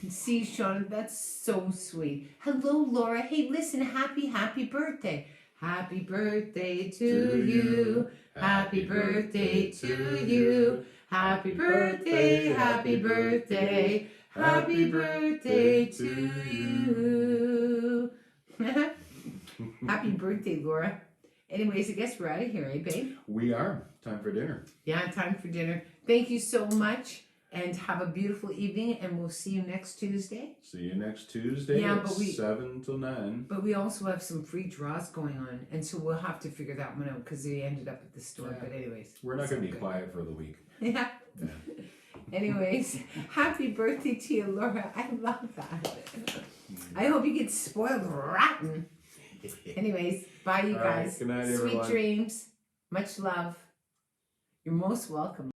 See, Sean, that's so sweet. Hello, Laura. Hey, listen, happy birthday. Happy birthday to you. Happy birthday to you. Happy birthday, happy birthday. Happy birthday to you. Happy birthday, Laura. Anyways, I guess we're out of here, eh, babe? We are. Time for dinner. Yeah, time for dinner. Thank you so much, and have a beautiful evening, and we'll see you next Tuesday. See you next Tuesday Yeah, at but we- 7 till 9. But we also have some free draws going on, and so we'll have to figure that one out because they ended up at the store. Yeah. But anyways, We're not going to be good. quiet for the week. Yeah. Yeah. Anyways, happy birthday to you, Laura. I love that. I hope you get spoiled rotten. Anyways, bye, you All right, guys. good night, Sweet everyone. dreams. Much love. You're most welcome.